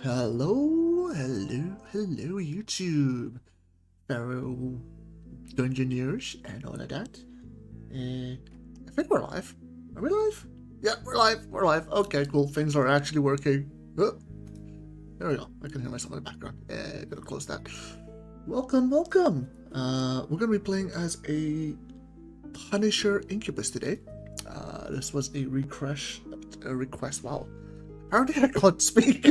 Hello, YouTube, fellow Dungeoneers and all of that. I think we're live. Are we live? Yeah, we're live. Okay, cool. Things are actually working. Oh, there we go. I can hear myself in the background. Yeah, gotta close that. Welcome. We're gonna be playing as a Punisher Incubus today. This was a request. Wow. Apparently I can't speak.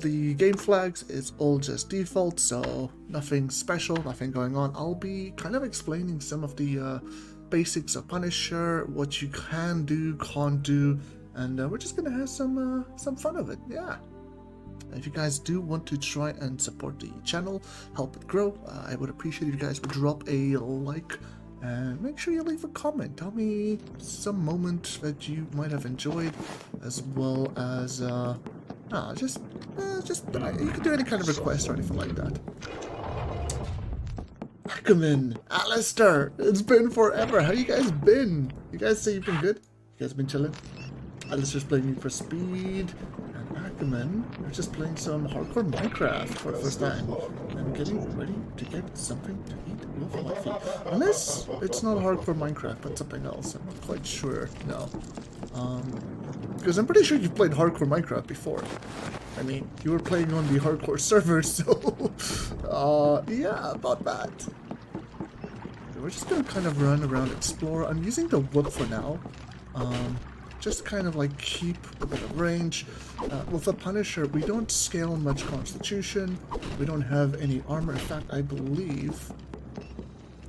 The game flags is all just default, so nothing special, nothing going on. I'll be kind of explaining some of the basics of Punisher, what you can do, can't do, and we're just gonna have some fun of it. Yeah. If you guys do want to try and support the channel, help it grow, I would appreciate if you guys would drop a like. And make sure you leave a comment. Tell me some moment that you might have enjoyed, as well as you can do any kind of request or anything like that. Ackerman, Alistair, it's been forever. How you guys been? You guys say you've been good? You guys been chilling? Alistair's playing Need for Speed, and Ackerman are just playing some hardcore Minecraft for the first time. And getting ready to get something to eat with my feet. Unless it's not hardcore Minecraft, but something else. I'm not quite sure. No. Because I'm pretty sure you've played hardcore Minecraft before. I mean, you were playing on the hardcore server, so... yeah, about that. We're just gonna kind of run around, explore. I'm using the whip for now. Just kind of like keep a bit of range. With the Punisher, we don't scale much constitution. We don't have any armor. In fact, I believe...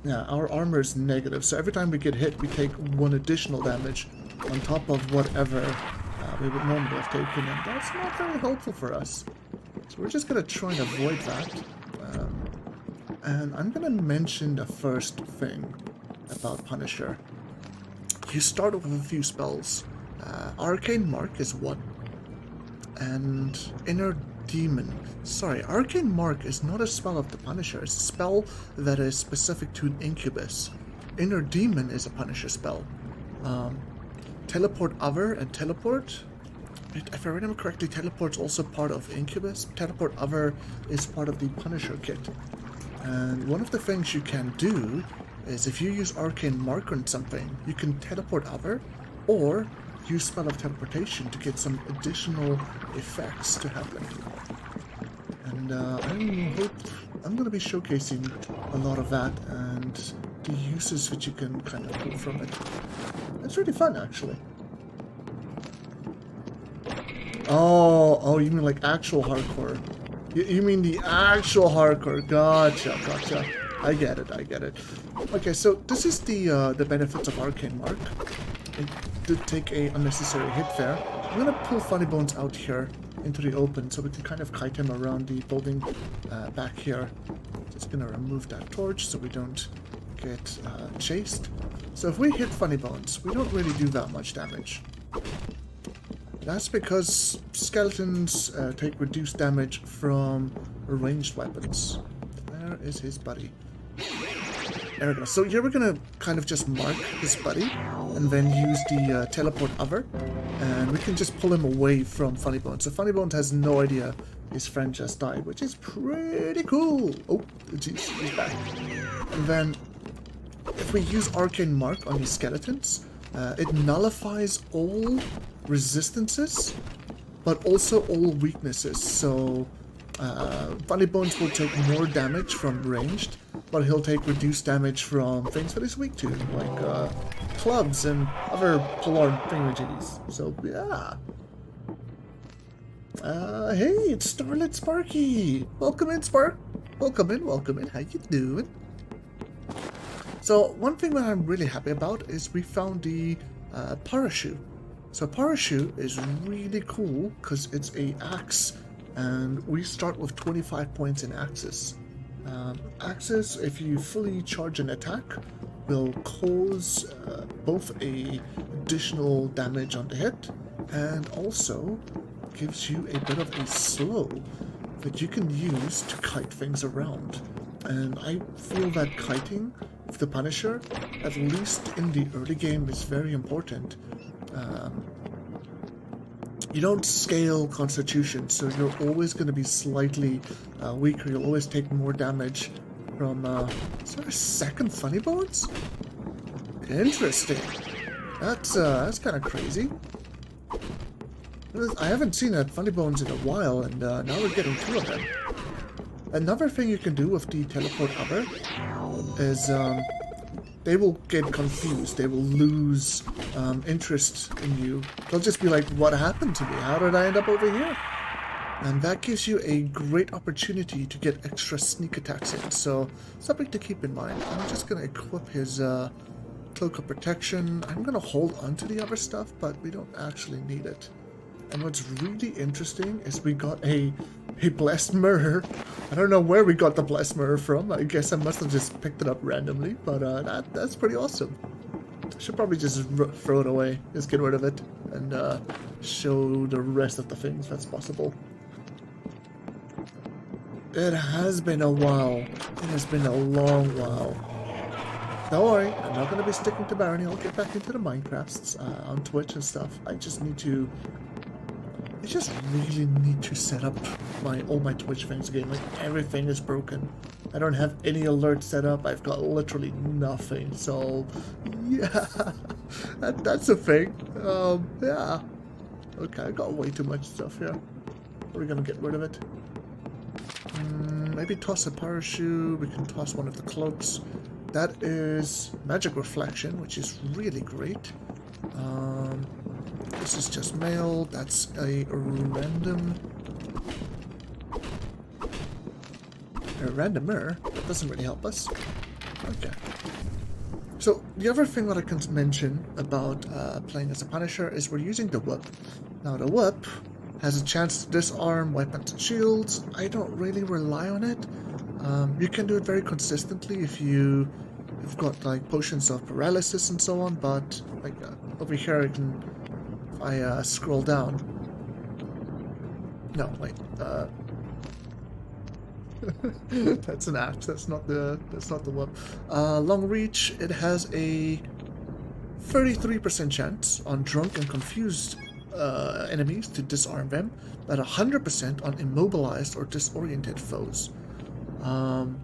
yeah, our armor is negative. So every time we get hit, we take 1 additional damage on top of whatever we would normally have taken. And that's not very helpful for us. So we're just going to try and avoid that. And I'm going to mention the first thing about Punisher. You start with a few spells. Arcane Mark is 1. And Inner Demon. Sorry, Arcane Mark is not a spell of the Punisher. It's a spell that is specific to an Incubus. Inner Demon is a Punisher spell. Teleport Other and Teleport. If I remember correctly, Teleport's also part of Incubus. Teleport Other is part of the Punisher kit. And one of the things you can do is if you use Arcane Mark on something, you can Teleport Other, or use Spell of Teleportation to get some additional effects to happen. And I'm going to be showcasing a lot of that and the uses that you can kind of pull from it. It's really fun, actually. Oh, you mean like actual hardcore. You mean the actual hardcore. Gotcha. I get it. Okay, so this is the benefits of Arcane Mark. It did take a unnecessary hit there. I'm gonna pull Funny Bones out here into the open so we can kind of kite him around the building back here. Just gonna remove that torch so we don't get chased. So if we hit Funny Bones, we don't really do that much damage. That's because skeletons take reduced damage from ranged weapons. There is his buddy. There we go. So here we're gonna kind of just mark his buddy and then use the Teleport Other, and we can just pull him away from Funny Bones. So Funny Bones has no idea his friend just died, which is pretty cool. Oh, jeez, he's back. And then if we use Arcane Mark on these skeletons, it nullifies all resistances, but also all weaknesses. So Funny Bones will take more damage from ranged, but he'll take reduced damage from things that he's weak to, like clubs and other polearm thingamajiggies. So yeah. Hey, it's Starlit Sparky. Welcome in, Spark. Welcome in. How you doing? So one thing that I'm really happy about is we found the parachute. So parachute is really cool because it's a axe, and we start with 25 points in axes. Axes, if you fully charge an attack, will cause both a additional damage on the hit, and also gives you a bit of a slow that you can use to kite things around. And I feel that kiting with the Punisher, at least in the early game, is very important. you don't scale Constitution, so you're always going to be slightly weaker. You'll always take more damage from... is there a second Funny Bones? Interesting. That's kind of crazy. I haven't seen a Funny Bones in a while, and now we're getting two of them. Another thing you can do with the teleport other is they will get confused. They will lose interest in you. They'll just be like, what happened to me? How did I end up over here? And that gives you a great opportunity to get extra sneak attacks in. So something to keep in mind. I'm just going to equip his Cloak of Protection. I'm going to hold on to the other stuff, but we don't actually need it. And what's really interesting is we got a Blessed Mirror. I don't know where we got the Blessed Mirror from. I guess I must have just picked it up randomly, but that's pretty awesome. I should probably just throw it away, just get rid of it, and show the rest of the things that's possible. It has been a while. It has been a long while. Don't worry, I'm not going to be sticking to Barony. I'll get back into the Minecrafts on Twitch and stuff. I just really need to set up all my Twitch things again. Like, everything is broken. I don't have any alerts set up. I've got literally nothing. So, yeah, that's a thing. Yeah. Okay, I got way too much stuff here. We're gonna get rid of it. Maybe toss a parachute. We can toss one of the cloaks. That is Magic Reflection, which is really great. This is just mail. That's a randomer. That doesn't really help us. Okay. So the other thing that I can mention about playing as a Punisher is we're using the whip. Now the whip has a chance to disarm weapons and shields. I don't really rely on it. You can do it very consistently if you've got like potions of paralysis and so on, but like over here I scroll down. No, wait. That's an axe. That's not the whip. Long reach. It has a 33% chance on drunk and confused enemies to disarm them, but 100% on immobilized or disoriented foes. And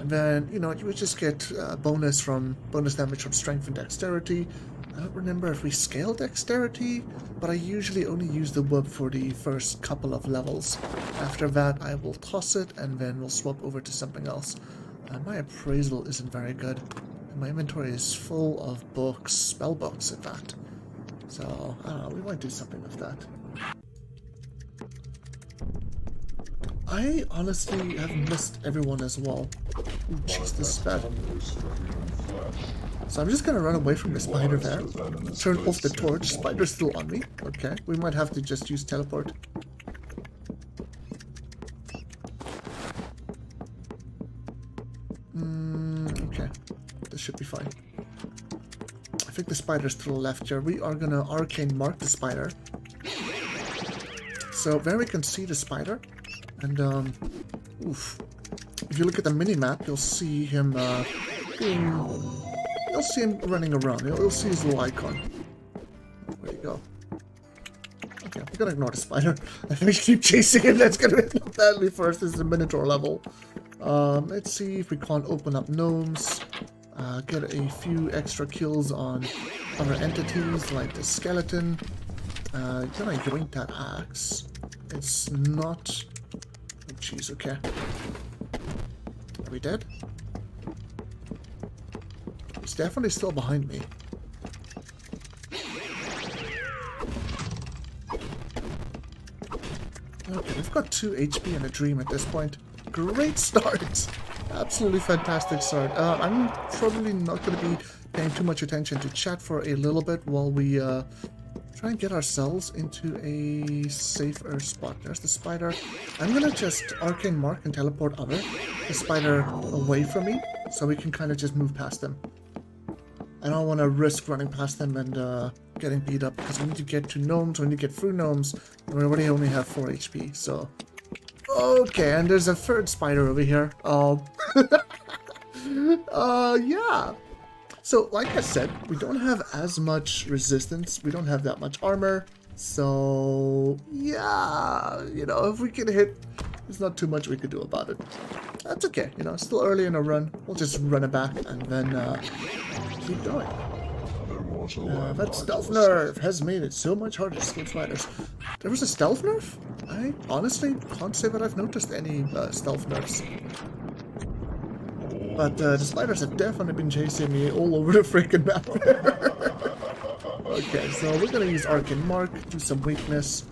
then, you would just get bonus damage from strength and dexterity. I don't remember if we scale dexterity, but I usually only use the whip for the first couple of levels. After that, I will toss it, and then we'll swap over to something else. My appraisal isn't very good. And my inventory is full of books, spell books, in fact. So, I don't know, we might do something with that. I honestly have missed everyone as well. Ooh, jeez, this is bad. So I'm just gonna run away from the spider there. Turn off the torch. Spider's still on me. Okay, we might have to just use teleport. Okay, this should be fine. I think the spider's to the left here. We are gonna arcane mark the spider. So there we can see the spider. And, oof. If you look at the mini-map, you'll see him, you'll see him running around. You'll see his little icon. Where'd he go? Okay, we're gonna ignore the spider. I think we keep chasing him. That's gonna hit him badly first. This is a Minotaur level. Let's see if we can't open up gnomes. Get a few extra kills on other entities, like the skeleton. Gonna yoink that axe. It's not... Oh, jeez, okay. Are we dead? He's definitely still behind me. Okay, we've got 2 HP and a dream at this point. Great start! Absolutely fantastic start. I'm probably not going to be paying too much attention to chat for a little bit while we try and get ourselves into a safer spot. There's the spider. I'm going to just arcane mark and teleport the spider away from me so we can kind of just move past them. I don't want to risk running past them and getting beat up because we need to get to gnomes, we need to get through gnomes, and we already only have 4 HP, so... Okay, and there's a third spider over here. Yeah. So, like I said, we don't have as much resistance, we don't have that much armor, So, yeah, you know, if we can hit, there's not too much we could do about it. That's okay, you know, it's still early in the run. We'll just run it back and then keep going. That stealth nerf has made it so much harder to escape spiders. There was a stealth nerf? I honestly can't say that I've noticed any stealth nerfs. But the spiders have definitely been chasing me all over the freaking map. Okay, so we're gonna use Arcane Mark, do some weakness.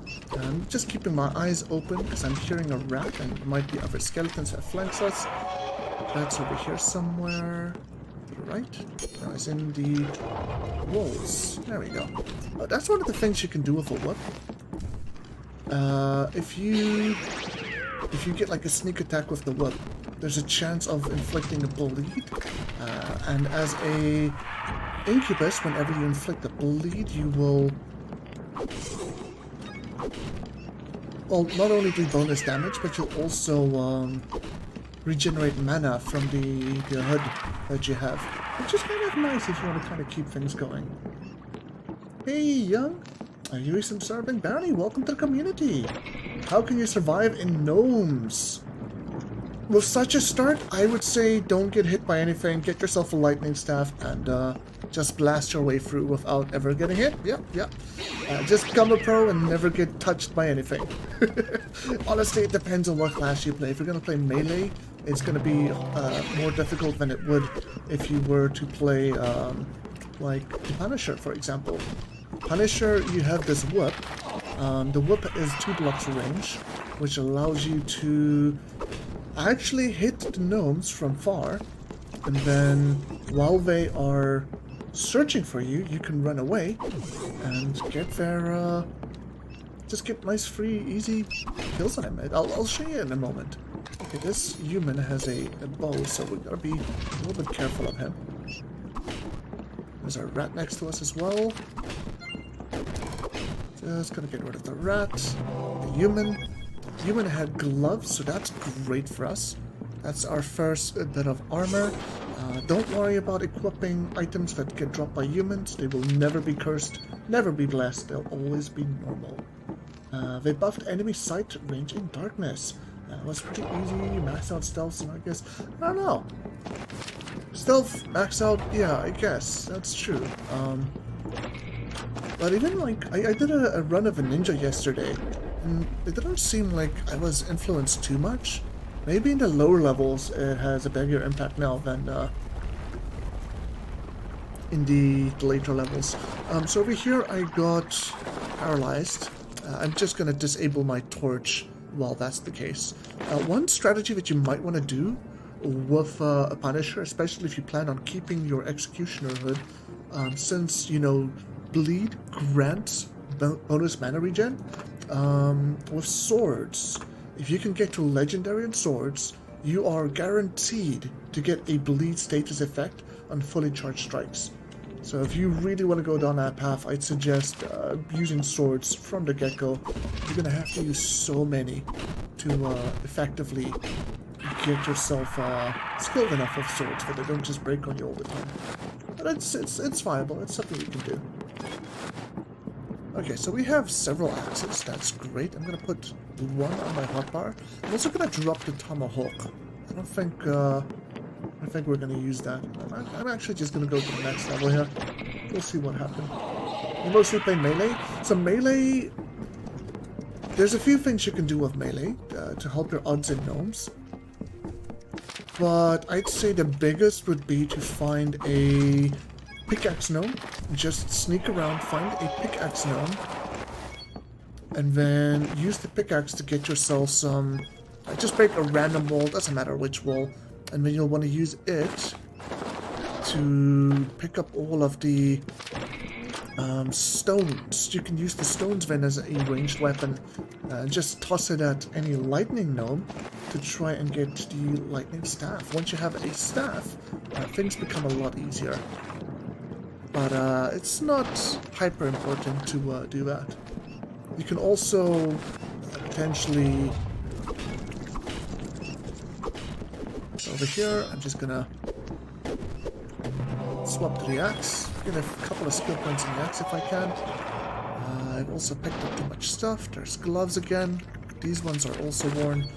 Just keeping my eyes open because I'm hearing a rat and there might be other skeletons that flanks us. That's over here somewhere. Right? No, it's in the walls. There we go. That's one of the things you can do with a whip. If you get like a sneak attack with the whip, there's a chance of inflicting a bleed. And as a Incubus, whenever you inflict a bleed, you will, well, not only do bonus damage, but you'll also regenerate mana from the hood that you have, which is kind of nice if you want to kind of keep things going. Hey, young, are you observing? Barony, welcome to the community. How can you survive in gnomes? With such a start, I would say don't get hit by anything, get yourself a lightning staff, and just blast your way through without ever getting hit. Yep. Just become a pro and never get touched by anything. Honestly, it depends on what class you play. If you're going to play melee, it's going to be more difficult than it would if you were to play like the Punisher, for example. Punisher, you have this whip. The whip is 2 blocks range, which allows you to actually hit the gnomes from far, and then while they are searching for you, you can run away and get their just get nice, free, easy kills on him. I'll show you in a moment. Okay, this human has a bow, so we gotta be a little bit careful of him. There's a rat next to us as well. Just gonna get rid of the rat. The human. Human had gloves, so that's great for us. That's our first bit of armor. Don't worry about equipping items that get dropped by humans. They will never be cursed, never be blessed. They'll always be normal. They buffed enemy sight range in darkness. That was pretty easy. Max out stealth, so I guess. I don't know. Stealth, max out, yeah, I guess. That's true. But even like, I did a run of a ninja yesterday. And it didn't seem like I was influenced too much. Maybe in the lower levels it has a bigger impact now than in the later levels. So over here I got paralyzed. I'm just going to disable my torch while that's the case. One strategy that you might want to do with a Punisher, especially if you plan on keeping your Executioner hood, since, you know, bleed grants bonus mana regen. With swords, if you can get to legendary and swords, you are guaranteed to get a bleed status effect on fully charged strikes. So if you really want to go down that path, I'd suggest using swords from the get-go. You're going to have to use so many to effectively get yourself skilled enough with swords that they don't just break on you all the time. But it's viable. It's something you can do. Okay, so we have several axes. That's great. I'm gonna put one on my hotbar. I'm also gonna drop the tomahawk. I don't think we're gonna use that. I'm actually just gonna go to the next level here. We'll see what happens. You mostly play melee. So melee, there's a few things you can do with melee to help your odds in gnomes. But I'd say the biggest would be to find a pickaxe gnome. Just sneak around, find a pickaxe gnome, and then use the pickaxe to get yourself some. Just break a random wall, doesn't matter which wall, and then you'll want to use it to pick up all of the stones. You can use the stones then as a ranged weapon. Just toss it at any lightning gnome to try and get the lightning staff. Once you have a staff, things become a lot easier. But it's not hyper important to do that. You can also potentially... Over here, I'm just gonna swap to the axe. Get a couple of skill points in the axe if I can. I've also picked up too much stuff. There's gloves again. These ones are also worn.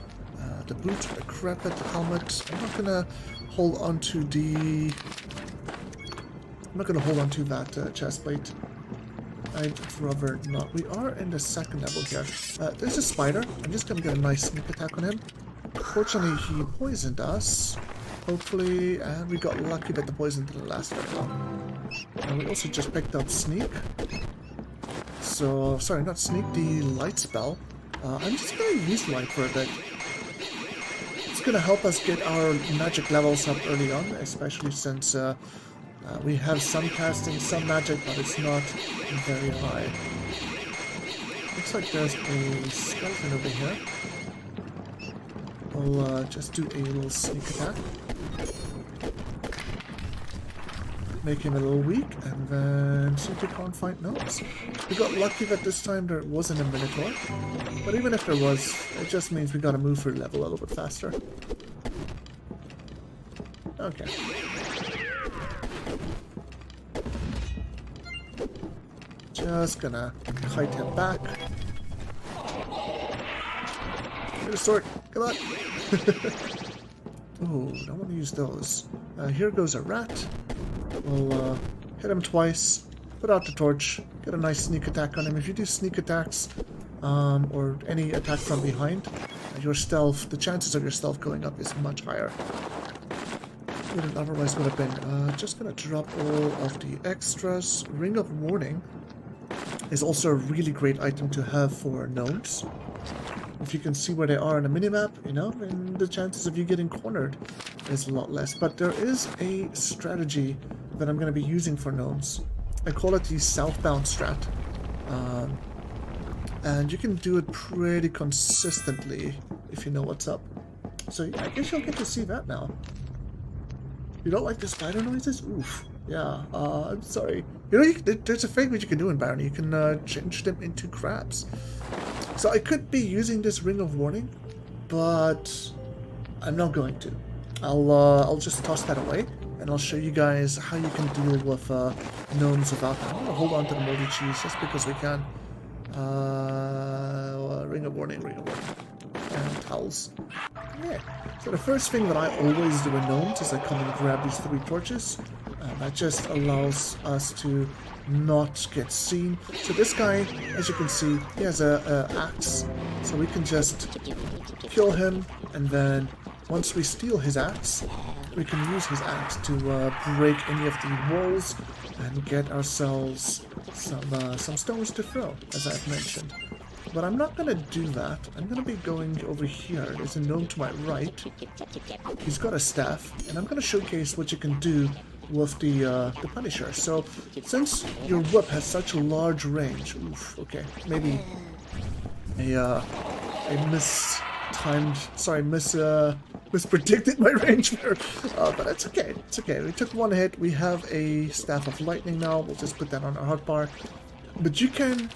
The boots are decrepit. The helmet. I'm not gonna hold on to the. I'm not gonna hold on to that chest plate. I'd rather not. We are in the second level here. There's a spider. I'm just gonna get a nice sneak attack on him. Fortunately, he poisoned us. Hopefully, and we got lucky that the poison didn't last very long. And we also just picked up sneak. So, sorry, not sneak, the light spell. I'm just gonna use light for a bit. It's gonna help us get our magic levels up early on, especially since we have some casting, some magic, but it's not very high. Looks like there's a skeleton over here. I'll just do a little sneak attack. Make him a little weak, and then see if we can't find notes. We got lucky that this time there wasn't a Minotaur, but even if there was, it just means we gotta move through level a little bit faster. Okay. Just gonna kite him back. Get a sword, come on! Ooh, don't want to use those. Here goes a rat. We'll hit him twice, put out the torch, get a nice sneak attack on him. If you do sneak attacks, or any attack from behind, your stealth, the chances of your stealth going up is much higher than it otherwise would have been. Just gonna drop all of the extras. Ring of Warning is also a really great item to have for gnomes. If you can see where they are on the minimap, you know, and the chances of you getting cornered is a lot less. But there is a strategy that I'm going to be using for gnomes. I call it the southbound strat. And you can do it pretty consistently if you know what's up. So I guess you'll get to see that now. You don't like the spider noises? Oof. Yeah, I'm sorry. You know, there's a thing that you can do in Barony. You can change them into crabs. So I could be using this Ring of Warning, but I'm not going to. I'll just toss that away, and I'll show you guys how you can deal with gnomes without that. I'm gonna hold on to the moldy cheese just because we can. Ring of Warning, and towels. Yeah. So the first thing that I always do in gnomes is I come and grab these 3 torches. That just allows us to not get seen. So this guy, as you can see, he has a axe, so we can just kill him, and then once we steal his axe, we can use his axe to break any of the walls and get ourselves some stones to throw, as I've mentioned. But I'm not going to do that. I'm going to be going over here. There's a gnome to my right. He's got a staff, and I'm going to showcase what you can do with the Punisher. So, since your whip has such a large range, oof, okay, maybe a mispredicted my range there, but it's okay, it's okay. We took one hit, we have a Staff of Lightning now, we'll just put that on our hotbar. But you can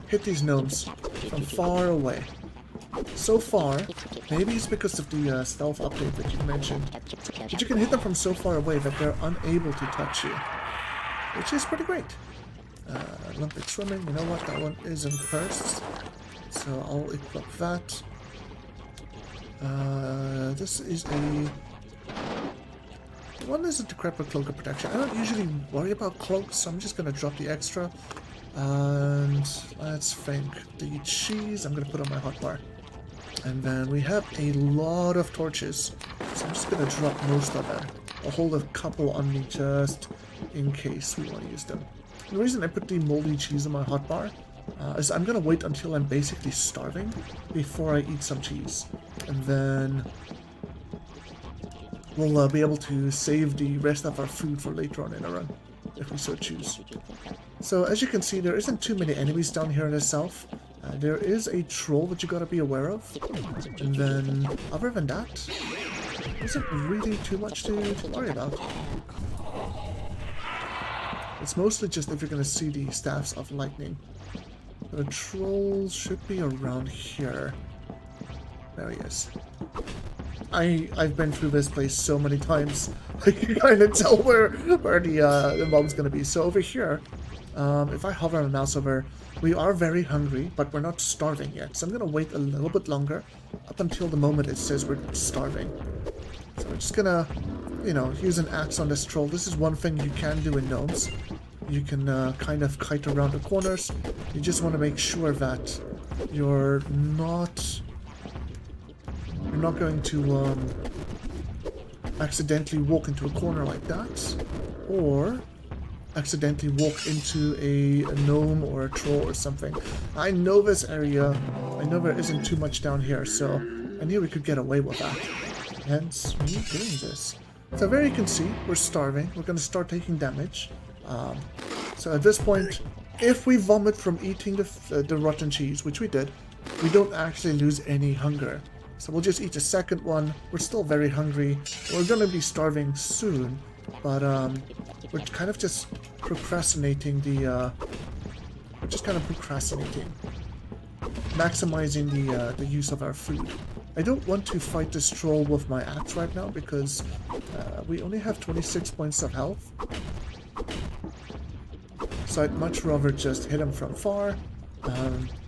hit these gnomes from far away. So far, maybe it's because of the stealth update that you mentioned, but you can hit them from so far away that they're unable to touch you, which is pretty great. Olympic Swimming, you know what, that one isn't cursed, so I'll equip that. This is one is a decrepit cloak of protection. I don't usually worry about cloaks, so I'm just going to drop the extra. And let's think. The cheese I'm going to put on my hotbar. And then we have a lot of torches, so I'm just going to drop most of them. I'll hold a couple on me just in case we want to use them. The reason I put the moldy cheese on my hotbar is I'm going to wait until I'm basically starving before I eat some cheese. And then we'll be able to save the rest of our food for later on in a run, if we so choose. So as you can see, there isn't too many enemies down here in the south. There is a troll that you gotta be aware of. And then, other than that, isn't really too much to worry about. It's mostly just if you're gonna see the Staffs of Lightning. The troll should be around here. There he is. I've been through this place so many times, I can kind of tell where the mob's gonna be. So over here, If I hover my mouse over, we are very hungry, but we're not starving yet. So I'm going to wait a little bit longer, up until the moment it says we're starving. So we're just going to, you know, use an axe on this troll. This is one thing you can do in gnomes. You can kind of kite around the corners. You just want to make sure that you're not going to accidentally walk into a corner like that, or accidentally walk into a gnome or a troll or something. I know this area. I know there isn't too much down here, so I knew we could get away with that. Hence me doing this. So there you can see, we're starving. We're going to start taking damage. So at this point, if we vomit from eating the rotten cheese, which we did, we don't actually lose any hunger. So we'll just eat a second one. We're still very hungry. We're going to be starving soon, but we're kind of just procrastinating maximizing the use of our food. I don't want to fight this troll with my axe right now because we only have 26 points of health. So I'd much rather just hit him from far,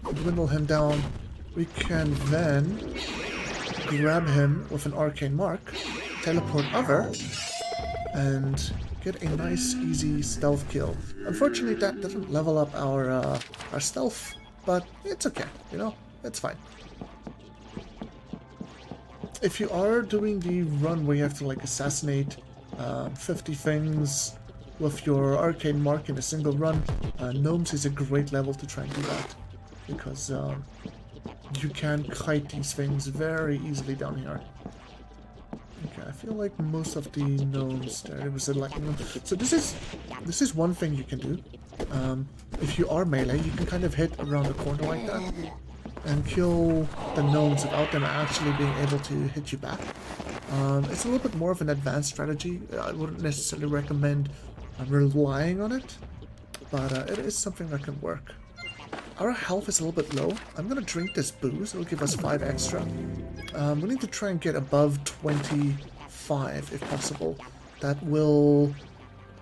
dwindle him down. We can then grab him with an arcane mark, teleport over, and get a nice easy stealth kill. Unfortunately that doesn't level up our stealth, but it's okay, you know, it's fine. If you are doing the run where you have to like assassinate 50 things with your arcane mark in a single run, gnomes is a great level to try and do that, because you can kite these things very easily down here. Okay, I feel like most of the gnomes there was a lightning. So this is one thing you can do. If you are melee, you can kind of hit around the corner like that and kill the gnomes without them actually being able to hit you back. It's a little bit more of an advanced strategy. I wouldn't necessarily recommend relying on it, but it is something that can work. Our health is a little bit low. I'm going to drink this booze. It'll give us 5 extra. We need to try and get above 25 if possible. That will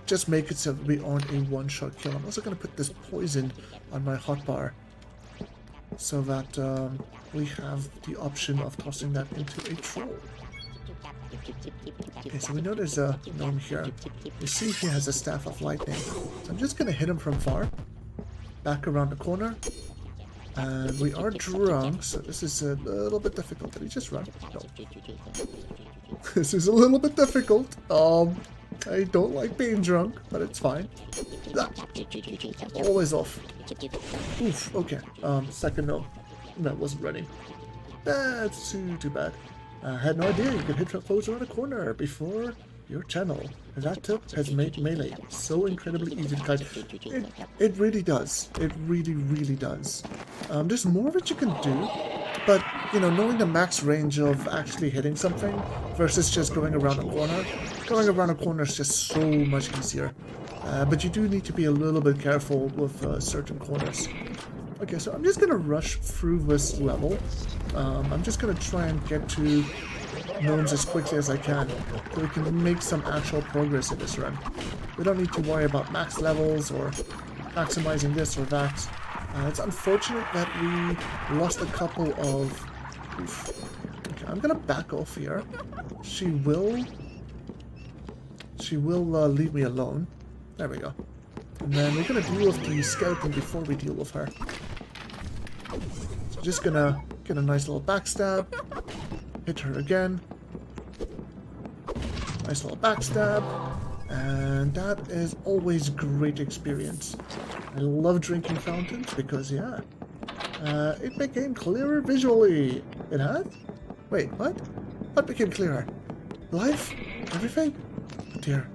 just make it so that we aren't a one-shot kill. I'm also going to put this poison on my hotbar so that we have the option of tossing that into a troll. Okay, so we know there's a gnome here. We see he has a staff of lightning. So I'm just going to hit him from far. Back around the corner. And we are drunk, so this is a little bit difficult. Did he just run? No. This is a little bit difficult. I don't like being drunk, but it's fine. Ah, always off. Oof, okay. Second no. That wasn't running. That's too bad. I had no idea you could hit foes around a corner before your channel. That tip has made melee so incredibly easy to kite. It really does. It really does. There's more that you can do, but you know, knowing the max range of actually hitting something versus just going around a corner. Going around a corner is just so much easier. But you do need to be a little bit careful with certain corners. Okay, so I'm just gonna rush through this level. I'm just gonna try and get to gnomes as quickly as I can, so we can make some actual progress in this run. We don't need to worry about max levels or maximizing this or that. It's unfortunate that we lost a couple of... Oof. Okay, I'm gonna back off here. She will leave me alone. There we go. And then we're gonna deal with the skeleton before we deal with her. So just gonna get a nice little backstab. Hit her again. Nice little backstab. And that is always great experience. I love drinking fountains because, yeah, it became clearer visually. It has? Wait, what? What became clearer? Life? Everything? Oh dear.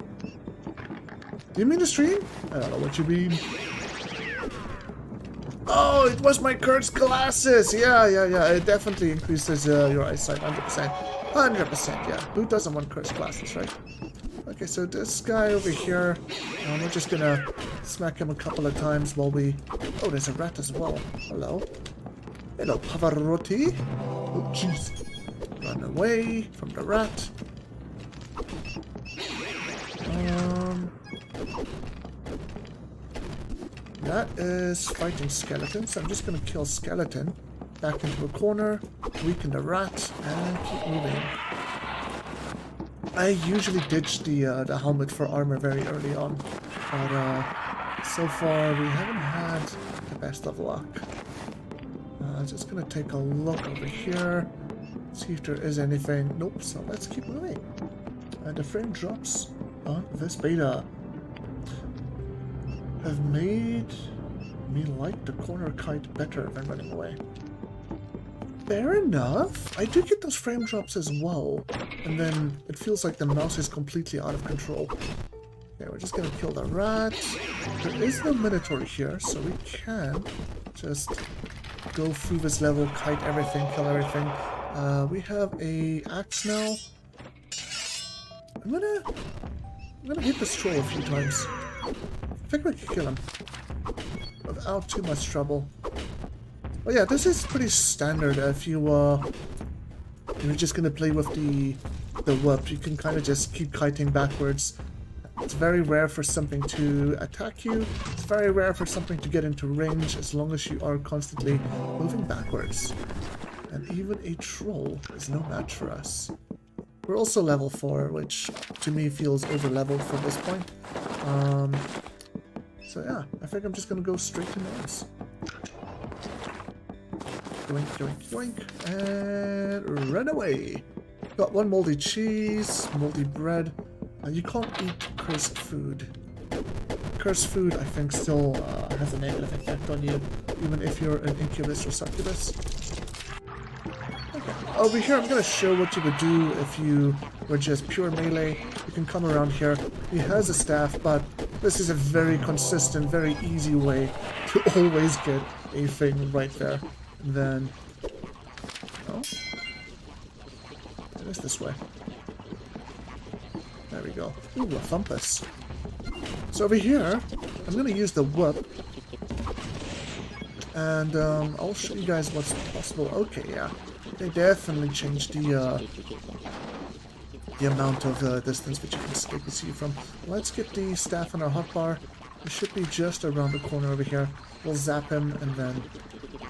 Do you mean the stream? I don't know what you mean. Oh, it was my cursed glasses. Yeah. It definitely increases your eyesight. 100%. 100%, yeah. Who doesn't want cursed glasses, right? Okay, so this guy over here, we're just gonna smack him a couple of times while we... Oh, there's a rat as well. Hello. Hello, Pavarotti. Oh, jeez. Run away from the rat. That is fighting skeletons. So I'm just going to kill skeleton. Back into a corner, weaken the rat, and keep moving. I usually ditch the helmet for armor very early on, but so far we haven't had the best of luck. Just gonna take a look over here, see if there is anything. Nope, so let's keep moving. The frame drops on this beta have made me like the corner kite better than running away. Fair enough. I do get those frame drops as well. And then it feels like the mouse is completely out of control. Okay, we're just gonna kill the rat. There is no minotaur here, so we can just go through this level, kite everything, kill everything. We have a axe now. I'm gonna hit this troll a few times. I think we can kill him without too much trouble. Oh yeah, this is pretty standard. If you're just gonna play with the whip, you can kind of just keep kiting backwards. It's very rare for something to attack you. It's very rare for something to get into range as long as you are constantly moving backwards. And even a troll is no match for us. We're also level 4, which to me feels over leveled from this point. So yeah, I think I'm just gonna go straight to nails. Yoink, yoink, yoink, and run away. Got one moldy cheese, moldy bread. You can't eat cursed food. Cursed food, I think, still has a negative effect on you, even if you're an incubus or succubus. Okay. Over here, I'm going to show what you would do if you were just pure melee. You can come around here. He has a staff, but this is a very consistent, very easy way to always get a thing right there. And then, oh, it is this way. There we go. Ooh, a thumpus. So over here, I'm going to use the whip. And I'll show you guys what's possible. Okay, yeah. They definitely changed the amount of distance which you can see from. Let's get the staff on our hotbar. It should be just around the corner over here. We'll zap him and then...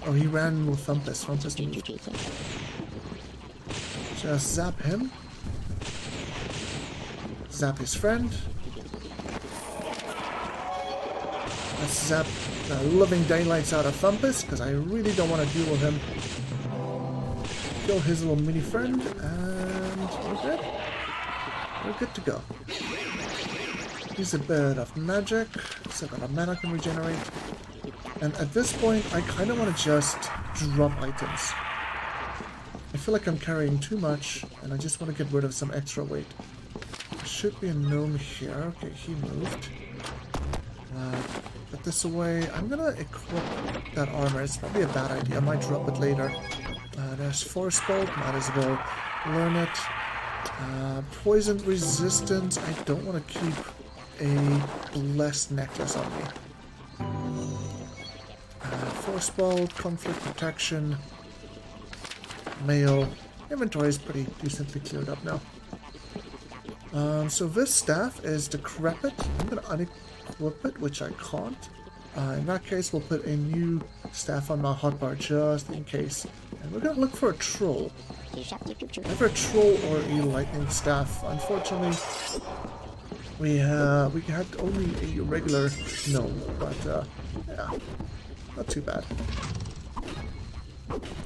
Oh, he ran with Thumpus. Thumpus moved. Just zap him. Zap his friend. Let's zap the living daylights out of Thumpus, because I really don't want to deal with him. Kill his little mini friend, and we're good. We're good to go. Use a bit of magic, so that our mana can regenerate. And at this point, I kind of want to just drop items. I feel like I'm carrying too much, and I just want to get rid of some extra weight. There should be a gnome here. Okay, he moved. Put this away. I'm gonna equip that armor. It's probably a bad idea. I might drop it later. There's Force Bolt. Might as well learn it. Poison resistance. I don't want to keep a blessed necklace on me. Force Bolt, conflict protection, mail. Inventory is pretty decently cleared up now. So this staff is decrepit. I'm going to unequip it, which I can't. In that case, we'll put a new staff on my hotbar just in case. And we're going to look for a troll. Either a troll or a lightning staff. Unfortunately, we had only a regular gnome, but yeah, not too bad.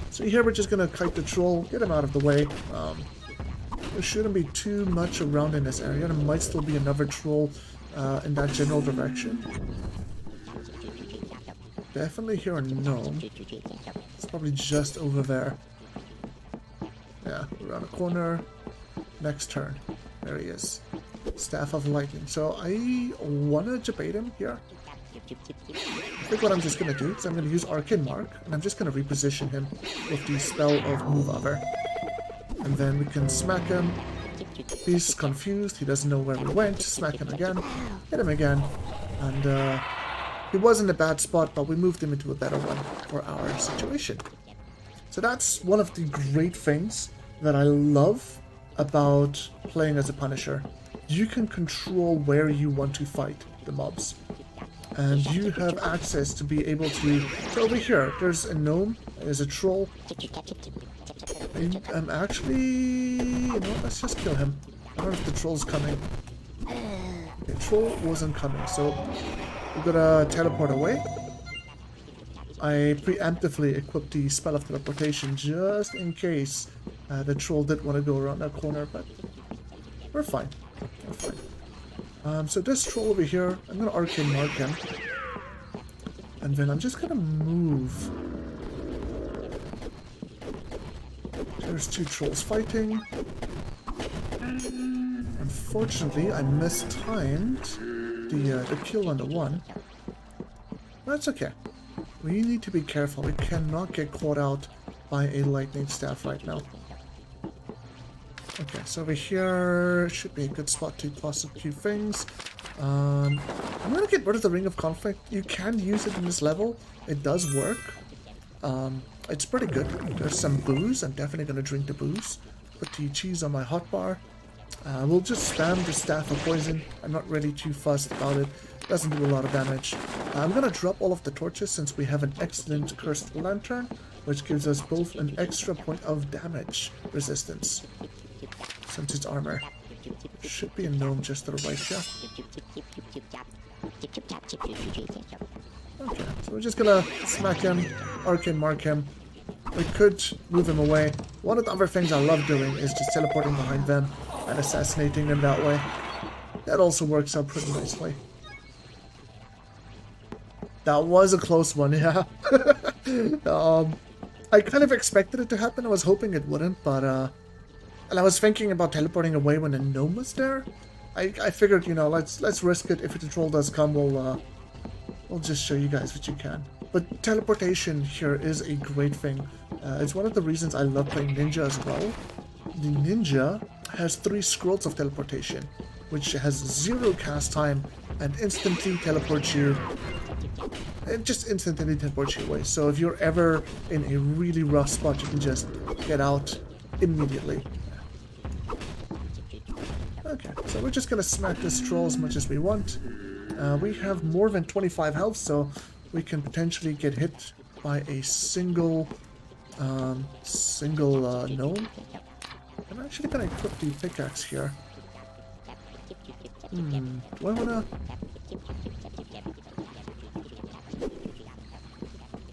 So here we're just going to kite the troll, get him out of the way. There shouldn't be too much around in this area. There might still be another troll in that general direction. Definitely hear a gnome. It's probably just over there. Yeah, around the corner. Next turn. There he is. Staff of Lightning. So I want to debate him here. I think what I'm just going to do is I'm going to use Arcane Mark, and I'm just going to reposition him with the spell of Move Other. And then we can smack him. He's confused, he doesn't know where we went. Smack him again, hit him again. And he was in a bad spot, but we moved him into a better one for our situation. So that's one of the great things that I love about playing as a Punisher. You can control where you want to fight the mobs. and you have access to be able to... So over here, there's a gnome, there's a troll. I'm actually... You know what, let's just kill him. I don't know if the troll's coming. The troll wasn't coming, so we're gonna teleport away. I preemptively equipped the spell of teleportation just in case the troll did want to go around that corner, but we're fine. We're fine. So this troll over here, I'm gonna arcane mark him, and then I'm just gonna move. There's two trolls fighting. Unfortunately, I mistimed the kill on the one. That's okay. We need to be careful. We cannot get caught out by a lightning staff right now. Okay, so over here should be a good spot to toss a few things. I'm gonna get rid of the Ring of Conflict. You can use it in this level. It does work. It's pretty good. There's some booze. I'm definitely gonna drink the booze. Put the cheese on my hotbar. We'll just spam the Staff of Poison. I'm not really too fussed about it. Doesn't do a lot of damage. I'm gonna drop all of the torches since we have an excellent Cursed Lantern, which gives us both an extra point of damage resistance. Since it's armor. Should be a gnome just to the right here. Okay, so we're just gonna smack him, arcane mark him. We could move him away. One of the other things I love doing is just teleporting behind them and assassinating them that way. That also works out pretty nicely. That was a close one, yeah. I kind of expected it to happen. I was hoping it wouldn't, but and I was thinking about teleporting away when the gnome was there. I figured, you know, let's risk it. If the troll does come, we'll just show you guys what you can. But teleportation here is a great thing. It's one of the reasons I love playing ninja as well. The ninja has 3 scrolls of teleportation, which has 0 cast time and instantly teleports you. It just instantly teleports you away. So if you're ever in a really rough spot, you can just get out immediately. Okay, so we're just gonna smack this troll as much as we want. We have more than 25 health, so we can potentially get hit by a single gnome. I'm actually gonna equip the pickaxe here. Do I wanna...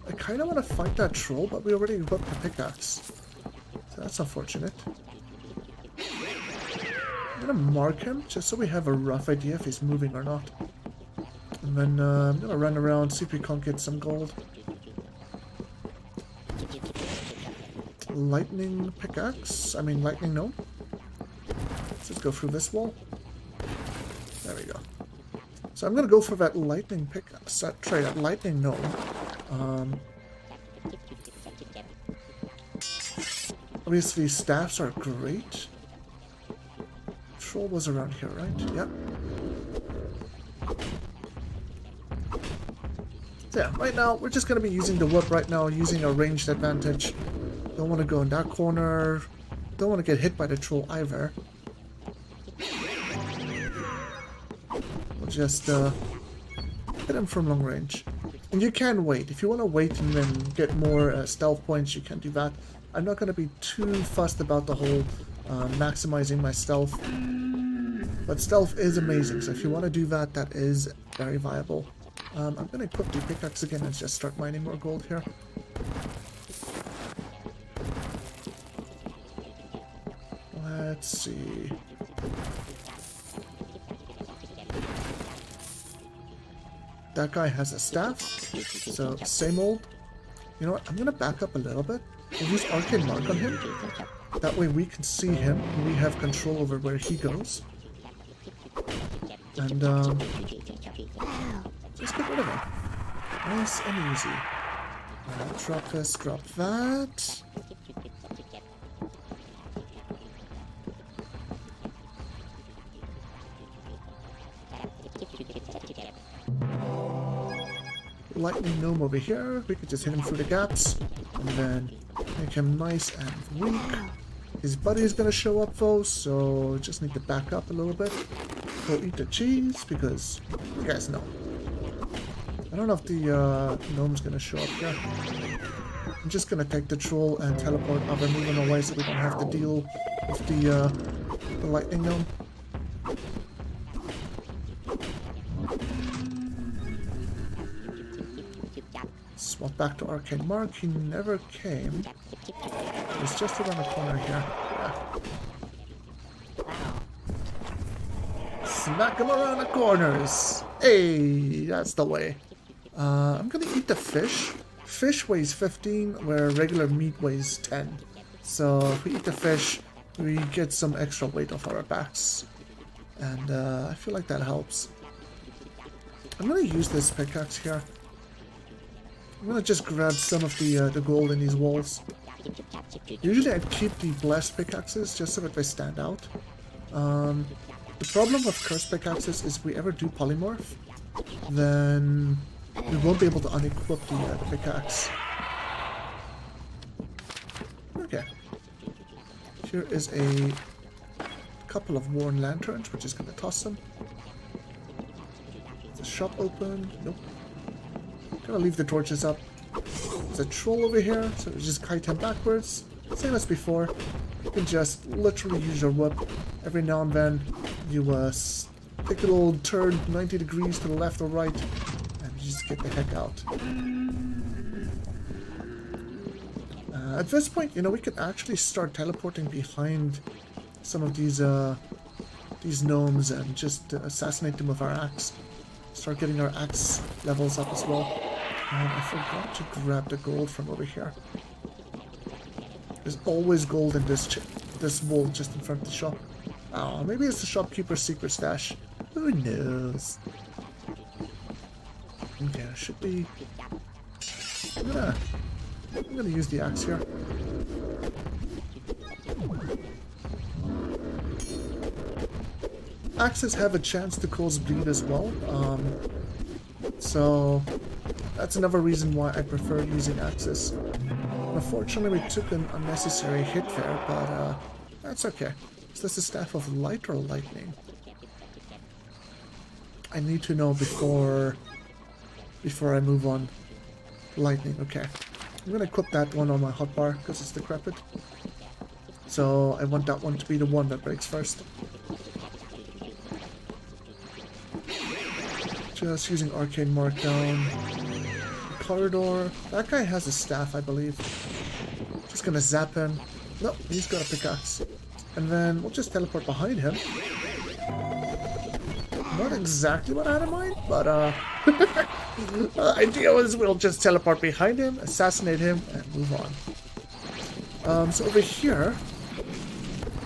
I kinda wanna fight that troll, but we already equipped the pickaxe. So that's unfortunate. I'm gonna mark him, just so we have a rough idea if he's moving or not. And then I'm gonna run around, see if we can't get some gold. Lightning pickaxe. I mean lightning gnome. Let's just go through this wall. There we go. So I'm gonna go for that lightning pickaxe. That lightning gnome. Obviously staffs are great. Troll was around here, right? Yep. So yeah, right now we're just gonna be using the whip right now, using our ranged advantage. Don't want to go in that corner. Don't want to get hit by the troll either. We'll just hit him from long range. And you can wait. If you want to wait and then get more stealth points, you can do that. I'm not going to be too fussed about the whole maximizing my stealth. But stealth is amazing, so if you want to do that, that is very viable. I'm going to equip the pickaxe again and just start mining more gold here. Let's see. That guy has a staff, so same old. You know what, I'm gonna back up a little bit and use Arcane Mark on him. That way we can see him and we have control over where he goes. And just get rid of him. Nice and easy. Drop this, drop that. Lightning gnome over here. We could just hit him through the gaps and then make him nice and weak. His buddy is gonna show up though, so just need to back up a little bit. Go eat the cheese because you guys know. I don't know if the gnome's gonna show up here. I'm just gonna take the troll and teleport other moving away so we don't have to deal with the lightning gnome. Swap back to Arcane Mark. He never came. He's just around the corner here. Yeah. Smack him around the corners. Hey, that's the way. I'm gonna eat the fish. Fish weighs 15, where regular meat weighs 10. So if we eat the fish, we get some extra weight off our backs. And I feel like that helps. I'm gonna use this pickaxe here. I'm gonna just grab some of the gold in these walls. Usually I keep the blessed pickaxes just so that they stand out. The problem with cursed pickaxes is if we ever do polymorph, then we won't be able to unequip the pickaxe. Okay. Here is a couple of worn lanterns, we're just gonna toss them. Is the shop open? Nope. Gonna leave the torches up. There's a troll over here, so we just kite him backwards. Same as before. You can just literally use your whip. Every now and then, you take a little turn 90 degrees to the left or right, and you just get the heck out. At this point, you know, we can actually start teleporting behind some of these gnomes and just assassinate them with our axe. Start getting our axe levels up as well. And I forgot to grab the gold from over here. There's always gold in this wall just in front of the shop. Oh, maybe it's the shopkeeper's secret stash. Who knows? Okay, it should be. I'm gonna use the axe here. Axes have a chance to cause bleed as well. So that's another reason why I prefer using axes. Unfortunately, we took an unnecessary hit there, but that's okay. Is this a staff of light or lightning? I need to know before I move on. Lightning, okay. I'm gonna equip that one on my hotbar because it's decrepit. So I want that one to be the one that breaks first. Just using Arcane Mark down. Corridor. That guy has a staff, I believe. Just gonna zap him. Nope, he's got a pickaxe. And then we'll just teleport behind him. Not exactly what I had in mind, but the idea was we'll just teleport behind him, assassinate him, and move on. So over here,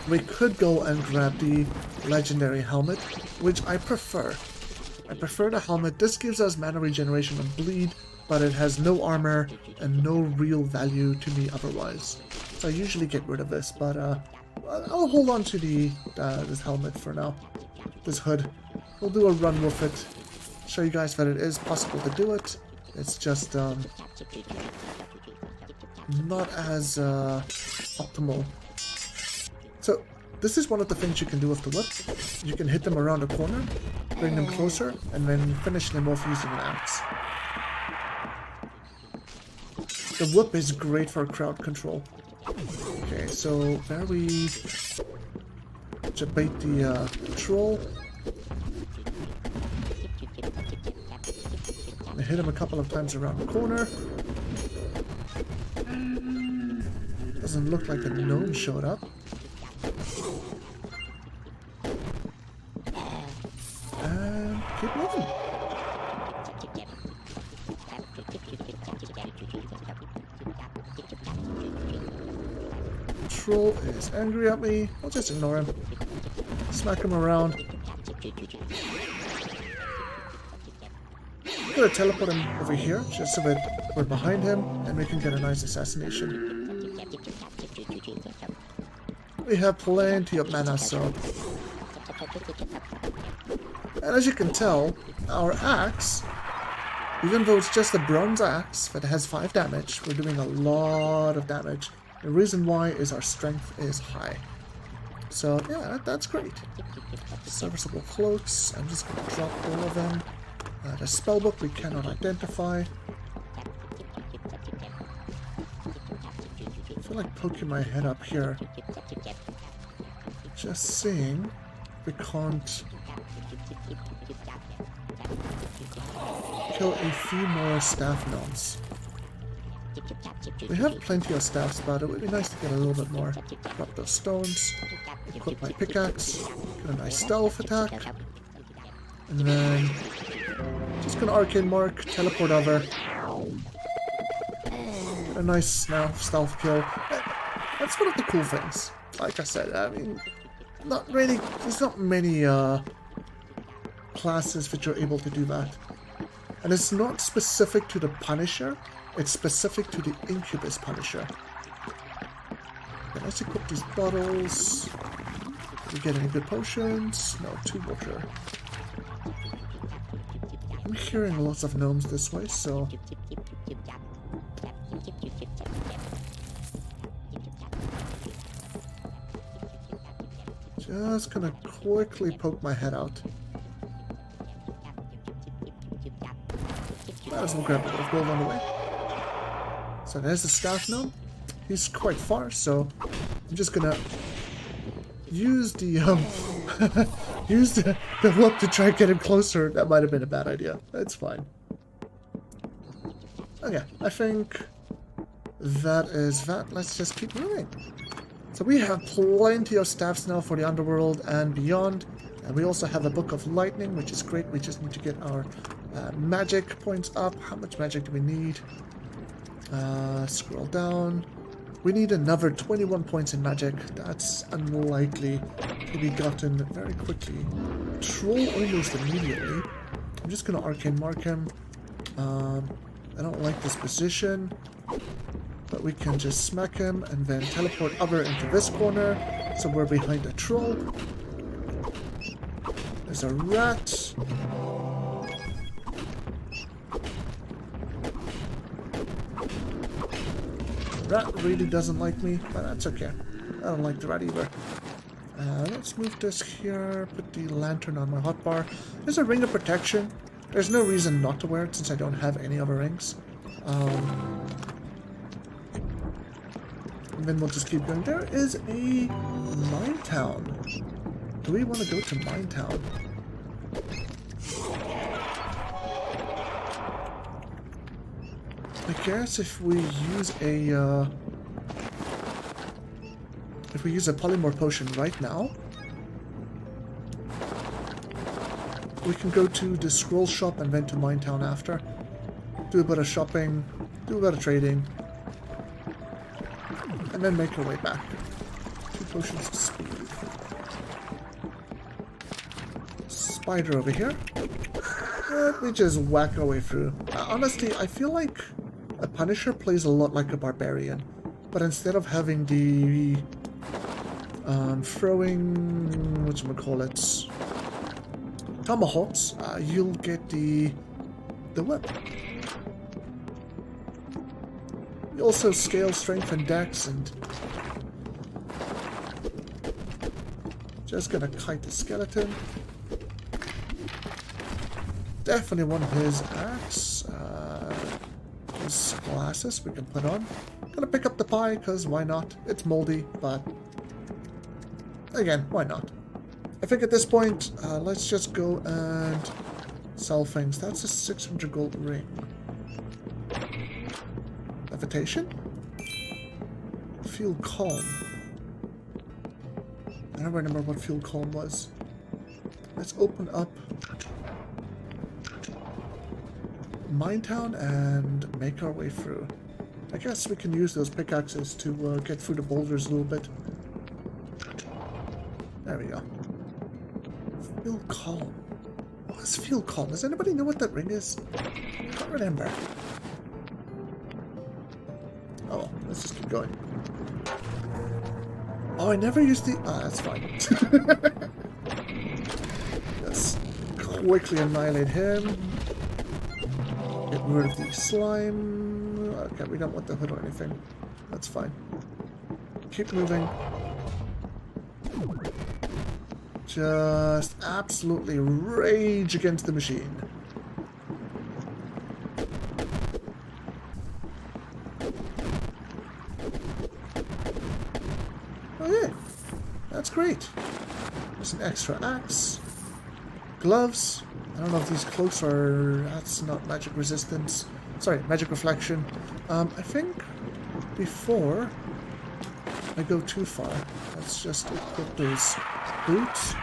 we could go and grab the legendary helmet, which I prefer. I prefer the helmet. This gives us mana regeneration and bleed, but it has no armor and no real value to me otherwise. So I usually get rid of this, but I'll hold on to this helmet for now. This hood. We'll do a run with it. Show you guys that it is possible to do it. It's just not as optimal. So this is one of the things you can do with the whip. You can hit them around the corner, bring them closer, and then finish them off using an axe. The whip is great for crowd control. Okay, so there we bait the troll. I hit him a couple of times around the corner. Doesn't look like the gnome showed up. And keep moving. The troll is angry at me. I'll just ignore him. Smack him around. I'm gonna teleport him over here, just so that we're behind him, and we can get a nice assassination. We have plenty of mana, so... And as you can tell, our axe, even though it's just a bronze axe that has 5 damage, we're doing a lot of damage. The reason why is our strength is high. So yeah, that's great. Serviceable cloaks, I'm just gonna drop all of them. The spellbook we cannot identify. I feel like poking my head up here. Just seeing if we can't kill a few more staff gnomes. We have plenty of staffs, but it would be nice to get a little bit more. Drop those stones, equip my pickaxe, get a nice stealth attack, and then just gonna arcane mark, teleport over, get a nice stealth kill. That's one of the cool things. Like I said, I mean, not really, there's not many classes that you're able to do that. And it's not specific to the Punisher, it's specific to the Incubus Punisher. Okay, let's equip these bottles. Do we get any good potions? No, 2 water. I'm hearing lots of gnomes this way, so... Just gonna quickly poke my head out. Might as well grab a bit of gold on the way. So there's the staff gnome. He's quite far, so I'm just gonna use the use the whip to try and get him closer. That might have been a bad idea. That's fine. Okay, I think that is that. Let's just keep moving. So we have plenty of staffs now for the underworld and beyond. And we also have a Book of Lightning, which is great. We just need to get our magic points up. How much magic do we need? Scroll down. We need another 21 points in magic. That's unlikely to be gotten very quickly. Troll almost immediately. I'm just going to arcane mark him. I don't like this position. But we can just smack him and then teleport over into this corner. So we're behind a troll. There's a rat. Rat really doesn't like me, but that's okay. I don't like the rat either. Let's move this here, put the lantern on my hotbar. There's a ring of protection. There's no reason not to wear it since I don't have any other rings. And then we'll just keep going. There is a mine town. Do we want to go to mine town? I guess if we use a polymorph potion right now, we can go to the scroll shop and then to mine town after. Do a bit of shopping, do a bit of trading, and then make our way back. 2 potions of speed. Spider over here. Let me just whack our way through. Honestly, I feel like a Punisher plays a lot like a Barbarian, but instead of having the throwing, whatchamacallit, tomahawks, you'll get the whip. You also scale strength and dex, and just gonna kite the skeleton. Definitely want his axe. His glasses we can put on. Gonna pick up the pie, because why not? It's moldy, but again, why not? I think at this point, let's just go and sell things. That's a 600 gold ring. Levitation? Feel calm. I don't remember what feel calm was. Let's open up Minetown and make our way through. I guess we can use those pickaxes to get through the boulders a little bit. There we go. Feel calm. What is feel calm? Does anybody know what that ring is? I can't remember. Oh, let's just keep going. Oh, I never used the... Ah, that's fine. Let's quickly annihilate him. Get rid of the slime. Okay, we don't want the hood or anything. That's fine. Keep moving. Just absolutely rage against the machine. Oh yeah, that's great. There's an extra axe. Gloves. I don't know if these cloaks are... That's not magic resistance. Sorry, magic reflection. I think before I go too far, let's just equip those boots.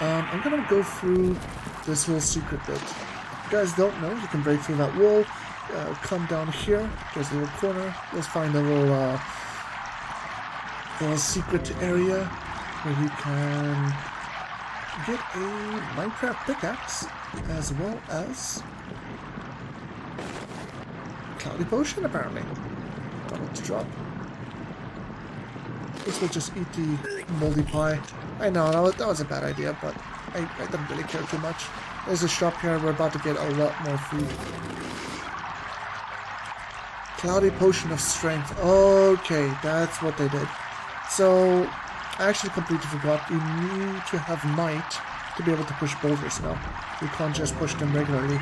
I'm gonna go through this little secret bit. If you guys don't know, you can break through that wall, come down here, there's a little corner, you'll find a little secret area where you can get a Minecraft pickaxe, as well as Cloudy Potion, apparently. Got it to drop. This will just eat the moldy pie. I know, that was a bad idea, but I didn't really care too much. There's a shop here, we're about to get a lot more food. Cloudy Potion of Strength. Okay, that's what they did. So, I actually completely forgot. You need to have might to be able to push boulders now. You can't just push them regularly.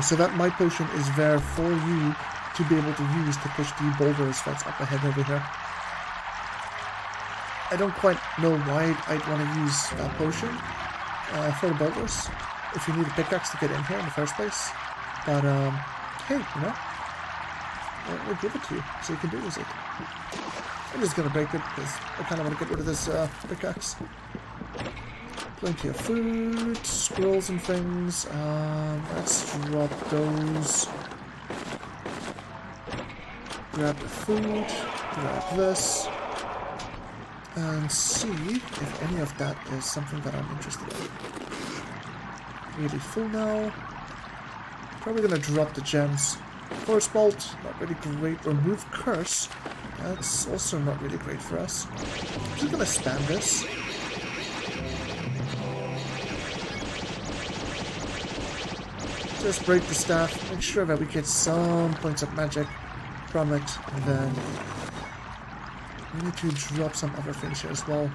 So that might potion is there for you to be able to use to push the boulders that's up ahead over here. I don't quite know why I'd want to use that potion for the boulders, if you need a pickaxe to get in here in the first place. But, hey, you know, we'll give it to you so you can do with it. I'm just going to break it because I kind of want to get rid of this pickaxe. Plenty of food, scrolls and things. Let's drop those. Grab the food, grab this. And see if any of that is something that I'm interested in. Really full now. Probably gonna drop the gems. Force Bolt, not really great. Remove Curse, that's also not really great for us. I'm just gonna spam this. Just break the staff, make sure that we get some points of magic from it, and then we need to drop some other things here as well.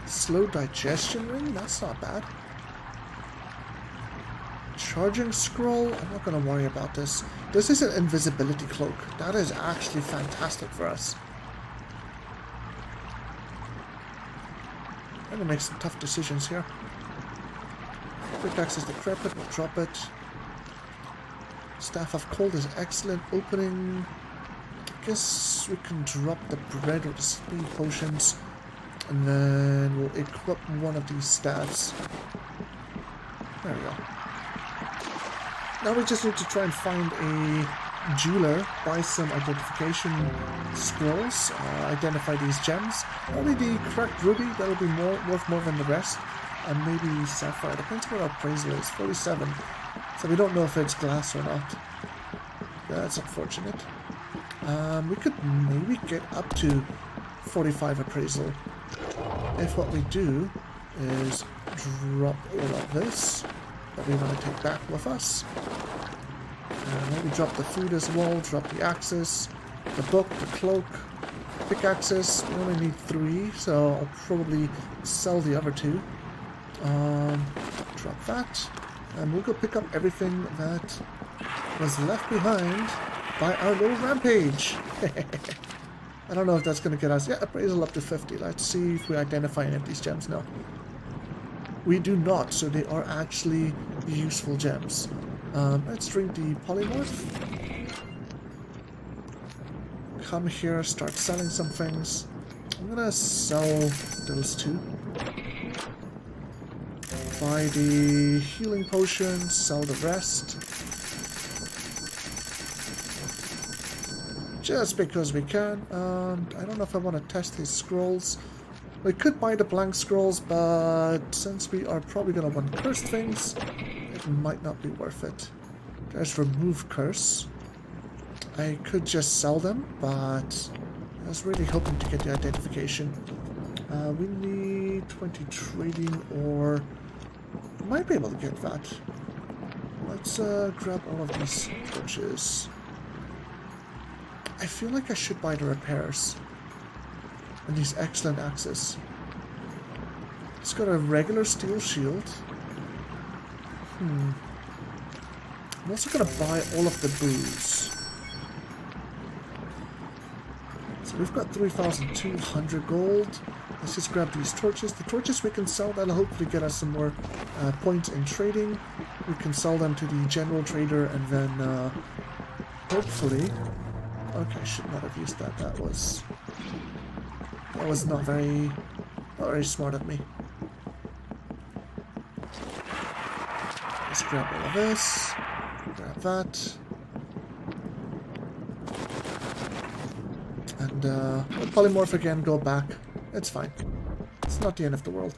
Slow digestion ring? That's not bad. Charging scroll? I'm not going to worry about this. This is an invisibility cloak. That is actually fantastic for us. I'm going to make some tough decisions here. Pickaxe is decrepit, we'll drop it. Staff of Cold is excellent. Opening... I guess we can drop the bread or the speed potions, and then we'll equip one of these staffs. There we go. Now we just need to try and find a jeweler, buy some identification scrolls, identify these gems. Probably the cracked ruby, that'll be worth more than the rest, and maybe sapphire. Depends what our appraisal is. 47, so we don't know if it's glass or not. That's unfortunate. We could maybe get up to 45 appraisal if what we do is drop all of this that we want to take back with us. Maybe drop the food as well, drop the axes, the book, the cloak, pickaxes. We only need 3, so I'll probably sell the other 2. Drop that, and we'll go pick up everything that was left behind by our little rampage. I don't know if that's going to get us... Yeah, appraisal up to 50. Let's see if we identify any of these gems now. We do not, so they are actually useful gems. Let's drink the polymorph. Come here, start selling some things. I'm going to sell those 2. Buy the healing potion, sell the rest. Just because we can. I don't know if I want to test these scrolls. We could buy the blank scrolls, but since we are probably going to want cursed things, it might not be worth it. There's remove curse. I could just sell them, but I was really hoping to get the identification. We need 20 trading, or might be able to get that. Let's grab all of these torches. I feel like I should buy the repairs and these excellent axes. It's got a regular steel shield. I'm also gonna buy all of the booze. So we've got 3,200 gold. Let's just grab these torches. The torches we can sell. That'll hopefully get us some more points in trading. We can sell them to the general trader and then hopefully... Okay, I should not have used that. That was not very smart of me. Let's grab all of this. Grab that. And we'll polymorph again, go back. It's fine. It's not the end of the world.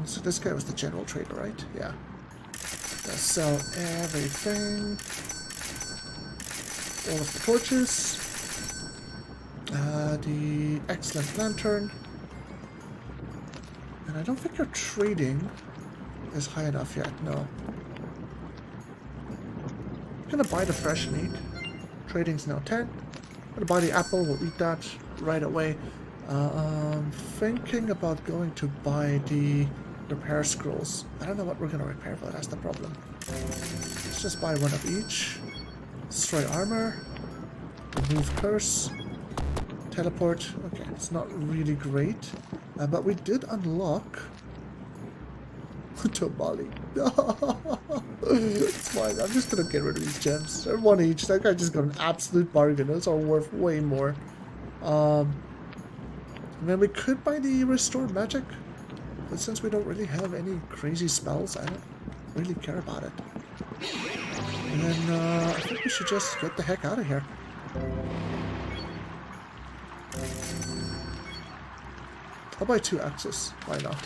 So this guy was the general trader, right? Yeah. Let's sell everything. All of the torches. The excellent lantern. And I don't think your trading is high enough yet, no. I'm gonna buy the fresh meat. Trading's now 10. I'm gonna buy the apple, we'll eat that right away. I'm thinking about going to buy the repair scrolls. I don't know what we're gonna repair, but that's the problem. Let's just buy one of each. Destroy armor. Remove curse. Teleport. Okay, it's not really great. But we did unlock Tomali. It's fine. I'm just gonna get rid of these gems. They're one each. That guy just got an absolute bargain. Those are worth way more. And then we could buy the restored magic. But since we don't really have any crazy spells, I don't really care about it. And then I think we should just get the heck out of here. I'll buy 2 axes. Why not?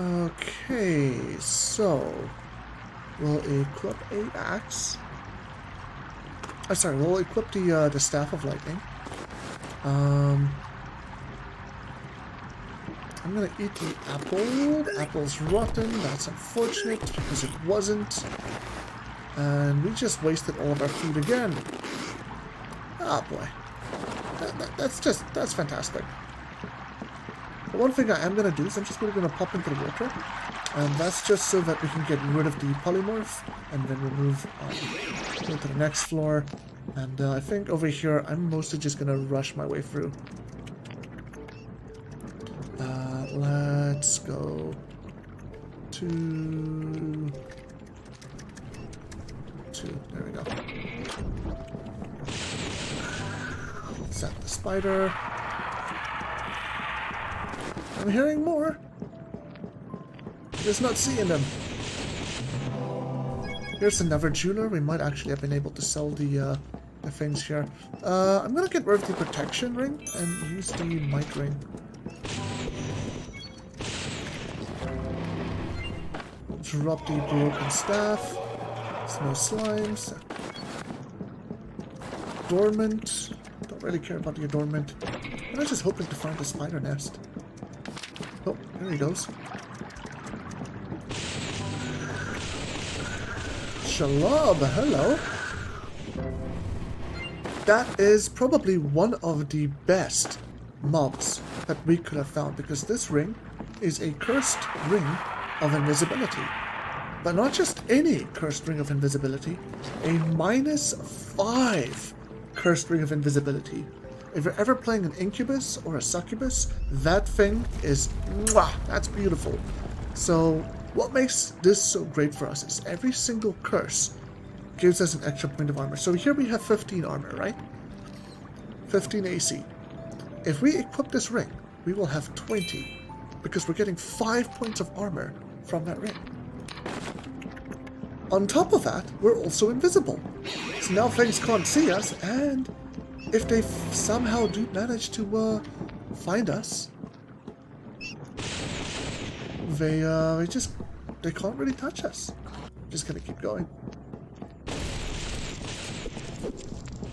Okay, so we'll equip a axe. Sorry, we'll equip the staff of lightning. I'm gonna eat the apple. The apple's rotten. That's unfortunate because it wasn't. And we just wasted all of our food again. Ah, boy. That's fantastic. But one thing I am going to do is I'm just really going to pop into the water. And that's just so that we can get rid of the polymorph. And then we'll move on to the next floor. And I think over here, I'm mostly just going to rush my way through. Let's go to... There we go. Set the spider. I'm hearing more. Just not seeing them. Here's another jeweler. We might actually have been able to sell the things here. I'm gonna get rid of the protection ring and use the might ring. Drop the broken staff. No slimes. Dormant. Don't really care about the adornment. I was just hoping to find a spider nest. Oh, there he goes. Shalom, hello. That is probably one of the best mobs that we could have found because this ring is a cursed ring of invisibility. But not just any cursed ring of invisibility, a -5 cursed ring of invisibility. If you're ever playing an Incubus or a Succubus, that thing is, mwah, that's beautiful. So what makes this so great for us is every single curse gives us an extra point of armor. So here we have 15 armor, right? 15 AC. If we equip this ring, we will have 20, because we're getting 5 points of armor from that ring. On top of that, we're also invisible. So now things can't see us, and if they somehow do manage to find us, they can't really touch us. Just gonna keep going.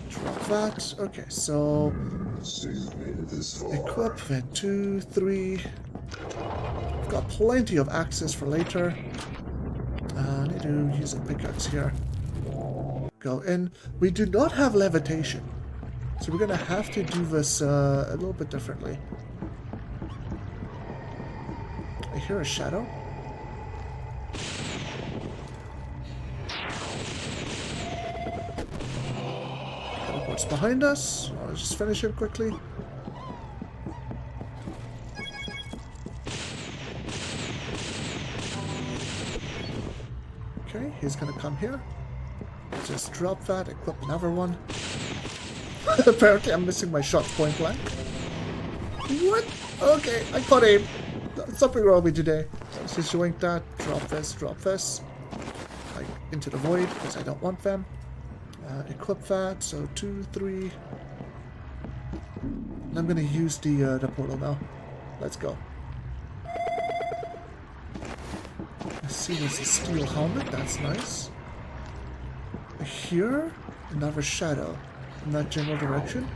Drop that. Okay, so equip, then 2, 3. We've got plenty of access for later. I need to use a pickaxe here. Go in. We do not have levitation, so we're gonna have to do this a little bit differently. I hear a shadow. Teleport's behind us. I'll just finish him quickly. Okay, he's gonna come here. Just drop that, equip another one. Apparently I'm missing my shots point blank. What? Okay, I caught aim. Something wrong with me today. Let's just joint that, drop this. Like, into the void, because I don't want them. Equip that, so 2, 3. And I'm gonna use the portal now. Let's go. I see there's a steel helmet, that's nice. Here, another shadow in that general direction.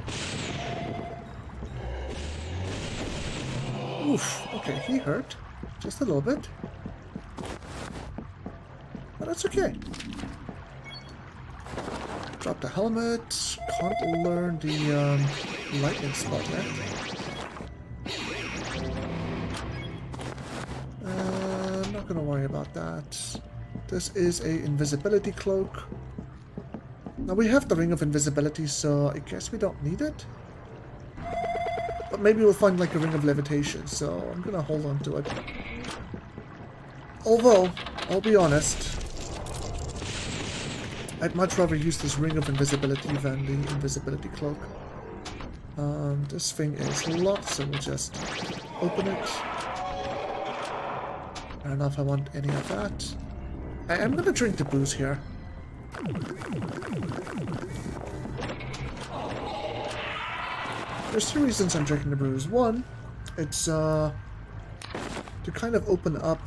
Oof, okay, he hurt. Just a little bit. But that's okay. Drop the helmet. Can't learn the lightning spot yet. I'm not gonna worry about that. This is a invisibility cloak. Now we have the ring of invisibility, so I guess we don't need it. But maybe we'll find like a ring of levitation, so I'm gonna hold on to it. Although, I'll be honest, I'd much rather use this ring of invisibility than the invisibility cloak. This thing is locked, so we'll just open it. I don't know if I want any of that. I am gonna drink the booze here. There's 2 reasons I'm drinking the brews. One, it's to kind of open up.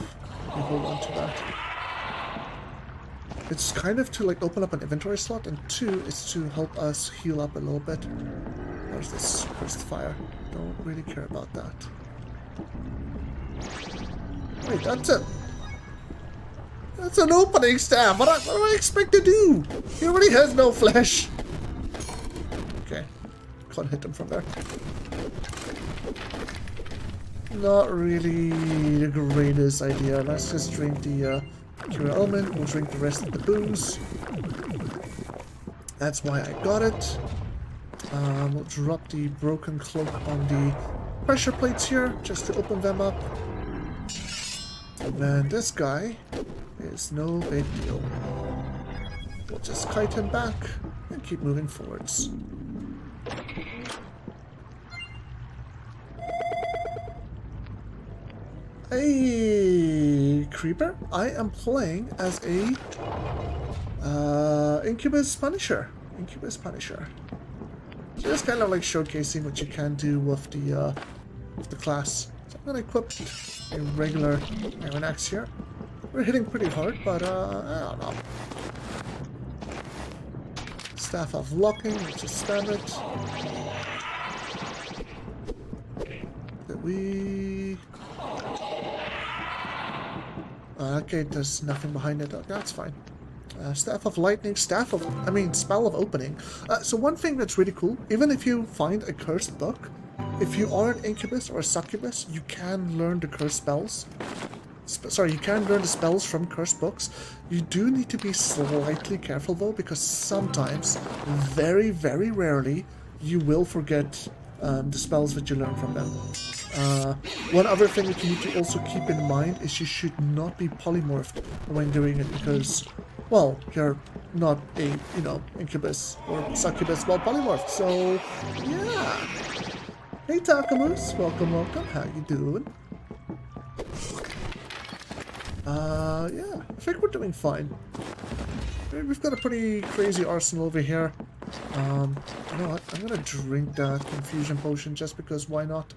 Let me hold on to that. It's kind of to like open up an inventory slot, and 2, it's to help us heal up a little bit. There's this cursed fire. Don't really care about that. Wait, that's it. That's an opening staff. What do I expect to do? He already has no flesh. Okay. Can't hit him from there. Not really the greatest idea. Let's just drink the Cure Element. We'll drink the rest of the booze. That's why I got it. We'll drop the broken cloak on the pressure plates here, just to open them up. And then this guy is no big deal. We'll just kite him back and keep moving forwards. Hey, Creeper, I am playing as a Incubus Punisher. Incubus Punisher. Just kind of like showcasing what you can do with the class. So I'm gonna equip a regular Iron Axe here. We're hitting pretty hard, but I don't know. Staff of Locking, let's just spam it. Did we... okay, there's nothing behind it. That's fine. Staff of Lightning, Spell of Opening. So one thing that's really cool, even if you find a cursed book, if you are an Incubus or a Succubus, you can learn the cursed spells. You can learn the spells from cursed books. You do need to be slightly careful though, because sometimes, very, very rarely, you will forget the spells that you learn from them. One other thing that you need to also keep in mind is you should not be polymorphed when doing it, because, well, you're not a, Incubus or Succubus while polymorphed, so, yeah. Hey Takamoose, welcome, how you doing? Yeah, I think we're doing fine. We've got a pretty crazy arsenal over here. You know what, I'm gonna drink that infusion potion just because why not?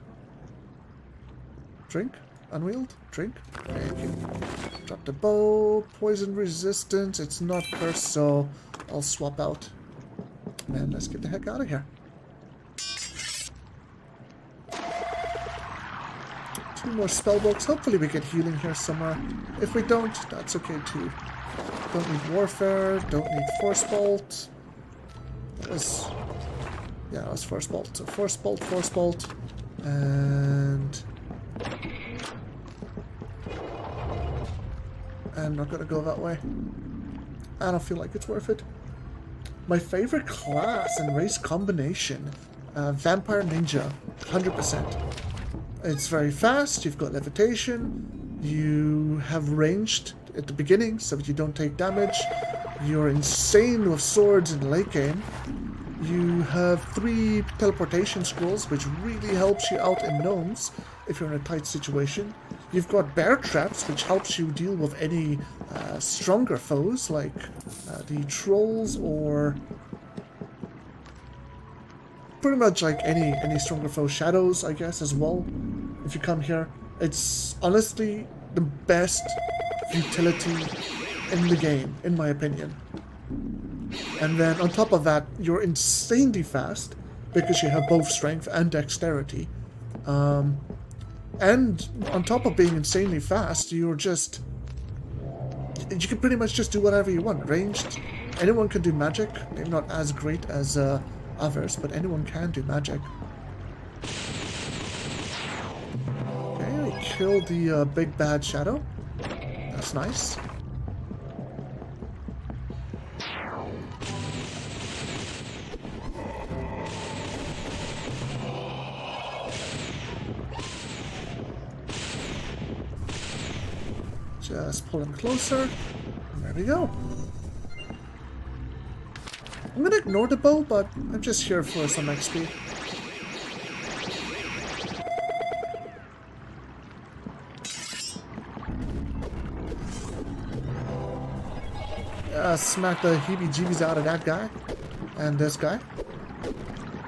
Drink? Unwield? Drink? Thank you. Drop the bow, poison resistance, it's not cursed, so I'll swap out. And let's get the heck out of here. 2 more spellbooks. Hopefully we get healing here somewhere. If we don't, that's okay too. Don't need Warfare, don't need Force Bolt. That was Force Bolt. So Force Bolt, and and not gonna go that way. I don't feel like it's worth it. My favorite class and race combination, Vampire Ninja, 100%. It's very fast, you've got levitation, you have ranged at the beginning so that you don't take damage, you're insane with swords in the late game, you have 3 teleportation scrolls which really helps you out in gnomes if you're in a tight situation. You've got bear traps which helps you deal with any stronger foes like the trolls or pretty much like any stronger foe. Shadows, I guess, as well. If you come here, it's honestly the best utility in the game, in my opinion. And then on top of that, you're insanely fast because you have both strength and dexterity. And on top of being insanely fast, you can pretty much just do whatever you want. Ranged, anyone can do magic. Maybe not as great as others, but anyone can do magic. Okay, we killed the big bad shadow. That's nice. Just pull him closer. And there we go. I'm gonna ignore the bow, but I'm just here for some XP. Smack the heebie-jeebies out of that guy. And this guy.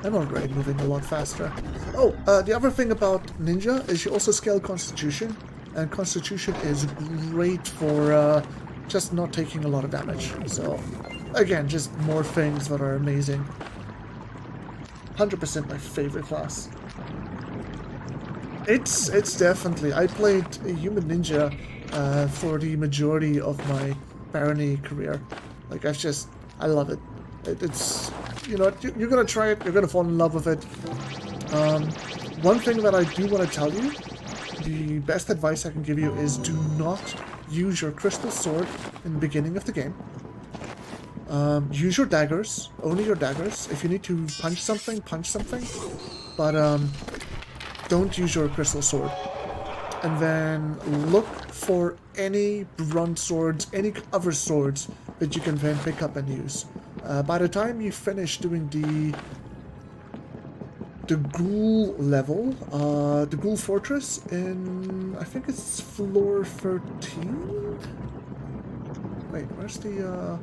I'm already moving a lot faster. Oh, the other thing about Ninja is you also scale Constitution. And Constitution is great for just not taking a lot of damage. So, again, just more things that are amazing. 100% my favorite class. It's definitely... I played a Human Ninja for the majority of my Barony career. Like, I love it. It's... You know, you're gonna try it, you're gonna fall in love with it. One thing that I do want to tell you, the best advice I can give you is do not use your crystal sword in the beginning of the game. Use your daggers, only your daggers. If you need to punch something, but don't use your crystal sword. And then look for any bronze swords, any other swords that you can then pick up and use. By the time you finish doing the ghoul level, the ghoul fortress in, I think it's floor 13? Wait, where's the,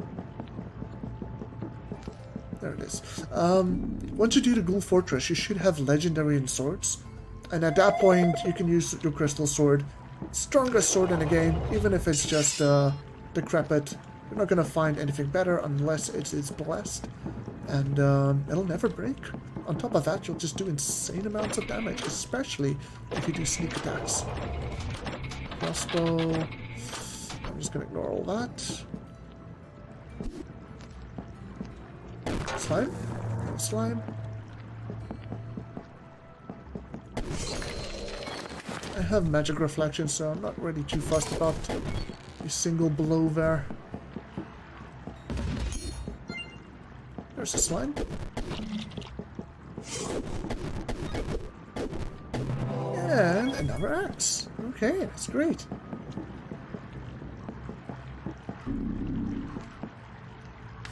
there it is. Once you do the ghoul fortress, you should have legendary in swords. And at that point, you can use your crystal sword. Strongest sword in the game, even if it's just decrepit. You're not going to find anything better unless it's blessed. And it'll never break. On top of that, you'll just do insane amounts of damage, especially if you do sneak attacks. Crossbow. I'm just going to ignore all that. Slime. Slime. I have magic reflection, so I'm not really too fussed about a single blow there. There's a slime. And another axe. Okay, that's great.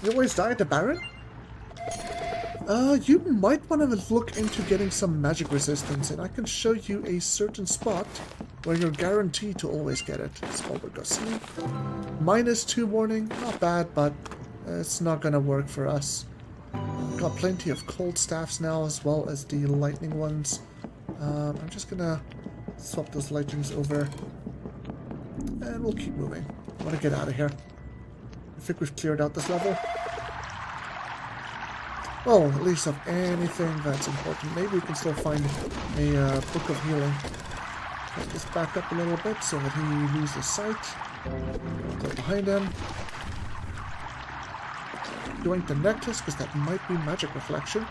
You always die at the Baron? You might want to look into getting some magic resistance, and I can show you a certain spot where you're guaranteed to always get it. It's called Sleep. -2 warning, not bad, but it's not gonna work for us. Got plenty of cold staffs now, as well as the lightning ones. I'm just gonna swap those lightnings over, and we'll keep moving. I want to get out of here. I think we've cleared out this level. Well, at least of anything that's important. Maybe we can still find a book of healing. Let's just back up a little bit so that he loses sight. Go behind him. Doing the necklace, because that might be magic reflection.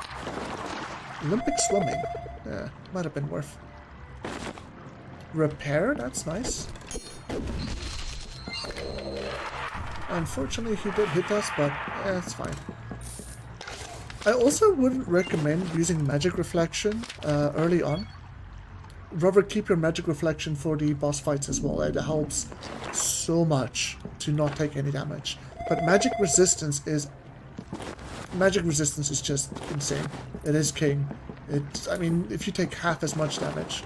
Olympic swimming. Yeah, might have been worth. Repair, that's nice. Unfortunately, he did hit us, but it's fine. I also wouldn't recommend using magic reflection early on. Rather keep your magic reflection for the boss fights as well. It helps so much to not take any damage. But magic resistance is just insane. It is king. I mean, if you take half as much damage,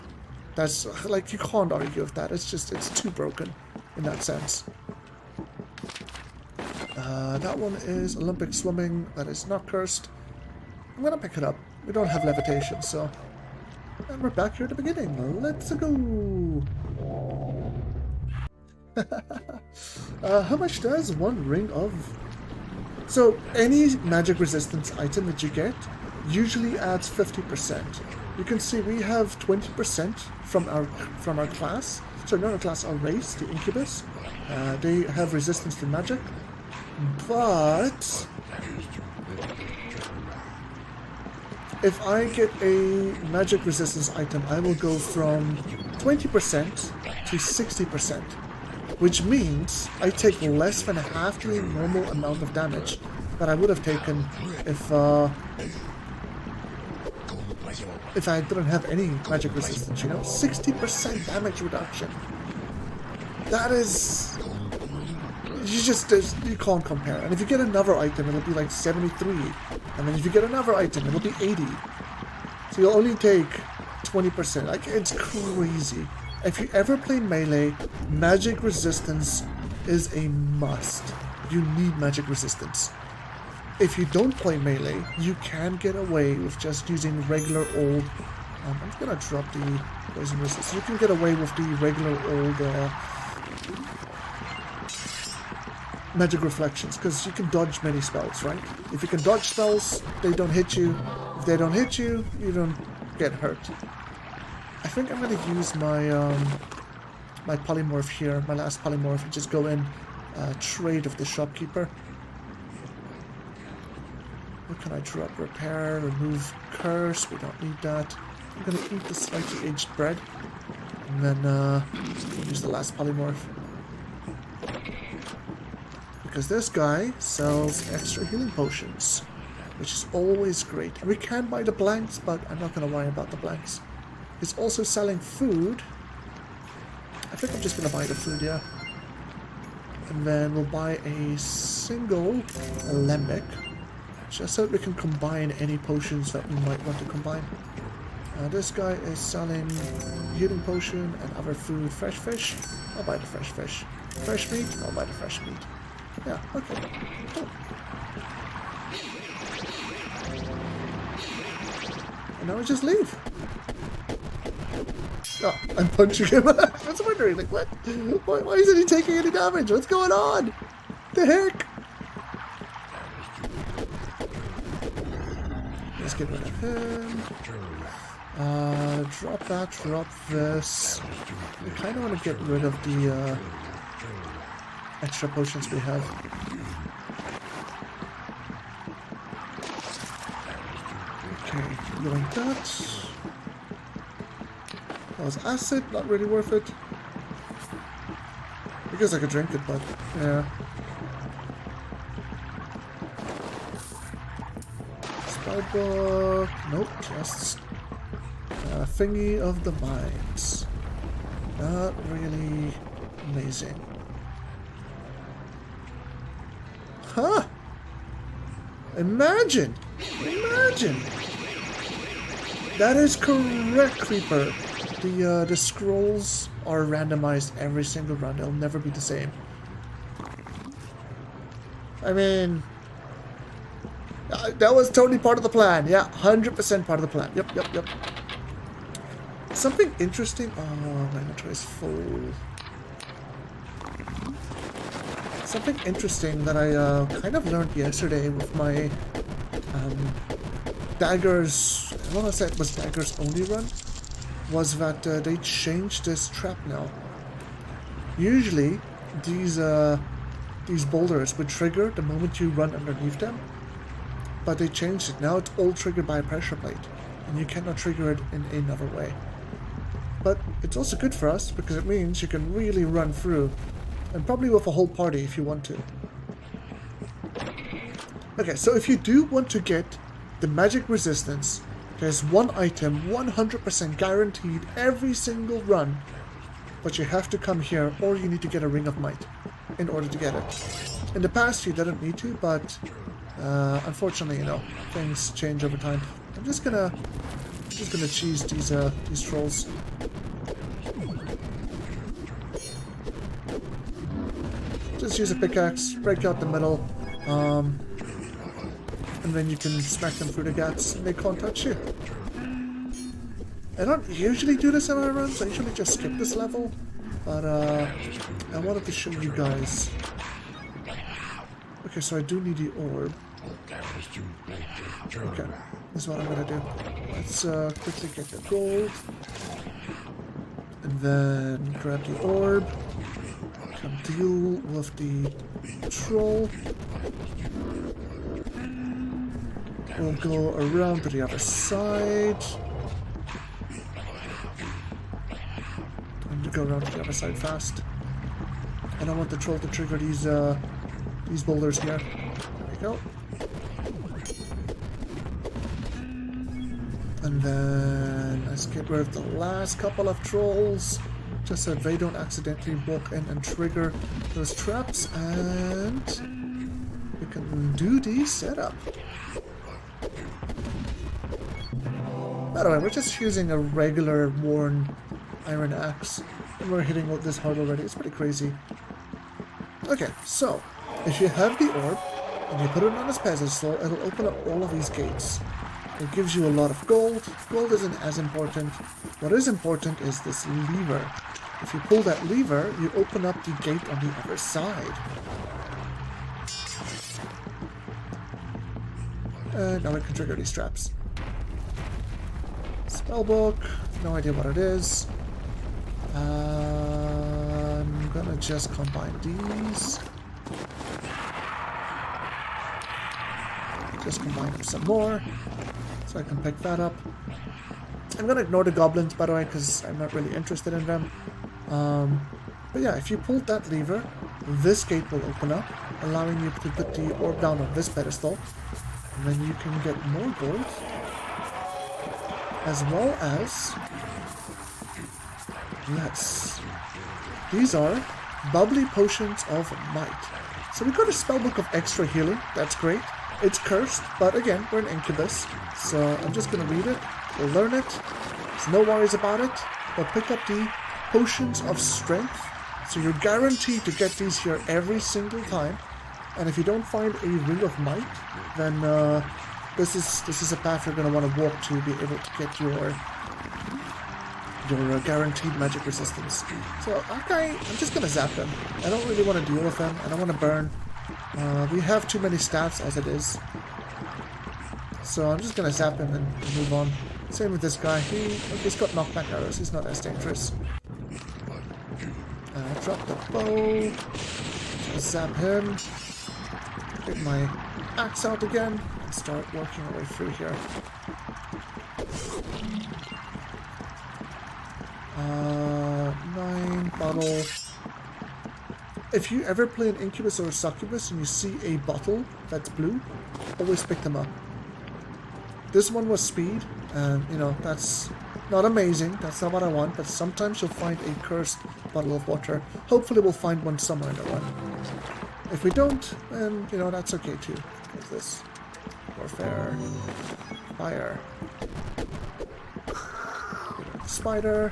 that's like, you can't argue with that. It's too broken in that sense. That one is Olympic swimming. That is not cursed. I'm gonna pick it up. We don't have levitation, so. And we're back here at the beginning. Let's go. How much does one ring of? So any magic resistance item that you get usually adds 50%. You can see we have 20% from our class. Sorry, not our class, our race, the Incubus. They have resistance to magic, but if I get a magic resistance item, I will go from 20% to 60%, which means I take less than half the normal amount of damage that I would have taken if I didn't have any magic resistance, you know? 60% damage reduction. That is... You can't compare. And if you get another item, it'll be like 73. And then if you get another item, it'll be 80. So you'll only take 20%. Like, it's crazy. If you ever play melee, magic resistance is a must. You need magic resistance. If you don't play melee, you can get away with just using regular old... I'm gonna drop the poison resistance. You can get away with the regular old magic reflections, because you can dodge many spells, right? If you can dodge spells, they don't hit you. If they don't hit you, you don't get hurt. I think I'm gonna use my my polymorph here, my last polymorph, and just go in trade of the shopkeeper. What can I drop? Repair, remove curse. We don't need that. I'm gonna eat the slightly aged bread, and then use the last polymorph. Because this guy sells extra healing potions, which is always great. And we can buy the blanks, but I'm not going to worry about the blanks. He's also selling food. I think I'm just going to buy the food, yeah. And then we'll buy a single lembic, just so that we can combine any potions that we might want to combine. This guy is selling healing potion and other food. Fresh fish, I'll buy the fresh fish. Fresh meat, I'll buy the fresh meat. Yeah, okay. Cool. And now we just leave. Oh, I'm punching him. I was wondering, like, what? Why isn't he taking any damage? What's going on? The heck? Let's get rid of him. Drop that, drop this. We kind of want to get rid of the, extra potions we have. Okay, going that. That was acid, not really worth it. I guess I could drink it, but yeah. Spellbook, nope, just thingy of the mines. Not really amazing. Huh? Imagine! Imagine! That is correct, Creeper. The scrolls are randomized every single run. They'll never be the same. I mean... that was totally part of the plan. Yeah, 100% part of the plan. Yep. Something interesting... Oh, my inventory is full. Something interesting that I kind of learned yesterday with my daggers, I want to say it was daggers only run, was that they changed this trap now. Usually these boulders would trigger the moment you run underneath them, but they changed it. Now it's all triggered by a pressure plate, and you cannot trigger it in another way. But it's also good for us because it means you can really run through. And probably with a whole party if you want to. Okay, so if you do want to get the magic resistance, there's one item 100% guaranteed every single run, but you have to come here or you need to get a Ring of Might in order to get it. In the past you didn't need to, but unfortunately, you know, things change over time. I'm just gonna cheese these trolls. Just use a pickaxe, break out the middle, and then you can smack them through the gaps and they can't touch you. I don't usually do this in my runs, I usually just skip this level, but I wanted to show you guys. Okay, so I do need the orb. Okay, this is what I'm gonna do. Let's quickly get the gold, and then grab the orb, come deal with the troll. We'll go around to the other side. Time to go around to the other side fast. I don't want the troll to trigger these boulders here. There we go. And then let's get rid of the last couple of trolls, just so they don't accidentally walk in and trigger those traps, and we can do the setup. By the way, we're just using a regular worn iron axe, and we're hitting this hard already. It's pretty crazy. Okay, so if you have the orb and you put it on this pedestal, it'll open up all of these gates. It gives you a lot of gold. Gold isn't as important. What is important is this lever. If you pull that lever, you open up the gate on the other side. And now we can trigger these traps. Spellbook, no idea what it is. I'm gonna just combine these. Just combine them some more, so I can pick that up. I'm gonna ignore the goblins, by the way, because I'm not really interested in them. But yeah, if you pull that lever, this gate will open up, allowing you to put the orb down on this pedestal, and then you can get more gold, as well as, yes, these are bubbly potions of might. So we got a spellbook of extra healing. That's great. It's cursed, but again, we're an Incubus, so I'm just going to read it, we'll learn it, there's no worries about it. We'll pick up the Potions of Strength, so you're guaranteed to get these here every single time, and if you don't find a Ring of Might, then this is a path you're going to want to walk to be able to get your guaranteed magic resistance. So, okay, I'm just going to zap them. I don't really want to deal with them, I don't want to burn. We have too many staffs as it is, so I'm just gonna zap him and move on. Same with this guy. He's got knockback arrows. He's not as dangerous. Drop the bow. Just zap him. Get my axe out again and start working our way through here. 9 bottle. If you ever play an Incubus or a Succubus and you see a bottle that's blue, always pick them up. This one was speed, and you know, that's not amazing, that's not what I want, but sometimes you'll find a cursed bottle of water. Hopefully we'll find one somewhere in the run. If we don't, then, you know, that's okay too. What's this? Warfare. Fire. Spider.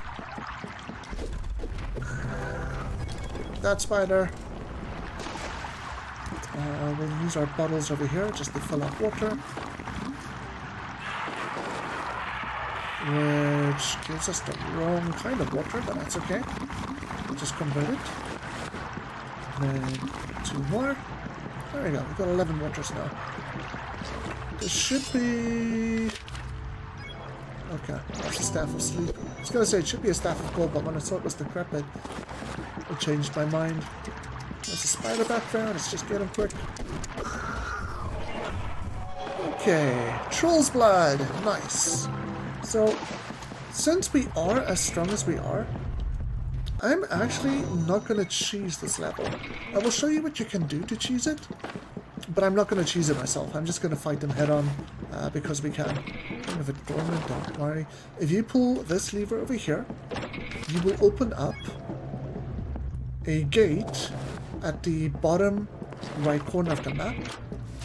That spider. We'll use our bottles over here just to fill up water, which gives us the wrong kind of water, but that's okay. We'll just convert it. Then 2 more. There we go. We've got 11 waters now. This should be... Okay, that's a Staff of Sleep. I was gonna say it should be a Staff of Gold, but when I saw it was decrepit, I changed my mind. There's a spider back there. Let's just get him quick. Okay, Troll's Blood. Nice. So, since we are as strong as we are, I'm actually not going to cheese this level. I will show you what you can do to cheese it. But I'm not going to cheese it myself. I'm just going to fight them head on because we can. Kind of a dormant, don't worry. If you pull this lever over here, you will open up a gate at the bottom right corner of the map.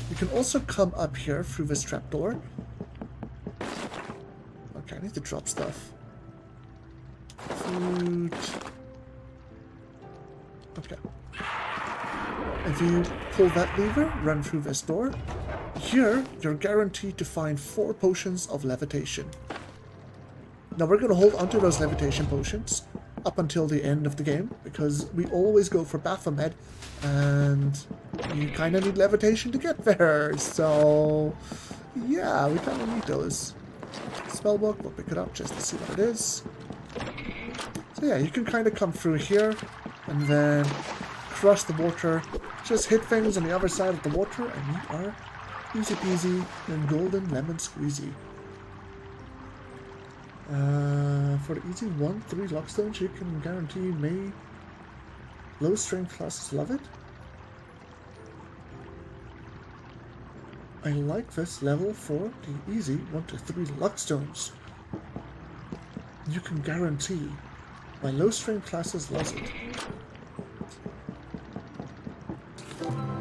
You can also come up here through this trapdoor. Okay, I need to drop stuff. Food. Okay. If you pull that lever, run through this door. Here, you're guaranteed to find 4 potions of levitation. Now we're going to hold onto those levitation potions up until the end of the game, because we always go for Baphomet, and you kind of need levitation to get there. So, yeah, we kind of need those. Spellbook, we'll pick it up just to see what it is. So yeah, you can kind of come through here, and then cross the water, just hit things on the other side of the water, and you are easy peasy and golden lemon squeezy. For the easy 1-3 lockstones, you can guarantee may low strength classes love it. I like this level for the easy 1-3 lockstones. You can guarantee my low strength classes loves it.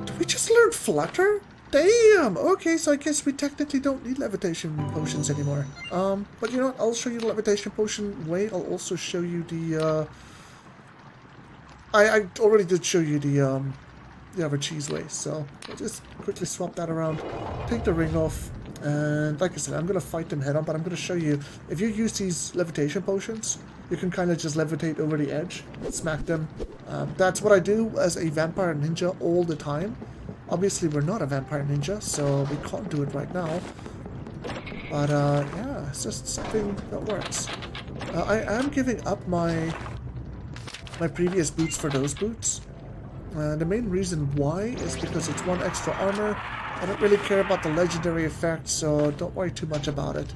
Did we just learn Flutter? Damn! Okay, so I guess we technically don't need levitation potions anymore. But you know what? I'll show you the levitation potion way. I'll also show you the, I already did show you the other cheese way, so I'll just quickly swap that around. Take the ring off, and like I said, I'm going to fight them head on, but I'm going to show you, if you use these levitation potions, you can kind of just levitate over the edge, smack them. That's what I do as a vampire ninja all the time. Obviously, we're not a vampire ninja, so we can't do it right now. But, yeah, it's just something that works. I am giving up my previous boots for those boots. The main reason why is because it's 1 extra armor. I don't really care about the legendary effect, so don't worry too much about it.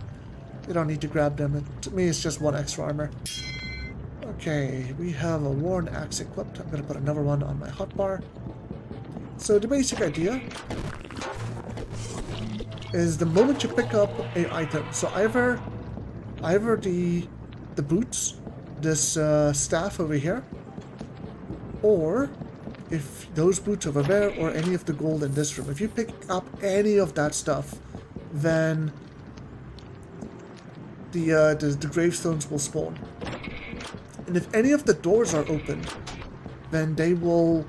You don't need to grab them. To me, it's just 1 extra armor. Okay, we have a worn axe equipped. I'm going to put another one on my hotbar. So the basic idea is the moment you pick up an item, so either the boots, this staff over here, or if those boots over there, or any of the gold in this room, if you pick up any of that stuff, then the gravestones will spawn. And if any of the doors are opened, then they will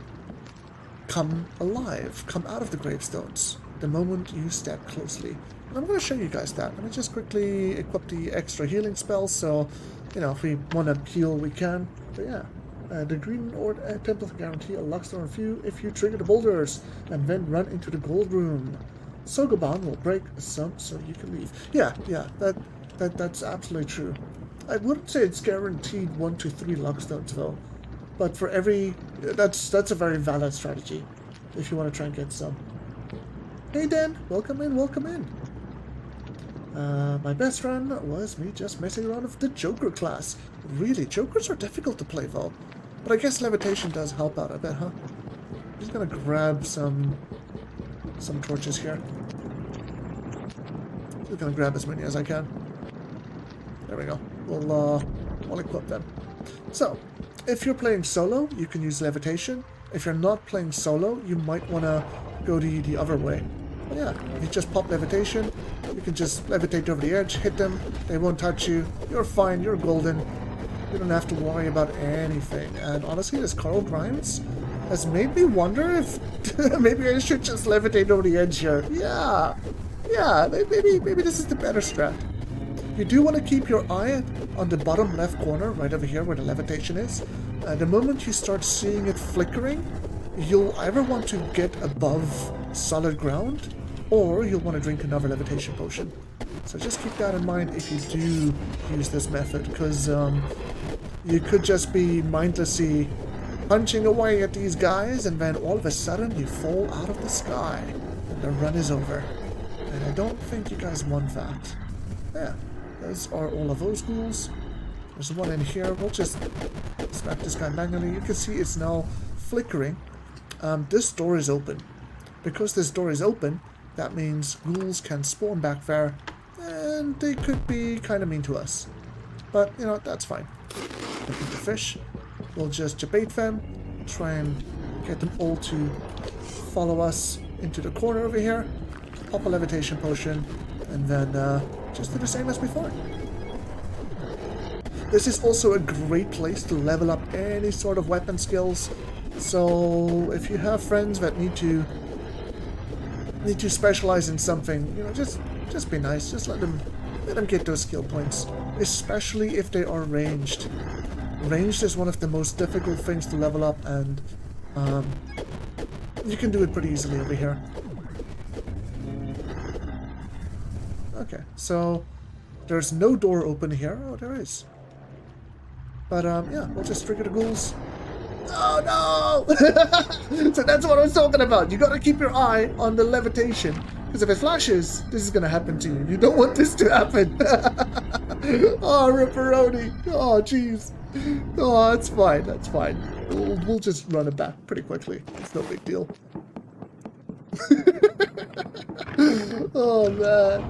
come alive, come out of the gravestones the moment you step closely. And I'm going to show you guys that. Let me just quickly equip the extra healing spell, so, you know, if we want to heal, we can. But yeah, the green temple guarantee a lockstone few if you trigger the boulders and then run into the gold room. Sogoban will break some so you can leave. Yeah, that's absolutely true. I wouldn't say it's guaranteed 1-3 lockstones though. But for every... That's a very valid strategy, if you want to try and get some. Hey Dan, welcome in, welcome in. My best friend was me just messing around with the Joker class. Really, Jokers are difficult to play though. But I guess levitation does help out a bit, huh? I'm just gonna grab some torches here. Just gonna grab as many as I can. There we go. We'll equip them. So, if you're playing solo, you can use levitation. If you're not playing solo, you might want to go the other way. But yeah, if you just pop levitation, you can just levitate over the edge, hit them, they won't touch you, you're fine, you're golden. You don't have to worry about anything. And honestly, this Carl Grimes has made me wonder if maybe I should just levitate over the edge here. Yeah, maybe this is the better strat. You do want to keep your eye on the bottom left corner, right over here where the levitation is. The moment you start seeing it flickering, you'll either want to get above solid ground, or you'll want to drink another levitation potion. So just keep that in mind if you do use this method, because you could just be mindlessly punching away at these guys, and then all of a sudden you fall out of the sky, and the run is over. And I don't think you guys want that. Yeah. Those are all of those ghouls. There's one in here. We'll just smack this guy manually. You can see it's now flickering. This door is open. because this door is open, that means ghouls can spawn back there, and they could be kind of mean to us. But, you know, that's fine. Don't eat the fish. We'll just debate them, try and get them all to follow us into the corner over here, pop a levitation potion, and then just do the same as before. This is also a great place to level up any sort of weapon skills. So if you have friends that need to specialize in something, you know, just be nice. Just let them get those skill points, especially if they are ranged. Ranged is one of the most difficult things to level up, and you can do it pretty easily over here. Okay, so there's no door open here. Oh, there is. But yeah, we'll just trigger the ghouls. Oh no! So that's what I was talking about. You gotta keep your eye on the levitation, because if it flashes, this is gonna happen to you. You don't want this to happen. Oh, Barony. Oh, jeez. Oh, that's fine. That's fine. We'll just run it back pretty quickly. It's no big deal. Oh man.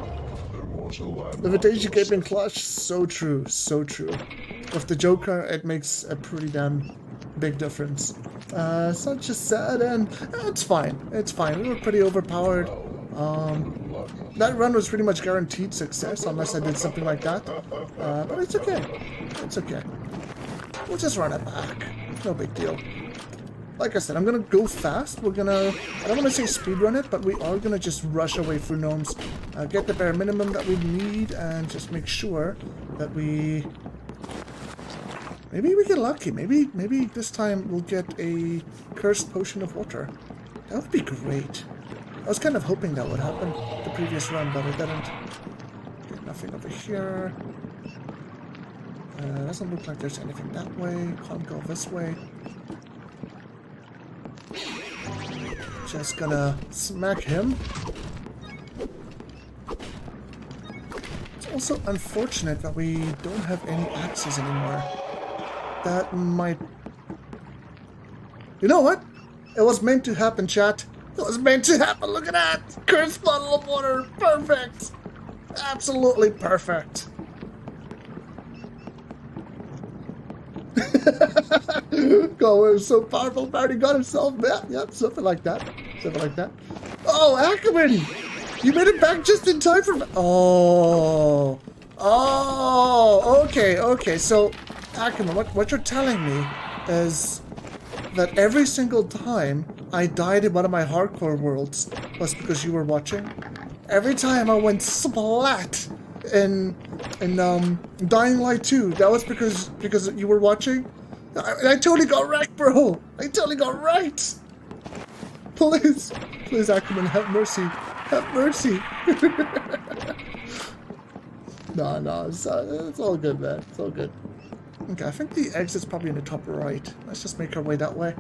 Levitation keeping clutch. So true. So true. With the Joker, it makes a pretty damn big difference. Such a sad end. It's fine. It's fine. We were pretty overpowered. That run was pretty much guaranteed success unless I did something like that. But it's okay. It's okay. We'll just run it back. No big deal. Like I said, I'm gonna go fast. I don't want to say speedrun it, but we are gonna just rush away through gnomes, get the bare minimum that we need, and just make sure that maybe we get lucky. Maybe this time we'll get a cursed potion of water. That would be great. I was kind of hoping that would happen the previous run, but it didn't. Okay, nothing over here. Doesn't look like there's anything that way. Can't go this way. Just gonna smack him. It's also unfortunate that we don't have any axes anymore. That might... You know what? It was meant to happen, chat. It was meant to happen. Look at that! Cursed bottle of water. Perfect! Absolutely perfect. God, we're so powerful. Barony got himself. Yeah, something like that. Something like that. Oh, Ackerman! You made it back just in time for... Oh. Oh, okay, okay. So, Ackerman, what you're telling me is that every single time I died in one of my hardcore worlds was because you were watching? Every time I went splat in Dying Light 2, that was because you were watching? I totally got wrecked, bro! I totally got wrecked! Please, please, Ackerman, have mercy. Have mercy. No, it's all good, man. It's all good. Okay, I think the exit's probably in the top right. Let's just make our way that way.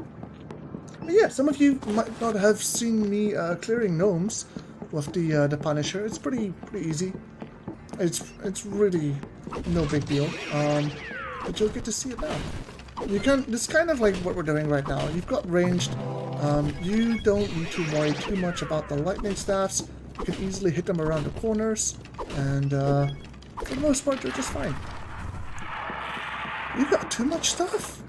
But yeah, some of you might not have seen me clearing gnomes with the Punisher. It's pretty easy. It's really no big deal. But you'll get to see it now. You can. This is kind of like what we're doing right now. You've got ranged. You don't need to worry too much about the lightning staffs. You can easily hit them around the corners, and for the most part, you're just fine. You got too much stuff.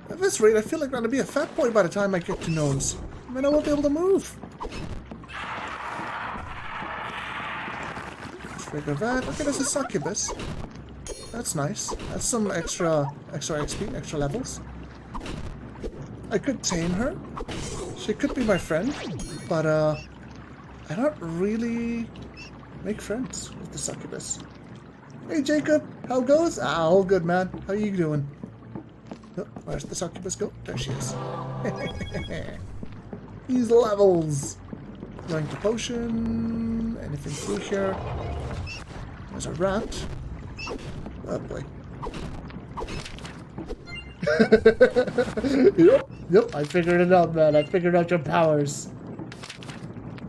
At this rate, I feel like I'm gonna be a fat boy by the time I get to gnomes. I mean, I won't be able to move. Trigger that. Okay, there's a succubus. That's nice. That's some extra XP, extra levels. I could tame her. She could be my friend, but I don't really make friends with the succubus. Hey Jacob, how goes? Ah, all good, man. How you doing? Oh, where's the succubus go? There she is. These levels. Going to potion. Anything through here? There's a rat. Oh boy. Yep, I figured it out, man. I figured out your powers.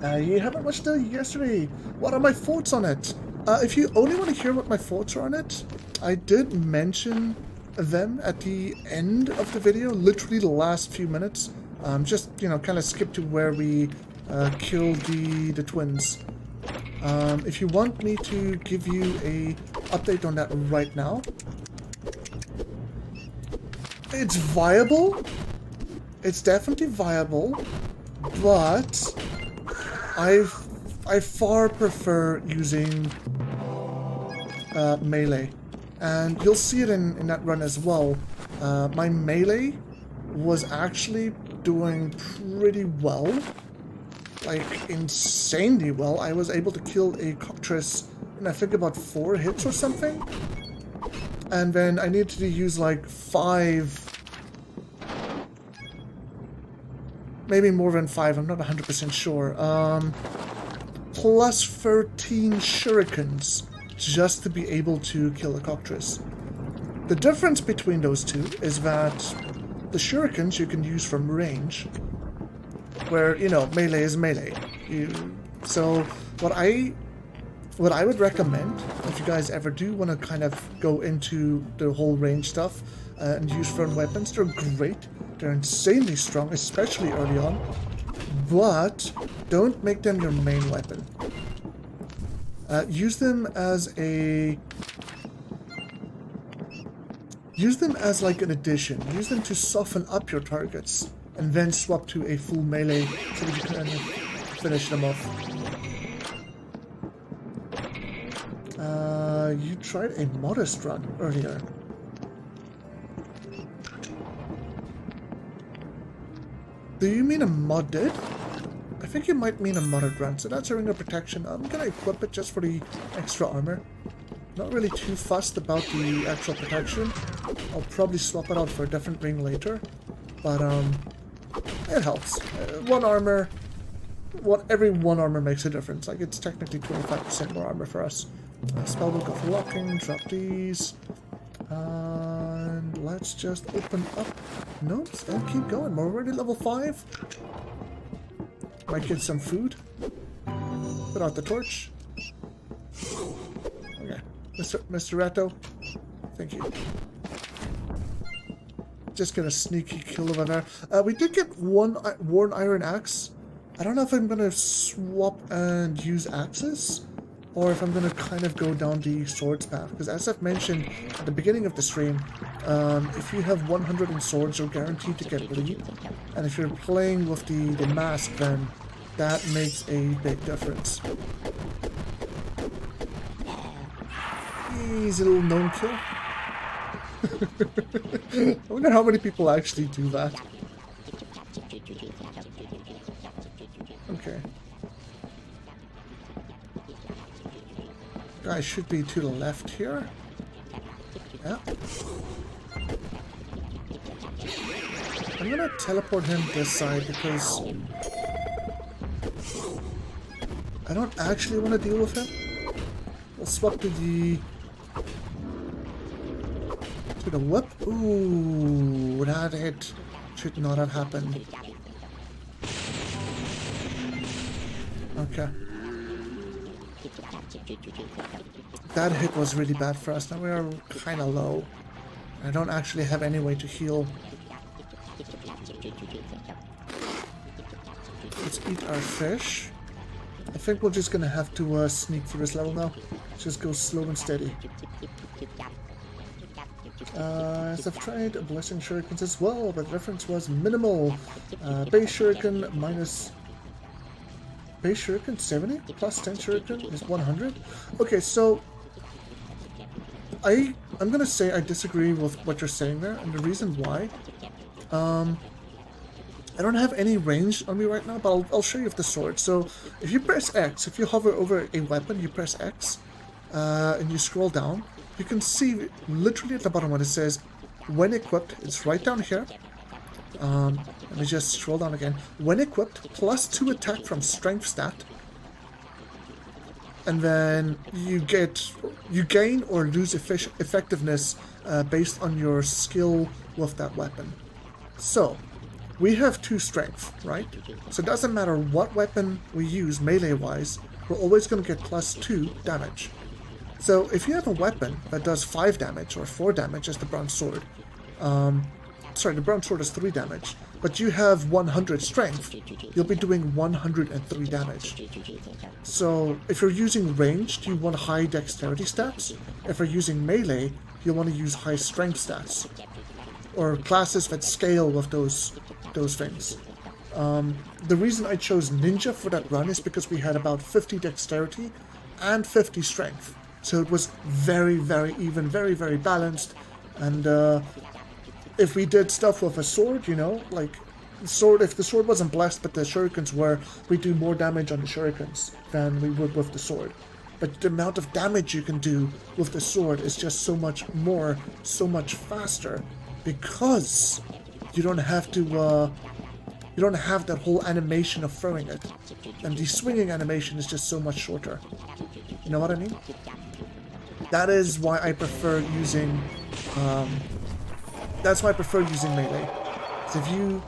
You haven't watched it yesterday. What are my thoughts on it? If you only want to hear what my thoughts are on it, I did mention them at the end of the video, literally the last few minutes Just, you know, kind of skip to where we killed the twins. If you want me to give you a update on that right now, it's viable. It's definitely viable, but I far prefer using melee, and you'll see it in that run as well. My melee was actually doing pretty well, like insanely well. I was able to kill a cockatrice in I think about 4 hits or something, and then I needed to use like 5, maybe more than 5, I'm not 100% sure, plus 13 shurikens just to be able to kill a cockatrice. The difference between those two is that the shurikens you can use from range, where, you know, melee is melee. So what I would recommend, if you guys ever do want to kind of go into the whole range stuff and use thrown weapons, they're great. They're insanely strong, especially early on, but don't make them your main weapon. Use them as like an addition. Use them to soften up your targets, and then swap to a full melee so that you can finish them off. You tried a modest run earlier. Do you mean a modded? I think you might mean a modded run. So that's a ring of protection. I'm gonna equip it just for the extra armor. Not really too fussed about the actual protection. I'll probably swap it out for a different ring later. But it helps. Every one armor makes a difference. Like, it's technically 25% more armor for us. Spellbook of locking, drop these. And let's just open up. Nope, still keep going. We're already level 5. Might get some food. Put out the torch. Okay. Mr. Ratto. Thank you. Just get a sneaky kill over there. We did get one worn iron axe. I don't know if I'm gonna swap and use axes, or if I'm gonna kind of go down the swords path. Because as I've mentioned at the beginning of the stream, if you have 100 in swords, you're guaranteed to get bleed. And if you're playing with the mask, then that makes a big difference. Easy little gnome kill. I wonder how many people actually do that. Okay. Guy should be to the left here. Yeah. I'm gonna teleport him this side because I don't actually want to deal with him. We'll swap to the whip. Ooh, that hit should not have happened. Okay. That hit was really bad for us. Now we are kind of low. I don't actually have any way to heal. Let's eat our fish. I think we're just gonna have to sneak through this level now. Just go slow and steady. So I've tried blessing shurikens as well, but the difference was minimal. Base shuriken minus base shuriken 70 plus 10 shuriken is 100. Okay, so I'm gonna say I disagree with what you're saying there, and the reason why. I don't have any range on me right now, but I'll show you with the sword. So if you press X, if you hover over a weapon, you press X, and you scroll down, you can see literally at the bottom when it says when equipped. It's right down here. Let me just scroll down again. When equipped, plus 2 attack from strength stat, and then you gain or lose effectiveness based on your skill with that weapon. So we have 2 strength, right? So it doesn't matter what weapon we use melee-wise, we're always going to get plus 2 damage. So if you have a weapon that does 5 damage or 4 damage as the bronze sword, sorry, the bronze sword is 3 damage. but you have 100 strength, you'll be doing 103 damage. So if you're using ranged, you want high dexterity stats. If you're using melee, you'll want to use high strength stats. Or classes that scale with those things. The reason I chose ninja for that run is because we had about 50 dexterity and 50 strength. So it was very, very even, very, very balanced. And if we did stuff with a sword, you know, like sword, if the sword wasn't blessed but the shurikens were, we do more damage on the shurikens than we would with the sword. But the amount of damage you can do with the sword is just so much more, so much faster, because you don't have to, you don't have that whole animation of throwing it. And the swinging animation is just so much shorter. You know what I mean? That is why I prefer using, that's why I prefer using melee. So if you,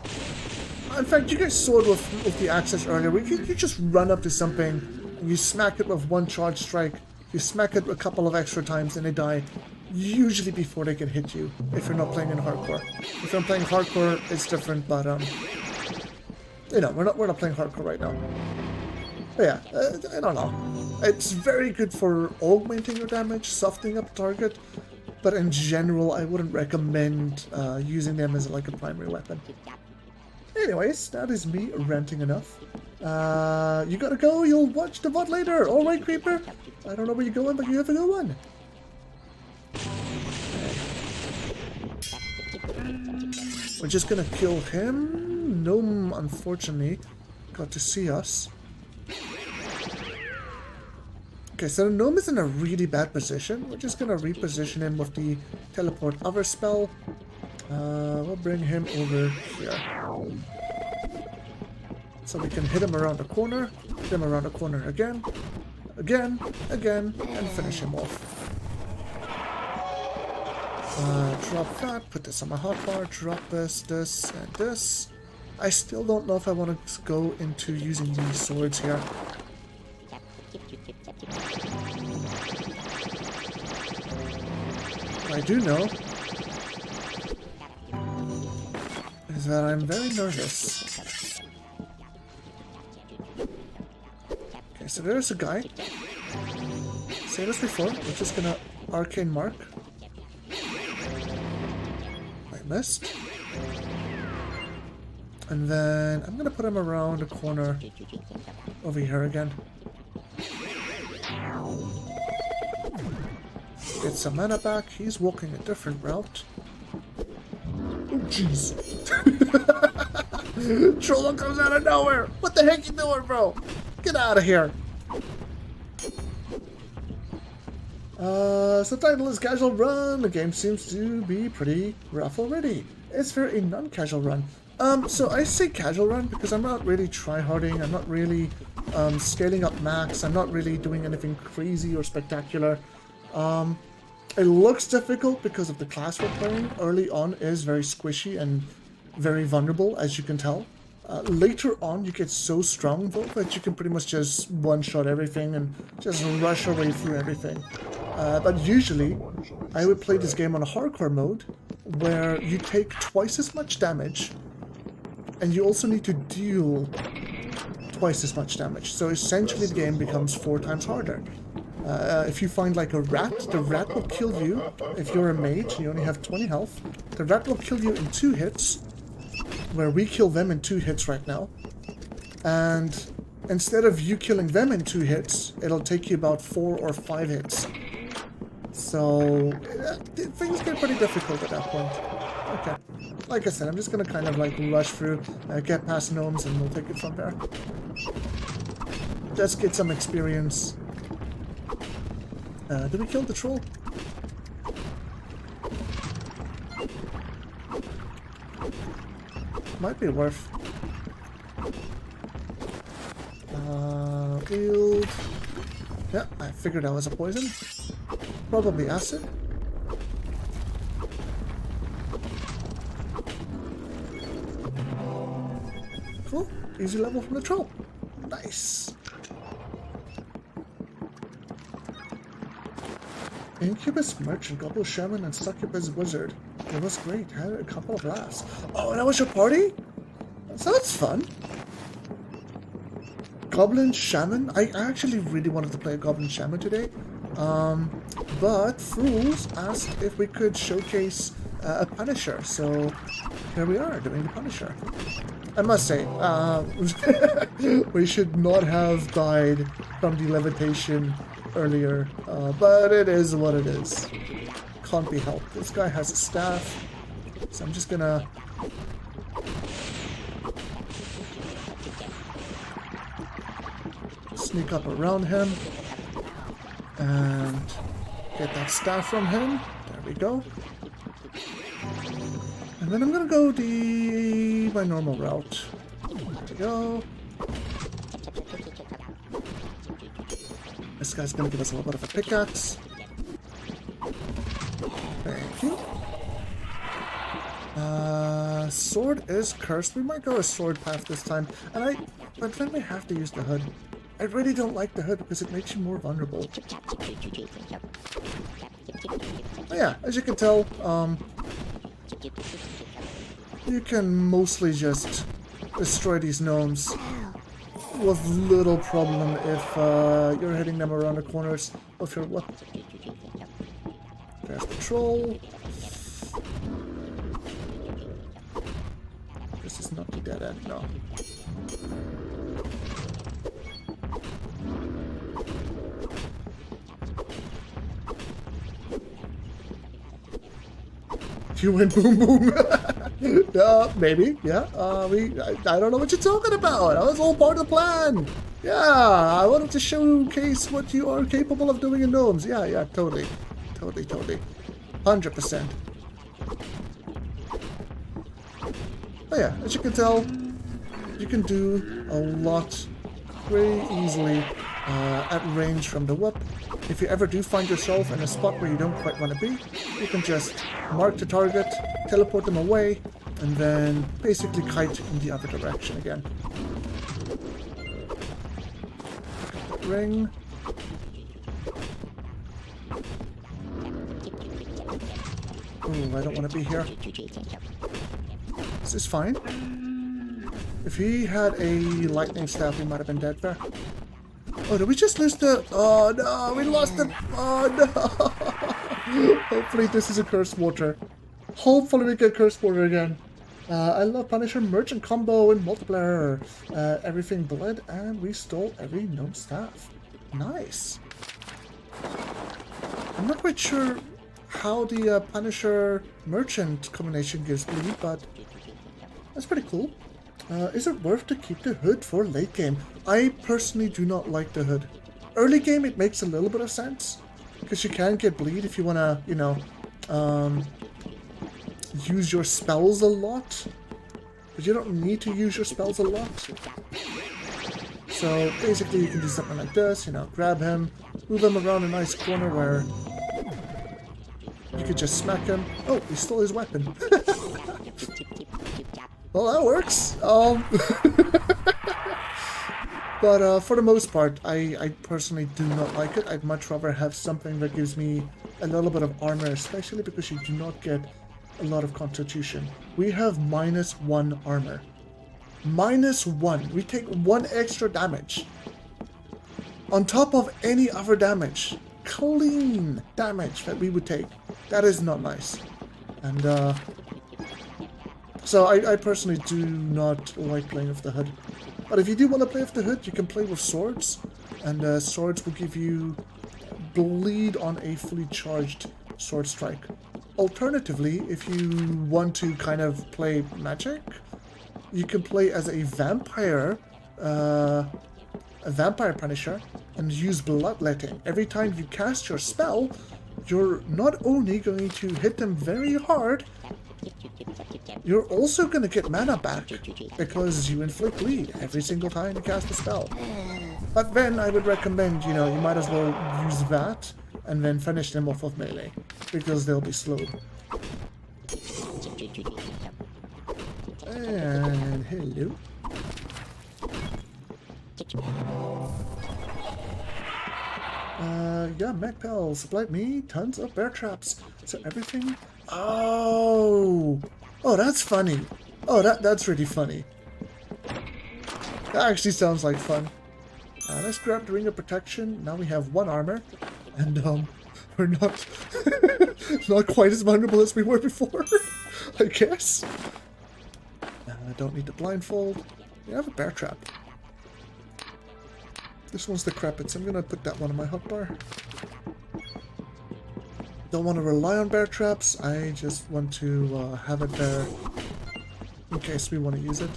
in fact, you guys saw it with the access earlier, where you just run up to something, and you smack it with one charge strike, you smack it a couple of extra times and they die, usually before they can hit you, if you're not playing in hardcore. If you're playing hardcore, it's different, but, you know, we're not playing hardcore right now. But yeah, I don't know. It's very good for augmenting your damage, softening up the target, but in general, I wouldn't recommend using them as like a primary weapon. Anyways, that is me ranting enough. You gotta go, you'll watch the VOD later. Alright, Creeper. I don't know where you're going, but you have a good one. We're just gonna kill him. Gnome, unfortunately, got to see us. Okay, so the gnome is in a really bad position. We're just gonna reposition him with the teleport other spell. We'll bring him over here. So we can hit him around the corner, hit him around the corner again, and finish him off. Drop that, put this on my hotbar, drop this, and this. I still don't know if I want to go into using these swords here. What I do know is that I'm very nervous. Okay, so there's a guy. Same as before, we're just gonna arcane mark. I missed. And then I'm gonna put him around the corner over here again. Get some mana back. He's walking a different route. Oh jeez. Troll comes out of nowhere. What the heck you doing, bro? Get out of here. So title is Casual Run. The game seems to be pretty rough already. It's for a non-casual run. So I say casual run because I'm not really tryharding. I'm not really scaling up max. I'm not really doing anything crazy or spectacular. It looks difficult because of the class we're playing. Early on is very squishy and very vulnerable, as you can tell. Later on, you get so strong though that you can pretty much just one-shot everything and just rush your way through everything. But usually, I would play this game on a hardcore mode, where you take twice as much damage, and you also need to deal twice as much damage. So essentially the game becomes 4 times harder. If you find like a rat, the rat will kill you. If you're a mage, you only have 20 health. The rat will kill you in 2 hits, where we kill them in 2 hits right now. And instead of you killing them in 2 hits, it'll take you about 4 or 5 hits. So things get pretty difficult at that point. Okay. Like I said, I'm just gonna kind of like rush through, get past gnomes, and we'll take it from there. Just get some experience. Did we kill the troll? Might be worth. Field. Yeah, I figured that was a poison. Probably acid. Cool. Easy level from the troll. Nice. Incubus Merchant, Gobble Shaman, and Succubus Wizard. It was great. Had a couple of laughs. Oh, that was your party? So that's fun. Goblin Shaman. I actually really wanted to play a Goblin Shaman today. But Frools asked if we could showcase a Punisher. So here we are doing the Punisher. I must say, we should not have died from the levitation earlier. But it is what it is. Can't be helped. This guy has a staff. So I'm just gonna... sneak up around him and get that staff from him. There we go. And then I'm gonna go my normal route. There we go. This guy's gonna give us a little bit of a pickaxe. Thank you. Sword is cursed. We might go a sword path this time. But then we have to use the hood. I really don't like the hood because it makes you more vulnerable. But yeah, as you can tell, you can mostly just destroy these gnomes with little problem if you're hitting them around the corners of your weapon. There's the troll. This is not the dead end, no. You went boom boom. Maybe, yeah. I don't know what you're talking about. That was all part of the plan. Yeah, I wanted to showcase what you are capable of doing in gnomes. Yeah, totally. 100%. But yeah, as you can tell, you can do a lot very easily at range from the whip. If you ever do find yourself in a spot where you don't quite want to be, you can just mark the target, teleport them away, and then basically kite in the other direction again. Ring. Ooh, I don't want to be here. This is fine. If he had a lightning staff, he might have been dead there. Oh, did we just lose the... Oh, no, we lost the... Oh, no. Hopefully this is a cursed water. Hopefully we get cursed water again. I love Punisher Merchant combo and multiplayer. Everything bled, and we stole every gnome staff. Nice. I'm not quite sure how the Punisher Merchant combination gives bleed, but that's pretty cool. Is it worth to keep the hood for late game? I personally do not like the hood. Early game it makes a little bit of sense, because you can get bleed if you want to, you know, use your spells a lot. But you don't need to use your spells a lot. So basically you can do something like this, you know, grab him, move him around a nice corner where you could just smack him. Oh, he stole his weapon. Well, that works. But for the most part, I personally do not like it. I'd much rather have something that gives me a little bit of armor, especially because you do not get a lot of constitution. We have -1 armor. -1. We take 1 extra damage. On top of any other damage. Clean damage that we would take. That is not nice. And so I personally do not like playing with the hood. But if you do want to play with the hood, you can play with swords. And swords will give you bleed on a fully charged sword strike. Alternatively, if you want to kind of play magic, you can play as a vampire Punisher and use bloodletting. Every time you cast your spell, you're not only going to hit them very hard, you're also going to get mana back because you inflict bleed every single time you cast a spell. But then I would recommend, you know, you might as well use that and then finish them off with melee because they'll be slowed. And hello. Yeah, MacPal supplied me tons of bear traps. So everything... Oh, that's funny. Oh, that's really funny. That actually sounds like fun. Let's grab the Ring of Protection. Now we have 1 armor. And we're not not quite as vulnerable as we were before, I guess. I don't need the blindfold. We have a bear trap. This one's decrepit, so I'm gonna put that one on my hotbar. Don't want to rely on bear traps. I just want to have it there in case we want to use it.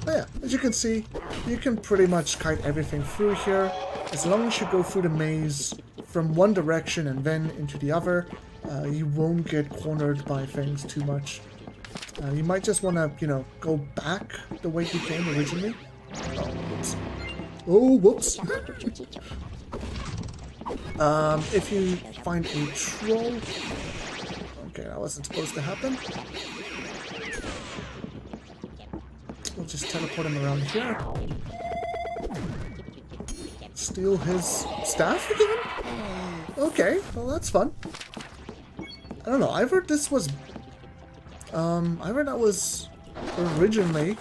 Oh yeah, as you can see, you can pretty much kite everything through here. As long as you go through the maze from one direction and then into the other, you won't get cornered by things too much. You might just want to, you know, go back the way you came originally. Oh, whoops. Oh, whoops. If you find a troll... Okay, that wasn't supposed to happen. We'll just teleport him around here. Steal his staff again? Okay, well that's fun. I don't know, I heard this was... I heard that was originally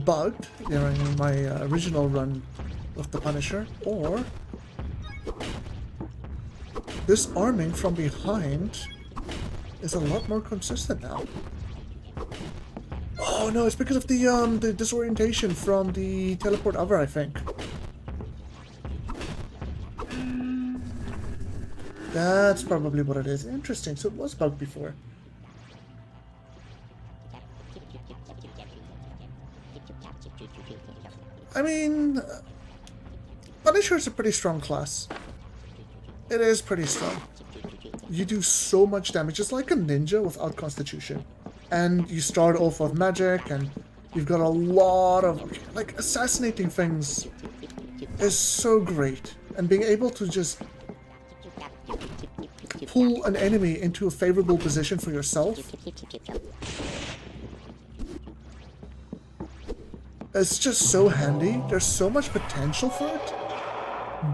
bugged during my original run of the Punisher, or this arming from behind is a lot more consistent now. Oh no, it's because of the disorientation from the teleport over, I think. That's probably what it is. Interesting, so it was bugged before. I mean, Punisher is a pretty strong class. It is pretty strong. You do so much damage. It's like a ninja without constitution. And you start off with magic, and you've got a lot of... Like, assassinating things is so great. And being able to just pull an enemy into a favorable position for yourself... It's just so handy. There's so much potential for it.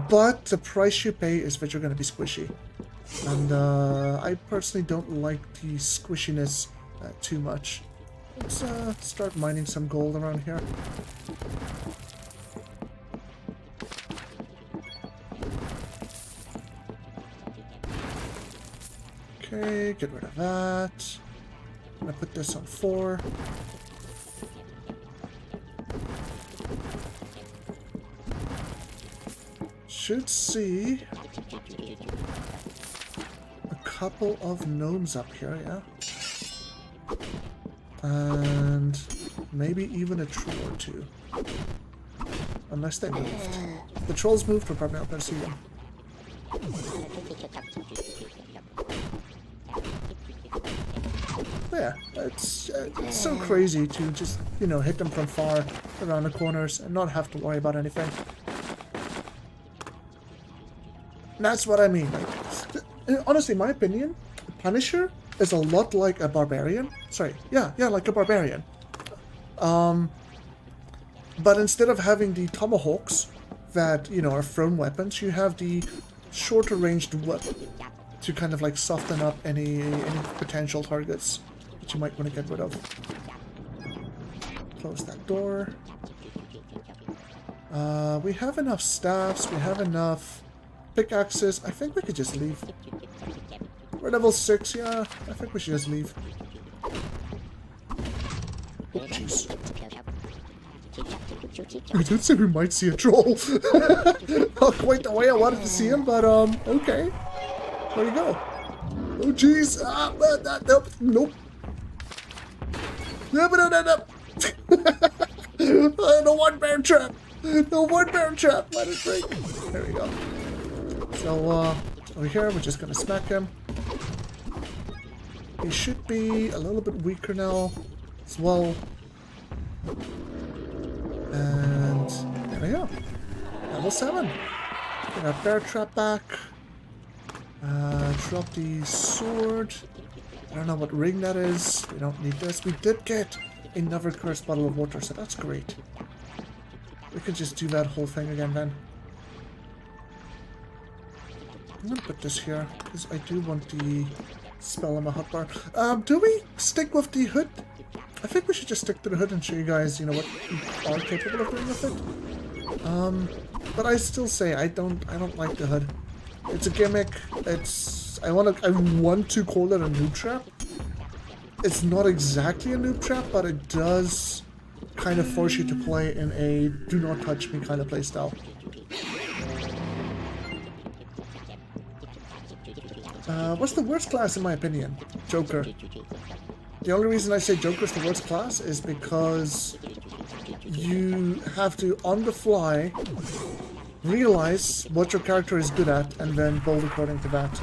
But the price you pay is that you're going to be squishy. And I personally don't like the squishiness too much. Let's start mining some gold around here. Okay, get rid of that. I'm going to put this on 4. Should see a couple of gnomes up here, yeah? And maybe even a troll or 2. Unless they moved. If the trolls moved, we're probably not going to see them. But yeah, it's so crazy to just, you know, hit them from far around the corners and not have to worry about anything. That's what I mean. Like, honestly, in my opinion, Punisher is a lot like a barbarian. Sorry, yeah, like a barbarian. But instead of having the tomahawks that, you know, are thrown weapons, you have the shorter ranged whip to kind of like soften up any potential targets that you might want to get rid of. Close that door. We have enough staffs. We have enough pickaxes. I think we could just leave. We're level 6, yeah. I think we should just leave. Oh, jeez. We did say we might see a troll. Not quite the way I wanted to see him, but okay. Where'd he go? Oh, jeez. Nope. No. No one bear trap. No one bear trap. Let it break. There we go. So, over here, we're just gonna smack him. He should be a little bit weaker now as well. And there we go. Level 7. Get our bear trap back. Drop the sword. I don't know what ring that is. We don't need this. We did get another cursed bottle of water, so that's great. We could just do that whole thing again then. I'm gonna put this here, because I do want the spell on my hotbar. Do we stick with the hood I think we should just stick to the hood and show you guys, you know, what we are capable of doing with it. But I still say I don't like the hood. It's a gimmick. I want to call it a noob trap. It's not exactly a noob trap, but it does kind of force you to play in a do not touch me kind of play style. What's the worst class in my opinion? Joker. The only reason I say Joker's the worst class is because you have to, on the fly, realize what your character is good at and then build according to that.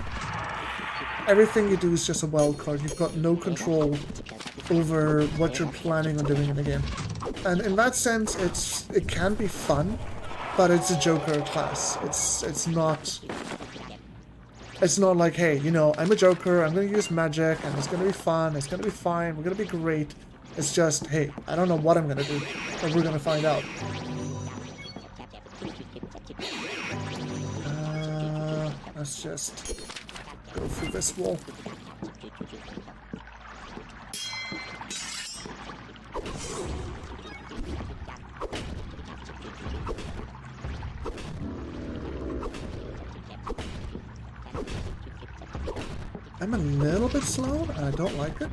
Everything you do is just a wild card. You've got no control over what you're planning on doing in the game. And in that sense, it can be fun, but it's a Joker class. It's not like, hey, you know, I'm a Joker, I'm going to use magic, and it's going to be fun, it's going to be fine, we're going to be great. It's just, hey, I don't know what I'm going to do, but we're going to find out. Let's just go through this wall. I'm a little bit slow, and I don't like it.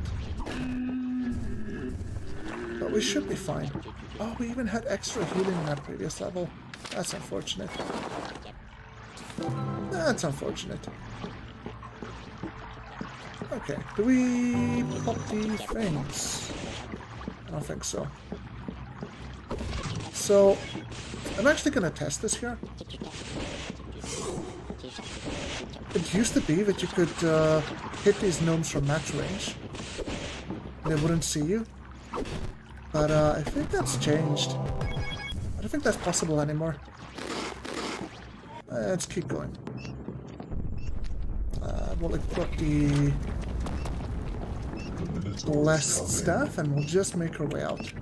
But we should be fine. Oh, we even had extra healing in that previous level. That's unfortunate. That's unfortunate. Okay, do we pop the things? I don't think so. So, I'm actually going to test this here. It used to be that you could hit these gnomes from max range. They wouldn't see you. But I think that's changed. I don't think that's possible anymore. Let's keep going. We'll equip the blessed staff and we'll just make our way out.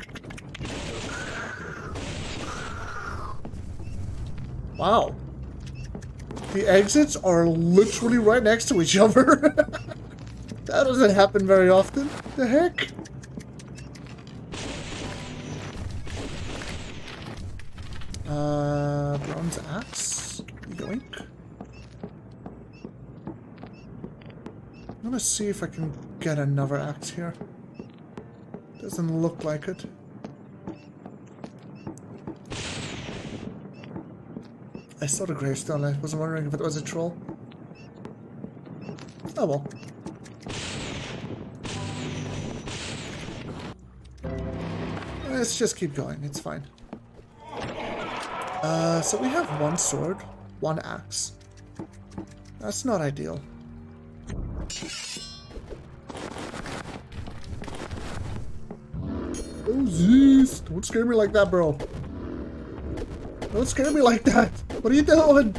Wow. The exits are literally right next to each other. That doesn't happen very often. The heck? Bronze axe. Yoink. I'm gonna see if I can get another axe here. Doesn't look like it. I saw the gravestone, I was wondering if it was a troll. Oh well. Let's just keep going, it's fine. So we have one sword, one axe. That's not ideal. Oh jeez, don't scare me like that, bro. Don't scare me like that. What are you doing?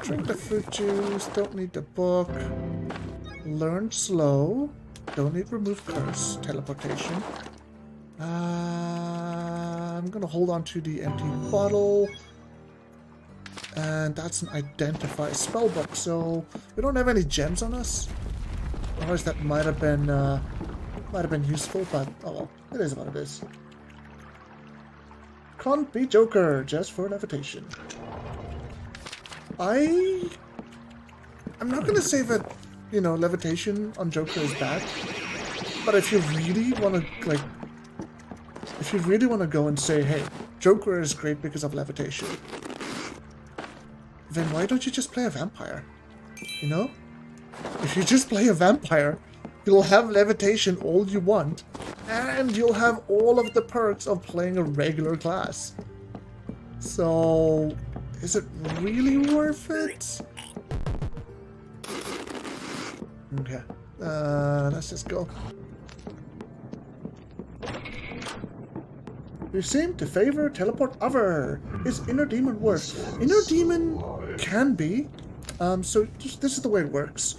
Drink the fruit juice. Don't need the book. Learn slow. Don't need remove curse. Teleportation. I'm gonna hold on to the empty bottle. And that's an identify spell book. So we don't have any gems on us. Otherwise, that might have been useful, but oh well, it is what it is. Can't be Joker just for levitation. I'm not gonna say that, you know, levitation on Joker is bad, but if you really want to go and say, hey, Joker is great because of levitation, then why don't you just play a vampire? You know? If you just play a vampire, you'll have levitation all you want, and you'll have all of the perks of playing a regular class. So, is it really worth it? Okay, let's just go. You seem to favor teleport other. Is Inner Demon worth? Inner Demon can be. So this is the way it works.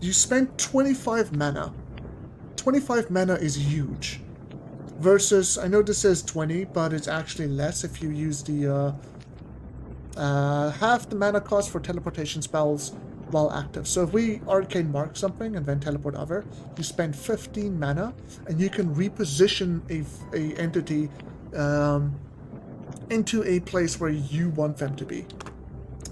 You spend 25 mana. 25 mana is huge. Versus, I know this says 20, but it's actually less if you use the half the mana cost for teleportation spells while active. So if we arcane mark something and then teleport over, you spend 15 mana, and you can reposition a entity into a place where you want them to be.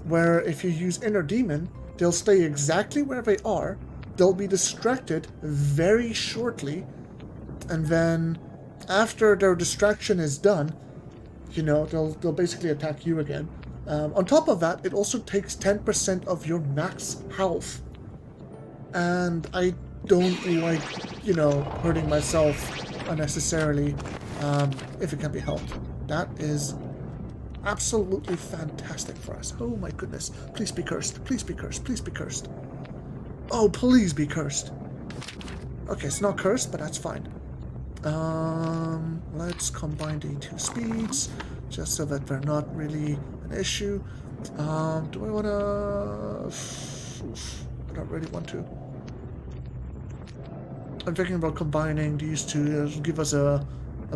Where if you use Inner Demon, they'll stay exactly where they are, they'll be distracted very shortly, and then after their distraction is done, you know, they'll basically attack you again. On top of that, it also takes 10% of your max health. And I don't like, you know, hurting myself unnecessarily if it can be helped. That is absolutely fantastic for us. Oh my goodness. Please be cursed. Please be cursed. Please be cursed. Oh, please be cursed. Okay, it's not cursed, but that's fine. Let's combine the two speeds, just so that they're not really an issue. Do I want to... I don't really want to. I'm thinking about combining these two to give us a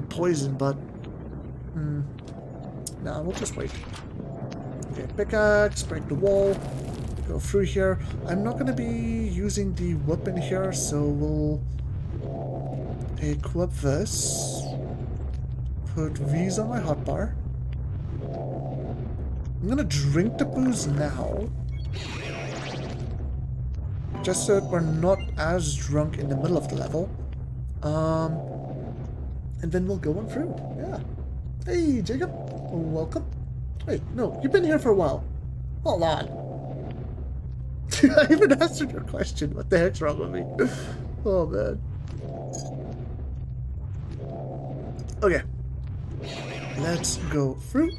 poison, but... Nah, we'll just wait. Okay, pickaxe, break the wall, go through here. I'm not going to be using the weapon here, so we'll equip this. Put these on my hotbar. I'm going to drink the booze now, just so that we're not as drunk in the middle of the level. And then we'll go on through. Yeah. Hey, Jacob. Welcome. Wait, no, you've been here for a while. Hold on. I even answered your question. What the heck's wrong with me? Oh, man. Okay. Let's go through.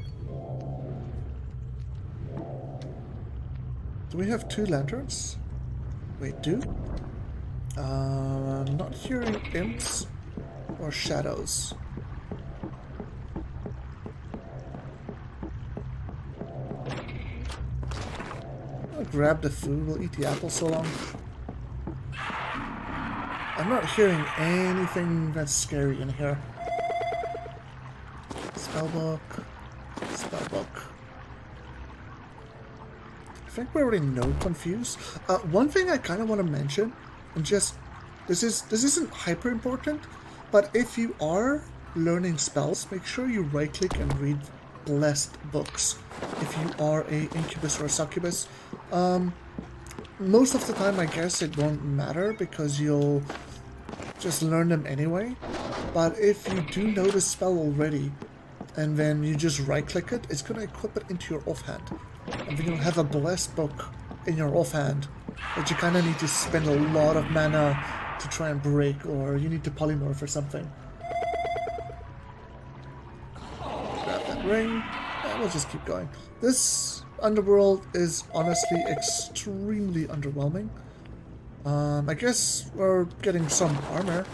Do we have 2 lanterns? Wait, do? I'm not hearing imps or shadows. I'll grab the food, we'll eat the apple so long. I'm not hearing anything that's scary in here. Spellbook. Spellbook. I think we already know Confuse. One thing I kind of want to mention, and just this isn't hyper important, but if you are learning spells, make sure you right click and read blessed books. If you are a Incubus or a Succubus, most of the time I guess it won't matter because you'll just learn them anyway. But if you do know the spell already, and then you just right click it, it's gonna equip it into your offhand. And then you'll have a blessed book in your offhand that you kind of need to spend a lot of mana to try and break, or you need to polymorph or something. Grab that ring, and we'll just keep going. This underworld is honestly extremely underwhelming. I guess we're getting some armor,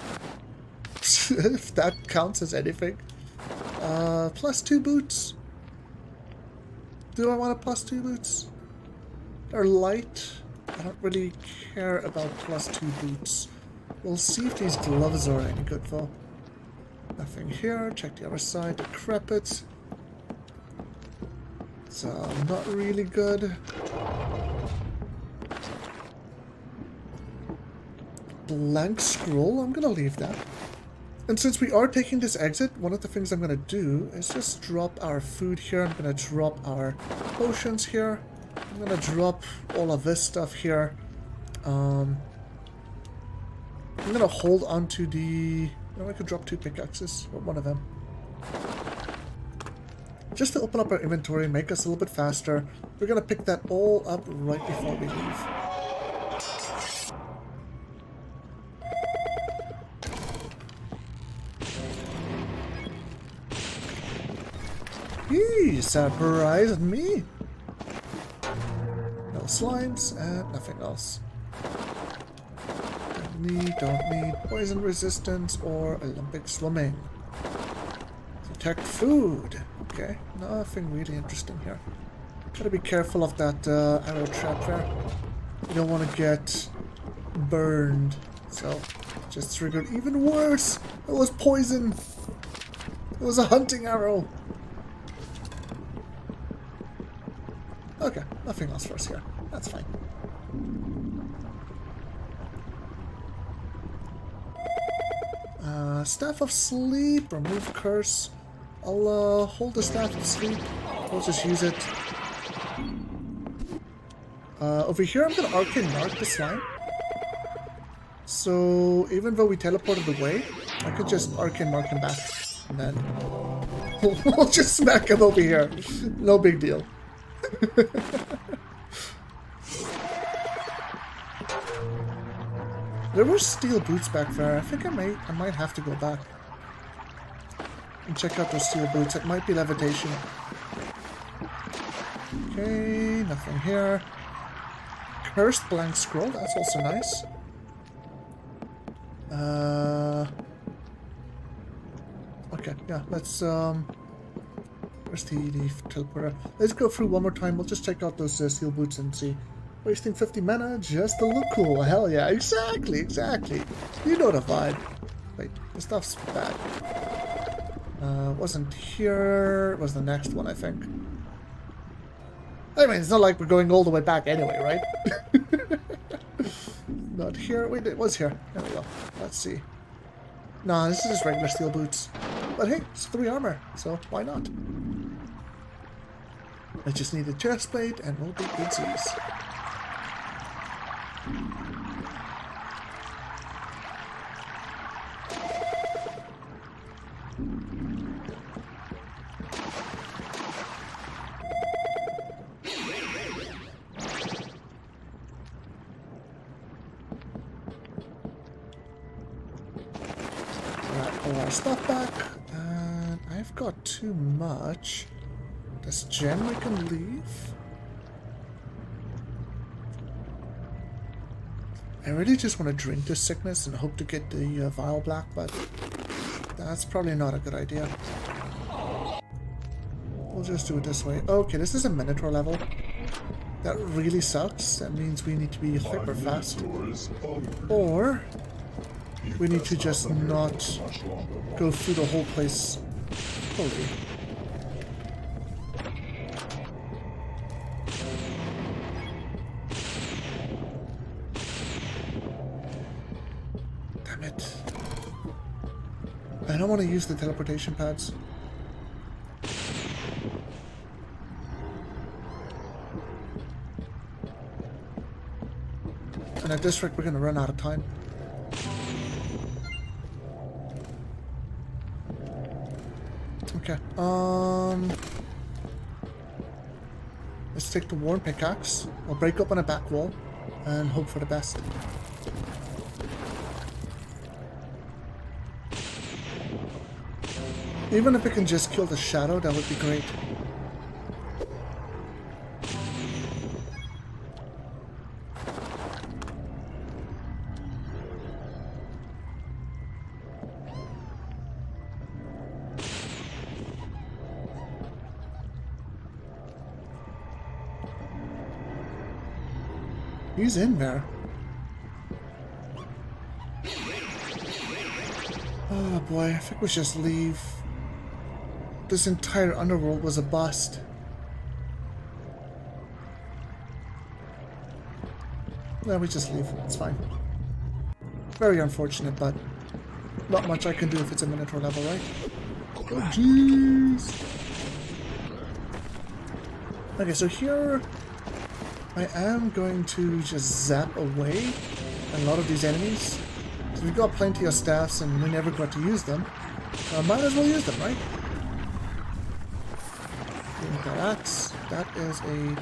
if that counts as anything. +2 boots. Do I want a +2 boots? They're light. I don't really care about +2 boots. We'll see if these gloves are any good though. Nothing here. Check the other side. Decrepit. So, not really good. Blank scroll. I'm gonna leave that. And since we are taking this exit, one of the things I'm going to do is just drop our food here. I'm going to drop our potions here. I'm going to drop all of this stuff here. I'm going to hold on to the... I could drop 2 pickaxes, or one of them. Just to open up our inventory, make us a little bit faster. We're going to pick that all up right before we leave. He surprised me. No slimes and nothing else. Don't need poison resistance or Olympic swimming. Detect food. Okay, nothing really interesting here. Gotta be careful of that arrow trap there. You don't want to get burned. So, just triggered even worse. It was poison. It was a hunting arrow. nothing else for us here. That's fine. Staff of Sleep, remove curse. I'll hold the Staff of Sleep. We'll just use it. Over here I'm going to Arcane Mark the slime. So even though we teleported away, I could just Arcane Mark him back. And then we'll just smack him over here. No big deal. There were steel boots back there. I think I might have to go back and check out those steel boots. It might be levitation. Okay, nothing here. Cursed blank scroll, that's also nice. Okay, yeah, let's where's the teleporter? Let's go through one more time. We'll just check out those steel boots and see. Wasting 50 mana just to look cool. Hell yeah, exactly. You know the vibe. Wait, this stuff's bad. Wasn't here. It was the next one, I think. I mean, it's not like we're going all the way back anyway, right? Not here. Wait, it was here. There we go. Let's see. Nah, this is just regular steel boots. But hey, it's 3 armor, so why not? I just need a chest plate and we'll be goodsies. Pull our stuff back, and I've got too much. This gem we can leave. I really just want to drink this sickness and hope to get the vial black, but that's probably not a good idea. We'll just do it this way. Okay, this is a Minotaur level. That really sucks. That means we need to be hyper fast. Or we need to just not go through the whole place fully. Damn it. I don't want to use the teleportation pads. And at this rate, we're going to run out of time. Okay, let's take the Worn Pickaxe. I'll break open a back wall and hope for the best. Even if we can just kill the shadow, that would be great. He's in there. Oh boy, I think we should just leave. This entire underworld was a bust. No, we just leave. It's fine. Very unfortunate, but not much I can do if it's a Minotaur level, right? Oh jeez. Okay, so here I am going to just zap away a lot of these enemies. So we've got plenty of staffs and we never got to use them. Might as well use them, right? That is a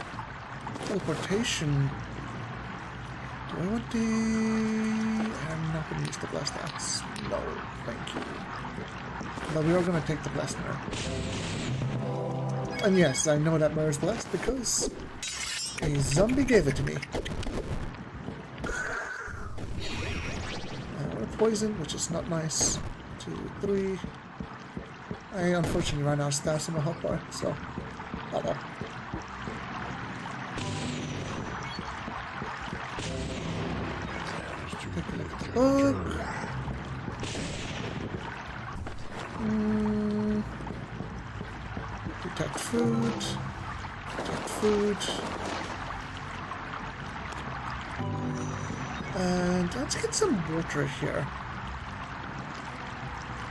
teleportation. Do I want the... I'm not going to use the blast axe. No, thank you. But we are going to take the blast mirror. And yes, I know that mirror is blessed because a zombie gave it to me. We're poisoned, which is not nice. 2, 3. I unfortunately ran out of staffs in my health bar, so oh well. Take a look at the book. Detect food. Detect food. And let's get some water here.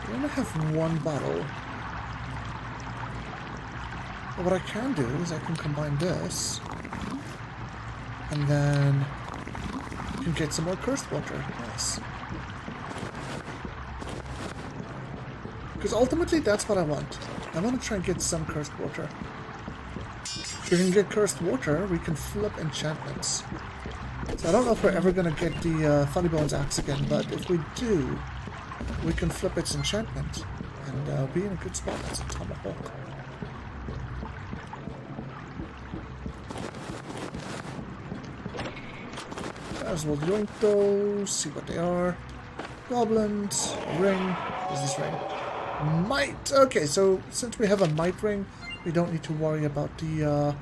We only have one bottle. But what I can do is I can combine this. And then you can get some more cursed water. Nice. Because ultimately that's what I want. I want to try and get some cursed water. If we can get cursed water, we can flip enchantments. So I don't know if we're ever going to get the Funny Bones axe again, but if we do, we can flip its enchantment and be in a good spot as a tomahawk. As well yoink those, see what they are. Goblins, ring, what is this ring? Might! Okay, so since we have a might ring, we don't need to worry about the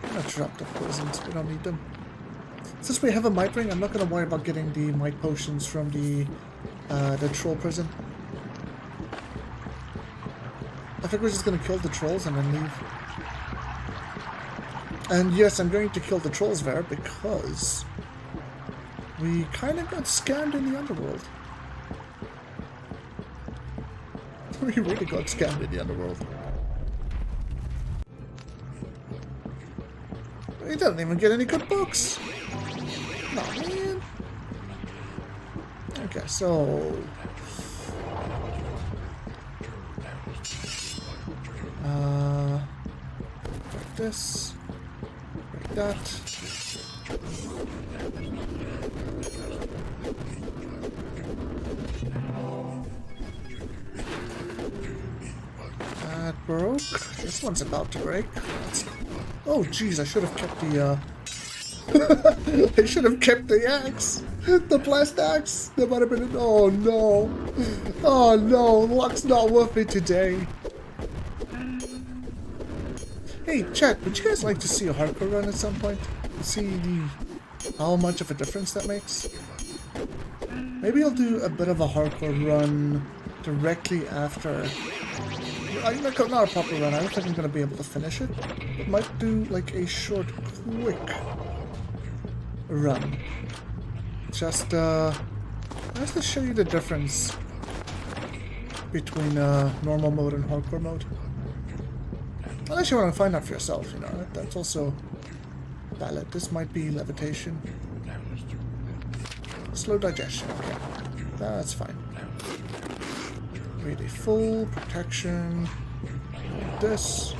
I'm gonna drop the poisons, we don't need them. Since we have a might ring, I'm not gonna worry about getting the might potions from the troll prison. I think we're just gonna kill the trolls and then leave. And yes, I'm going to kill the trolls there because we kind of got scammed in the underworld. We really got scammed in the underworld. We didn't even get any good books. No, man. Okay, so like this. That. That broke. This one's about to break. Oh, jeez! I should have kept the. I should have kept the axe, the blast axe. That might have been. Oh no! Oh no! Luck's not with me today. Hey, chat, would you guys like to see a hardcore run at some point? See how much of a difference that makes? Maybe I'll do a bit of a hardcore run directly after. Not a proper run, I don't think I'm going to be able to finish it. But might do like a short, quick run. Just to show you the difference between normal mode and hardcore mode. Unless you want to find out for yourself, you know, that's also valid. This might be levitation. Slow digestion, okay. That's fine. Really full protection. Like this.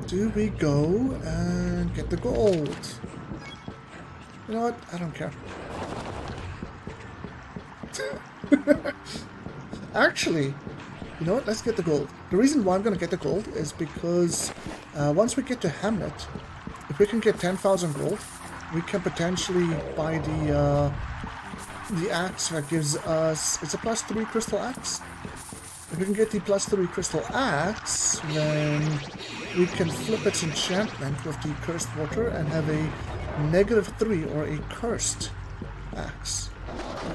Do we go and get the gold? You know what? I don't care. Actually, you know what? Let's get the gold. The reason why I'm going to get the gold is because once we get to Hamlet, if we can get 10,000 gold, we can potentially buy the axe that gives us... It's a +3 crystal axe. If we can get the +3 crystal axe, then we can flip its enchantment with the cursed water and have a -3 or a cursed axe.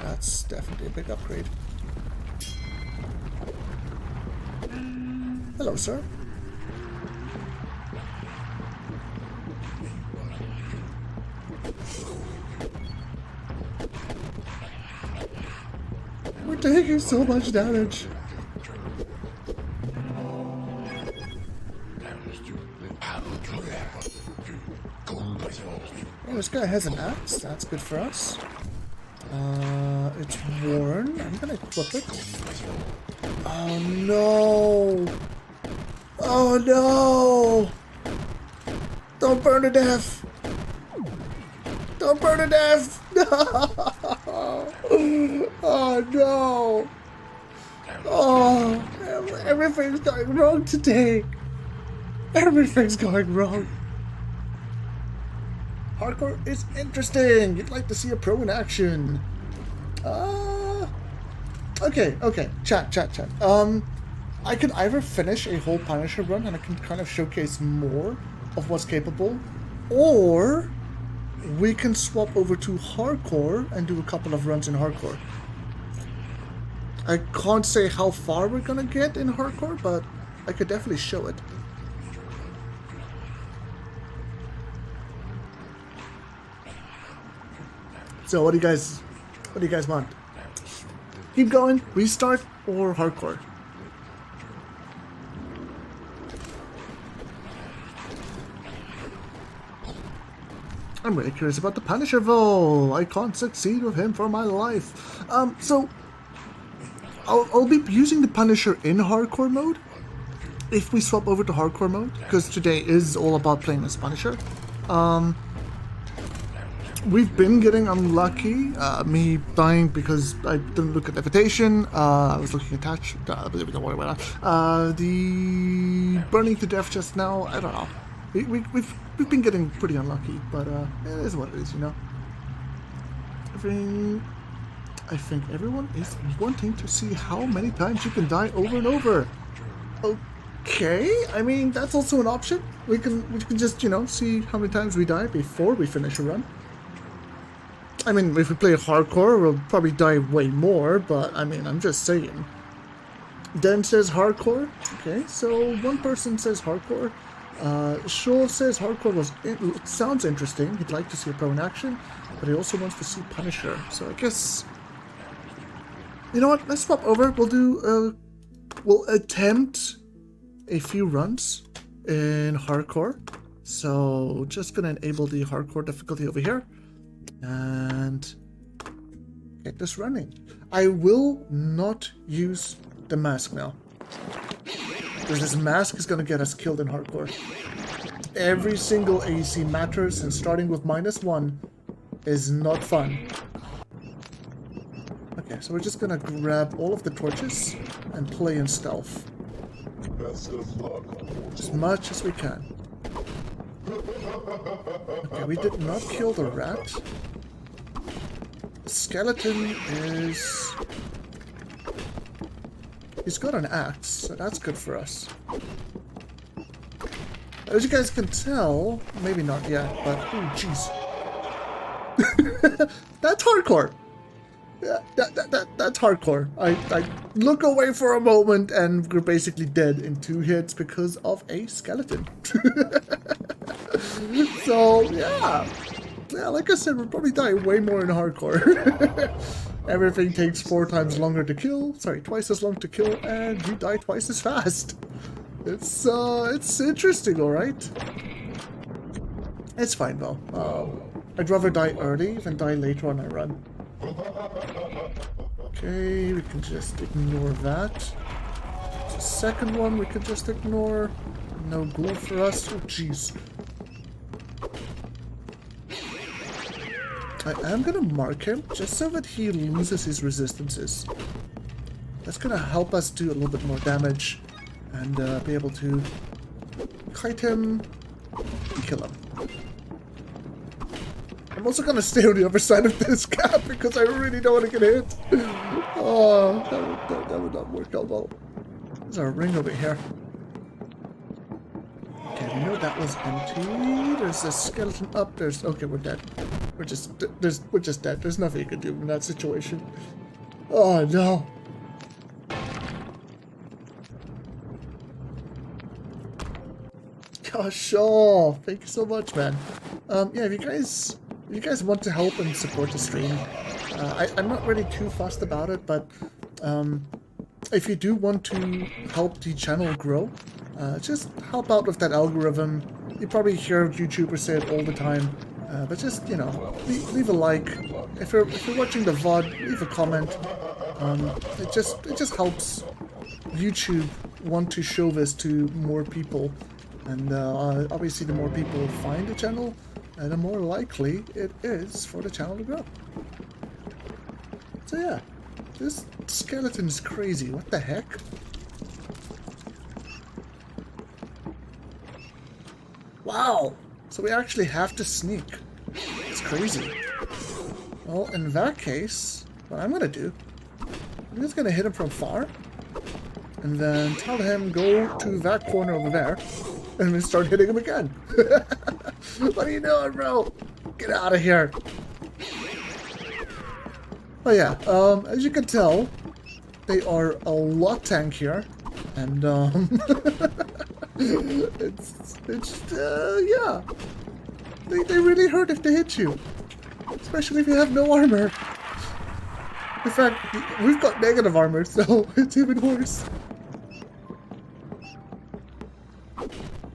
That's definitely a big upgrade. Hello, sir. We're taking so much damage. Oh, this guy has an axe. That's good for us. It's worn. I'm gonna equip it. Oh no! Oh no! Don't burn to death! Don't burn to death! Oh no! Oh, everything's going wrong today. Everything's going wrong. Hardcore is interesting. You'd like to see a pro in action. Okay. Chat. I can either finish a whole Punisher run and I can kind of showcase more of what's capable, or we can swap over to Hardcore and do a couple of runs in Hardcore. I can't say how far we're gonna get in hardcore, but I could definitely show it. So what do you guys want? Keep going, restart, or hardcore? I'm really curious about the Punisher though. I can't succeed with him for my life. So I'll be using the Punisher in hardcore mode if we swap over to hardcore mode, because today is all about playing as Punisher. We've been getting unlucky, me dying because I didn't look at levitation, I was looking attached, don't worry about that. The burning to death just now, I don't know. We've been getting pretty unlucky, but it is what it is, you know. I think everyone is wanting to see how many times you can die over and over. Okay, I mean that's also an option. We can just, you know, see how many times we die before we finish a run. I mean, if we play hardcore, we'll probably die way more, but I mean, I'm just saying. Den says hardcore. Okay, so one person says hardcore. Shaw says hardcore sounds interesting. He'd like to see a pro in action, but he also wants to see Punisher. So I guess, you know what? Let's swap over. We'll attempt a few runs in hardcore. So just gonna enable the hardcore difficulty over here and get this running. I will not use the mask now, because this mask is going to get us killed in hardcore. Every single AC matters, and starting with -1 is not fun. Okay, so we're just going to grab all of the torches and play in stealth. As much as we can. Okay, we did not kill the rat. Skeleton is... He's got an axe, so that's good for us. As you guys can tell, maybe not yet, but oh jeez. That's hardcore. Yeah, that's hardcore. I look away for a moment and we're basically dead in 2 hits because of a skeleton. So yeah, like I said, we'll probably die way more in hardcore. Everything takes 4 times longer to kill. Sorry, twice as long to kill, and you die twice as fast. It's interesting, all right. It's fine though. I'd rather die early than die later on a run. Okay, we can just ignore that. The second one we can just ignore. No ghoul for us. Oh jeez. I am going to mark him just so that he loses his resistances. That's going to help us do a little bit more damage and be able to kite him and kill him. I'm also going to stay on the other side of this gap because I really don't want to get hit. Oh, that would not work out well. There's our ring over here. Okay, we know that was empty. There's a skeleton up. Okay, we're dead. We're just dead. There's nothing you can do in that situation. Oh no. Gosh, oh, thank you so much, man. Yeah, if you guys want to help and support the stream, I'm not really too fussed about it, but if you do want to help the channel grow, just help out with that algorithm. You probably hear YouTubers say it all the time. But just, you know, leave a like. If you're watching the VOD, leave a comment. It just helps YouTube want to show this to more people, and obviously the more people find the channel, the more likely it is for the channel to grow. So yeah, this skeleton is crazy. What the heck? Wow. So we actually have to sneak. It's crazy. Well, in that case, what I'm going to do, I'm just going to hit him from far, and then tell him go to that corner over there, and then start hitting him again. What are you doing, bro? Get out of here. Oh yeah, as you can tell, they are a lot tankier, and yeah, they really hurt if they hit you, especially if you have no armor. In fact, we've got negative armor, so it's even worse.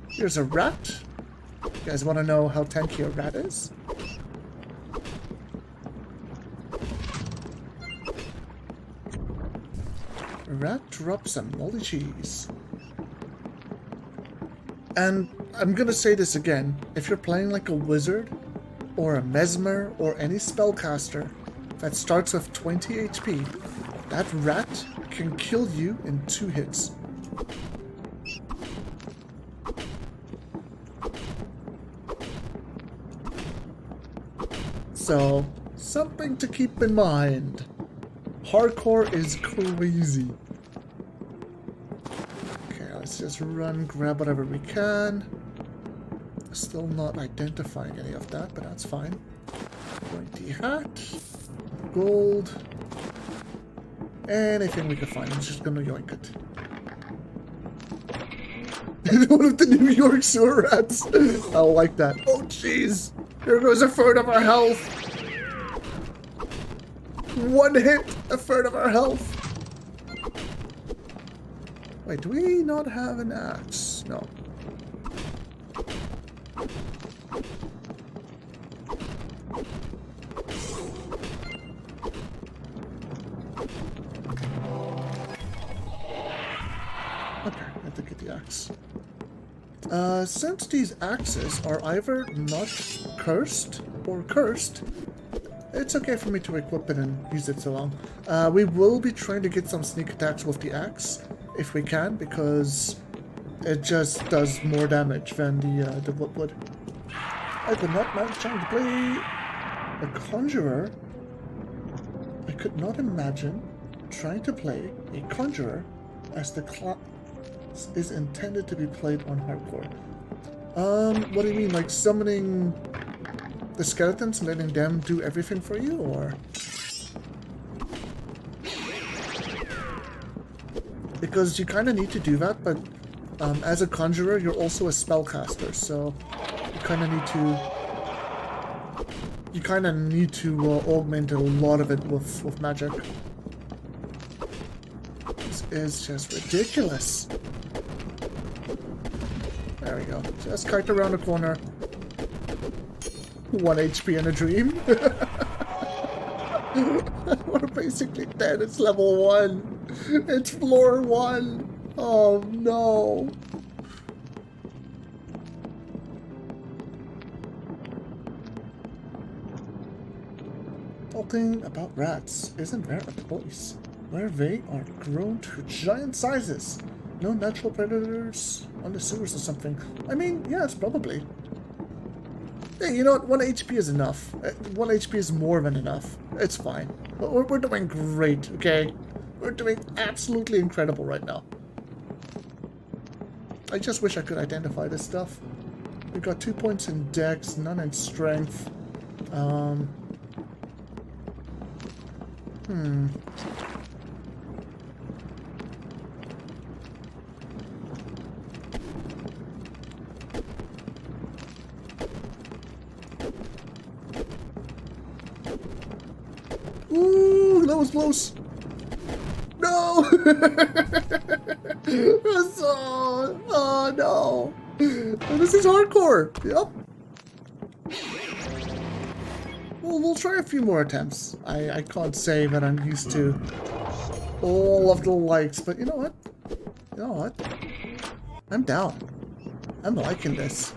Here's a rat. You guys want to know how tanky a rat is? A rat drops some moldy cheese. And I'm gonna say this again. If you're playing like a wizard, or a mesmer, or any spellcaster that starts with 20 HP, that rat can kill you in 2 hits. So, something to keep in mind. Hardcore is crazy. Okay, let's just run, grab whatever we can. Still not identifying any of that, but that's fine. Pointy hat. Gold. Anything we can find. I'm just gonna yoink it. One of the New York sewer rats. I like that. Oh, jeez. Here goes a third of our health. 1 hit, a third of our health. Wait, do we not have an axe? No. Okay, I have to get the axe. Since these axes are either not cursed or cursed, it's okay for me to equip it and use it so long. We will be trying to get some sneak attacks with the axe, if we can, because it just does more damage than the wood would. I could not manage trying to play a conjurer. I could not imagine trying to play a conjurer as the class is intended to be played on hardcore. What do you mean, like summoning the skeletons and letting them do everything for you, or? Because you kind of need to do that, but as a conjurer, you're also a spellcaster, so you kind of need to augment a lot of it with magic. This is just ridiculous. There we go. Just kite around the corner. 1 HP in a dream. We're basically dead. It's level 1. It's floor 1. Oh no. Talking about rats, isn't there a place where they are grown to giant sizes? No natural predators on the sewers or something. I mean, yes, probably. Hey, you know what? 1 HP is enough. 1 HP is more than enough. It's fine. We're doing great, okay? We're doing absolutely incredible right now. I just wish I could identify this stuff. We got 2 points in dex, none in strength. Ooh, that was close. No! Oh no! This is hardcore. Yep. Well, we'll try a few more attempts. I can't say that I'm used to all of the likes, but you know what? You know what? I'm down. I'm liking this.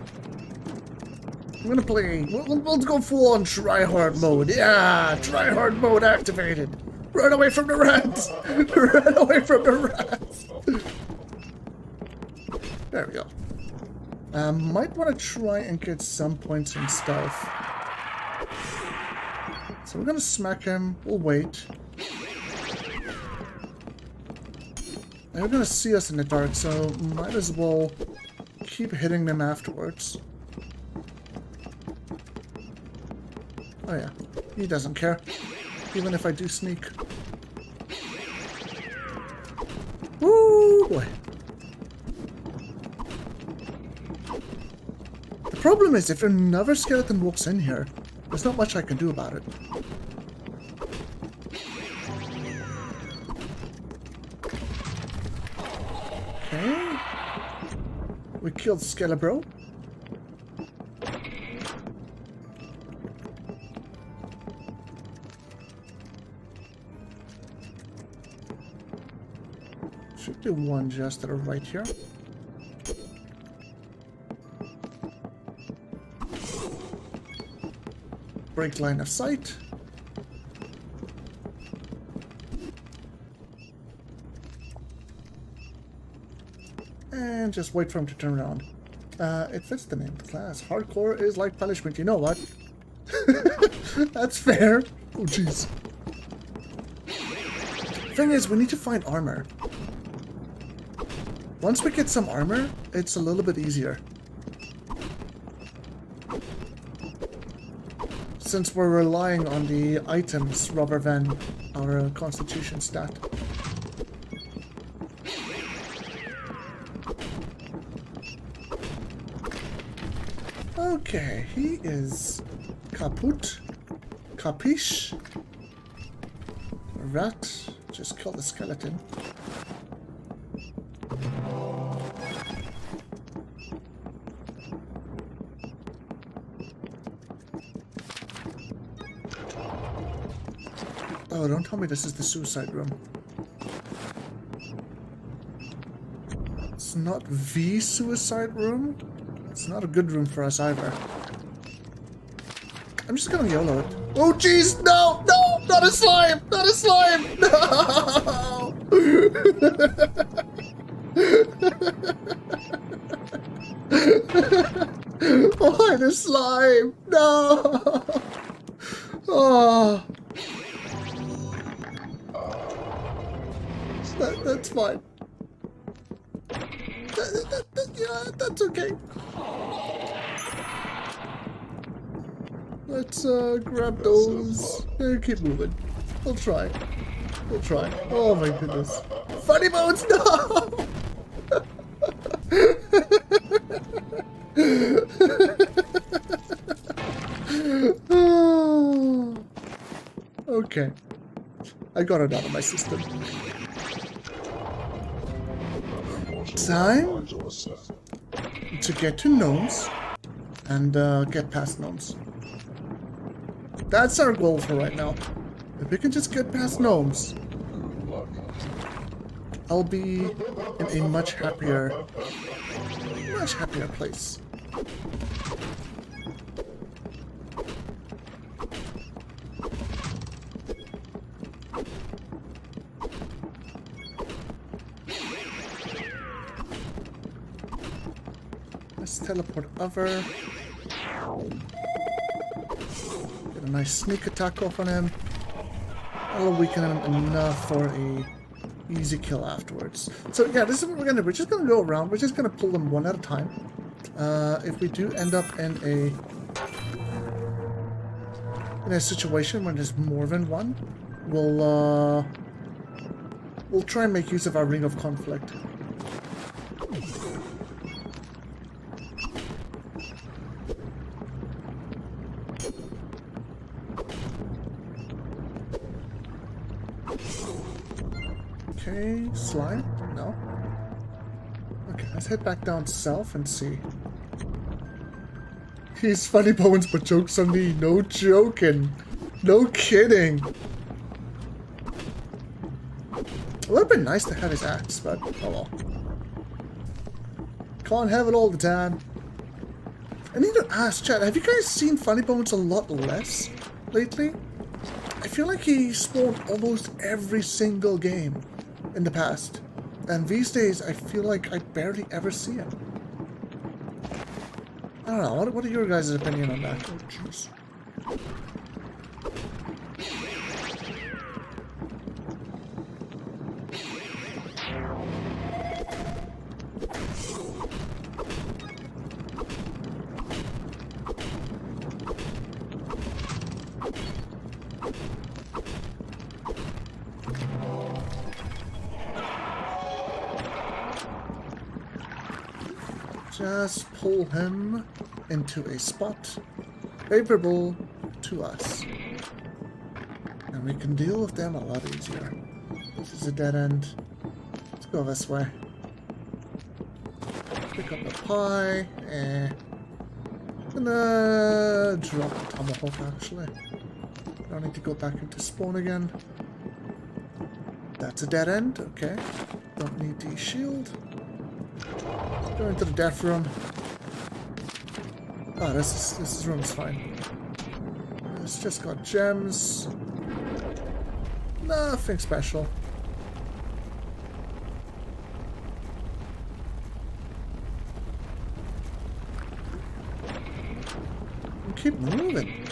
I'm gonna play. We'll go full on try-hard mode. Yeah, try-hard mode activated. Run away from the rats! Run away from the rats! There we go. Might want to try and get some points in stealth. So we're gonna smack him. We'll wait. They're gonna see us in the dark, so might as well keep hitting them afterwards. Oh yeah, he doesn't care. Even if I do sneak. boy. The problem is, if another skeleton walks in here, there's not much I can do about it. Okay. We killed Skelebro. Should be one just right here. Break line of sight. And just wait for him to turn around. It fits the name of the class. Hardcore is like punishment. You know what? That's fair. Oh, jeez. Thing is, we need to find armor. Once we get some armor, it's a little bit easier. Since we're relying on the items rather than our constitution stat. Okay, he is kaput. Capiche? Rat. Just kill the skeleton. Oh, don't tell me this is the suicide room. It's not the suicide room. It's not a good room for us either. I'm just gonna YOLO it. Oh jeez, no! No! Not a slime! Not a slime! No! Why the slime? No! Oh! That's fine. Yeah, that's okay. Let's grab those and keep moving. We'll try. We'll try. Oh my goodness. Funny bones, no! Okay. I got it out of my system. Time to get to gnomes and get past gnomes. That's our goal for right now. If we can just get past gnomes, I'll be in a much happier place. Let's teleport over. Get a nice sneak attack off on him. That'll weaken him enough for a easy kill afterwards. So yeah, this is what we're gonna do. We're just gonna go around. We're just gonna pull them one at a time. If we do end up in a situation when there's more than one, we'll try and make use of our ring of conflict. Okay, slime? No. Okay, let's head back down south and see. He's funny bones but jokes on me. No joking. No kidding. It would have been nice to have his axe, but oh well. Can't have it all the time. I need to ask, chat, have you guys seen Funny Bones a lot less lately? I feel like he spawned almost every single game in the past. And these days, I feel like I barely ever see him. I don't know, what are your guys' opinion on that? Oh, jeez. just pull him into a spot favorable to us. And we can deal with them a lot easier. This is a dead end. Let's go this way. Pick up the pie. Gonna drop the tomahawk actually. Don't need to go back into spawn again. That's a dead end, okay. Don't need the shield. Go into the death room. Oh, this room is fine. It's just got gems. Nothing special. Keep moving.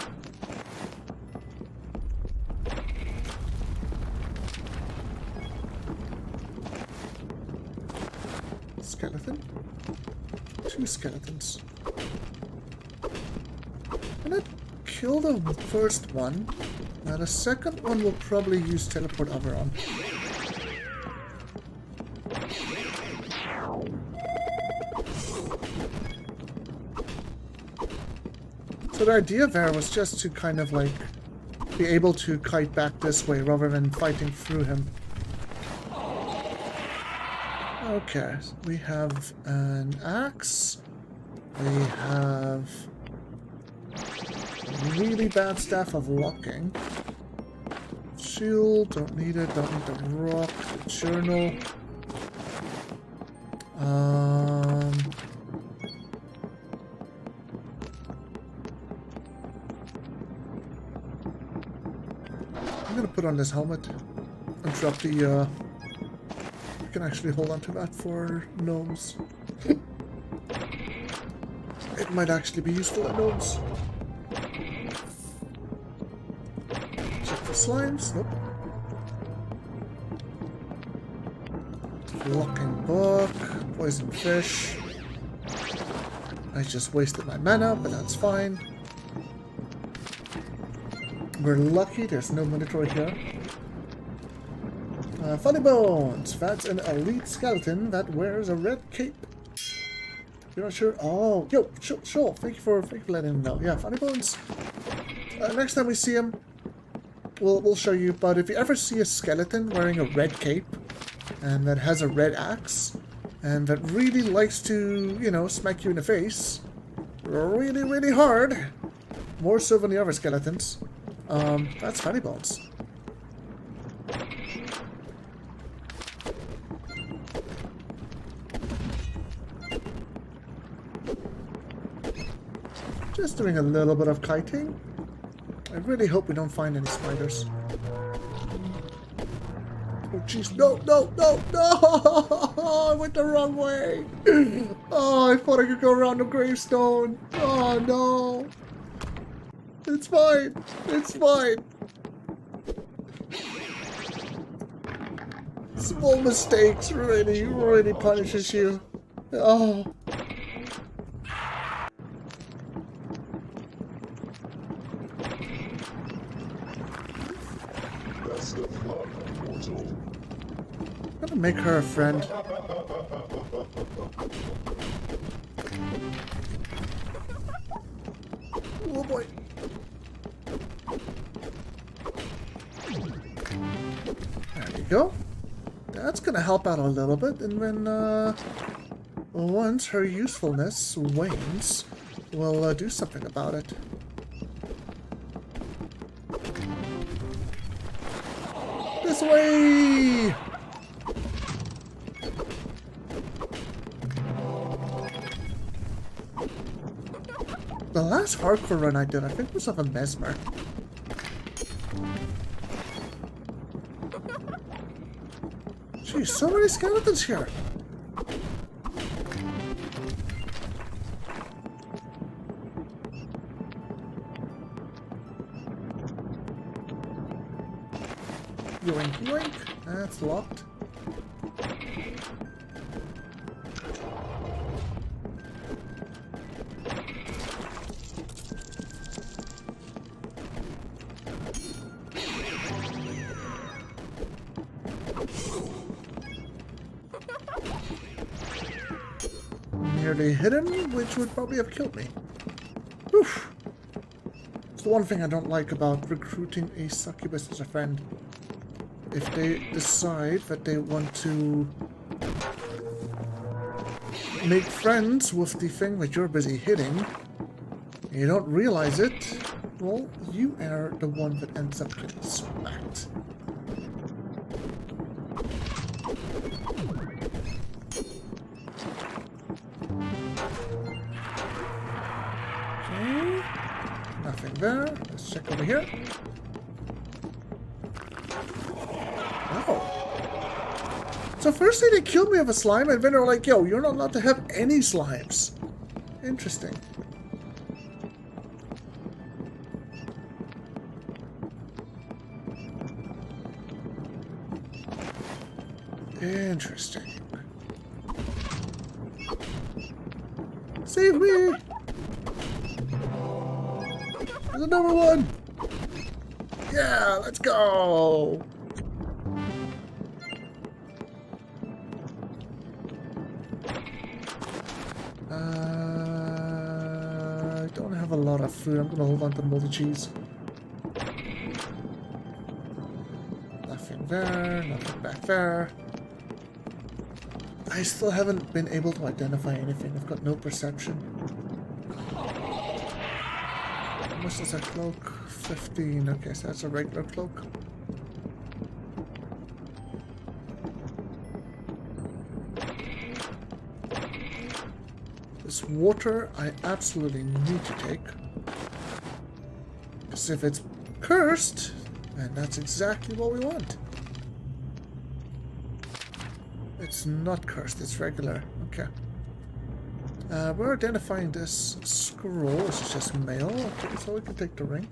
Skeleton? 2 skeletons. I'm gonna kill the first one. Now the second one will probably use teleport over on. So the idea there was just to kind of like be able to kite back this way rather than fighting through him. Okay, so we have an axe. We have really bad staff of locking. Shield, don't need it, don't need the rock, the journal. I'm gonna put on this helmet and drop the I can actually hold on to that for gnomes. It might actually be useful at gnomes. Check for slimes. Nope. Locking book. Poison fish. I just wasted my mana, but that's fine. We're lucky there's no minotaur here. Funny Bones. That's an elite skeleton that wears a red cape. You're not sure? Oh, yo, sure. Thank you for letting him know. Yeah, Funny Bones. Next time we see him, we'll show you. But if you ever see a skeleton wearing a red cape and that has a red axe and that really likes to, you know, smack you in the face, really, really hard, more so than the other skeletons, that's Funny Bones. Just doing a little bit of kiting. I really hope we don't find any spiders. Oh jeez, no! I went the wrong way! Oh, I thought I could go around the gravestone. Oh no! It's fine! It's fine! Small mistakes really, really punishes you. Oh. I'm gonna make her a friend. Oh boy. There we go. That's gonna help out a little bit, and then once her usefulness wanes, we'll do something about it. This way! The last hardcore run I did, I think, was of a mesmer. Jeez, so many skeletons here. Yoink, yoink. That's locked. nearly hidden, which would probably have killed me. Oof. It's the one thing I don't like about recruiting a succubus as a friend. If they decide that they want to make friends with the thing that you're busy hitting, and you don't realize it, well, you are the one that ends up getting smacked. Okay, nothing there. Let's check over here. Oh. So firstly they killed me with a slime, and then they were like, yo, you're not allowed to have any slimes. Interesting. Interesting. Save me! There's another one! Yeah, let's go! I don't have a lot of food. I'm gonna hold on to multi-cheese. Nothing there, nothing back there. I still haven't been able to identify anything. I've got no perception. How much is that cloak? 15. Okay, so that's a regular cloak. This water I absolutely need to take. Because if it's cursed, then that's exactly what we want. It's not cursed, it's regular. Okay. We're identifying this scroll. This is just mail. Okay, so we can take the ring.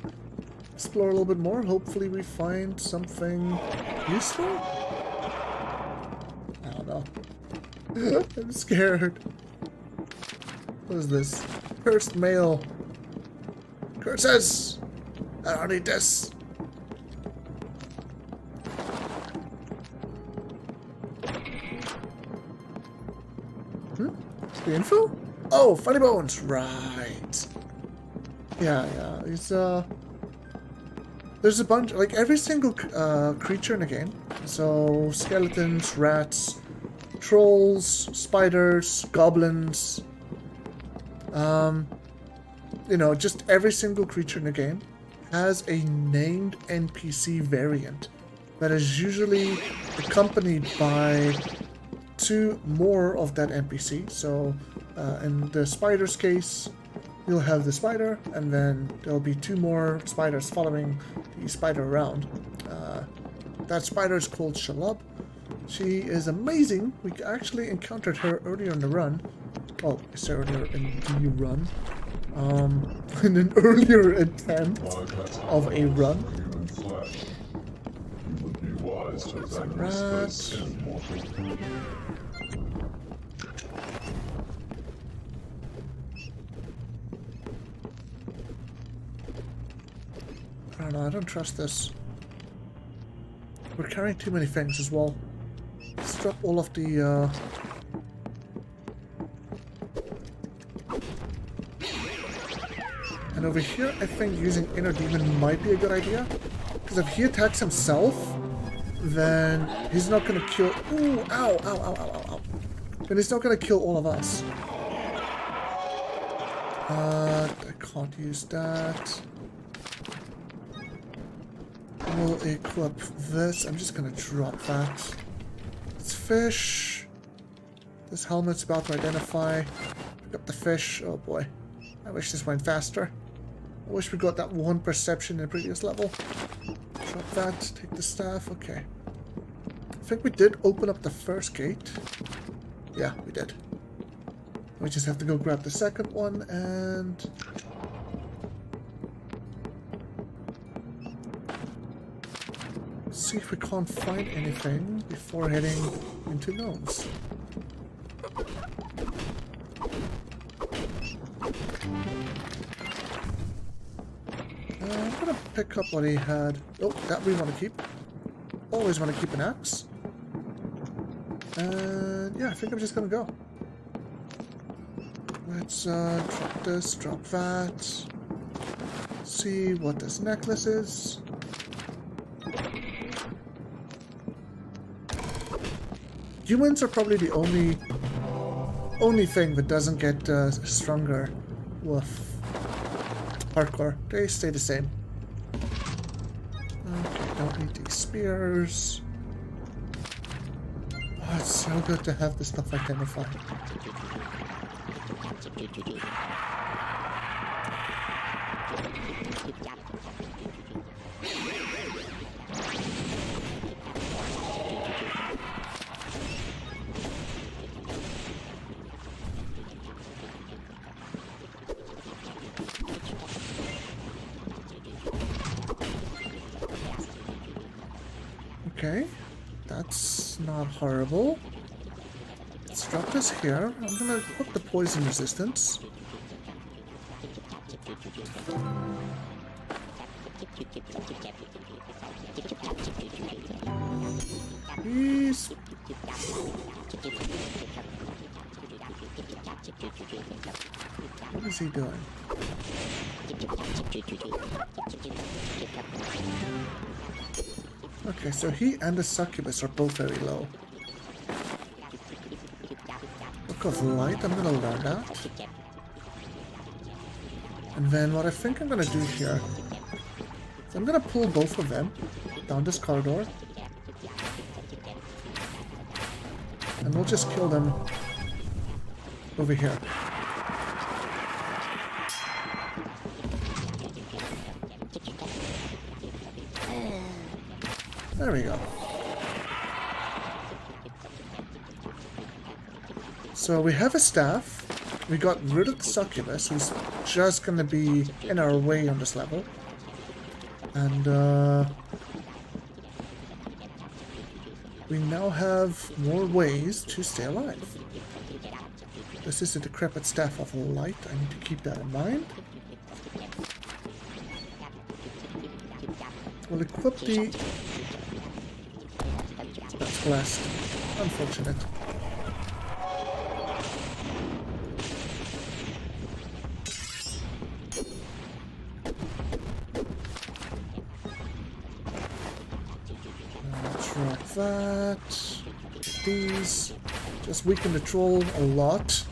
Explore a little bit more. Hopefully we find something useful. I don't know. I'm scared. What is this? Cursed mail. Curses! I don't need this. The info? Oh, funny bones, right. Yeah, it's there's a bunch, like every single creature in the game. So skeletons, rats, trolls, spiders, goblins. You know, just every single creature in the game has a named NPC variant that is usually accompanied by 2 more of that NPC. So in the spider's case, you'll have the spider, and then there'll be 2 more spiders following the spider around. That spider is called Shalub. She is amazing. We actually encountered her earlier in the run. Well, it's earlier in the run. In an earlier attempt of a run. Rat. I don't know, I don't trust this. We're carrying too many things as well. Let's drop all of the And over here, I think using Inner Demon might be a good idea. Because if he attacks himself, then he's not gonna kill... Ooh, ow, ow, ow, ow, ow. Then he's not gonna kill all of us. I can't use that. We'll equip this. I'm just gonna drop that. It's fish. This helmet's about to identify. Pick up the fish. Oh boy. I wish this went faster. I wish we got that 1 perception in the previous level. Drop that. Take the staff. Okay. I think we did open up the first gate. Yeah, we did. We just have to go grab the second one and... see if we can't find anything before heading into gnomes. I'm gonna pick up what he had. Oh, that we want to keep. Always want to keep an axe. And yeah, I think I'm just gonna go. Let's drop this, drop that. See what this necklace is. Humans are probably the only thing that doesn't get stronger with hardcore. They stay the same. Okay, don't need these spears. Oh, it's so good to have this stuff identified. Okay, that's not horrible. Let's drop this here. I'm gonna put the poison resistance. Please. What is he doing? Okay, so he and the succubus are both very low. Book of Light, I'm gonna learn that. And then what I think I'm gonna do here is I'm gonna pull both of them down this corridor. And we'll just kill them over here. There we go. So we have a staff. We got rid of the succubus, who's just gonna be in our way on this level. And we now have more ways to stay alive. This is a decrepit staff of light. I need to keep that in mind. We'll equip the... That's blessed. Unfortunate. Drop that. These. Just weaken the troll a lot.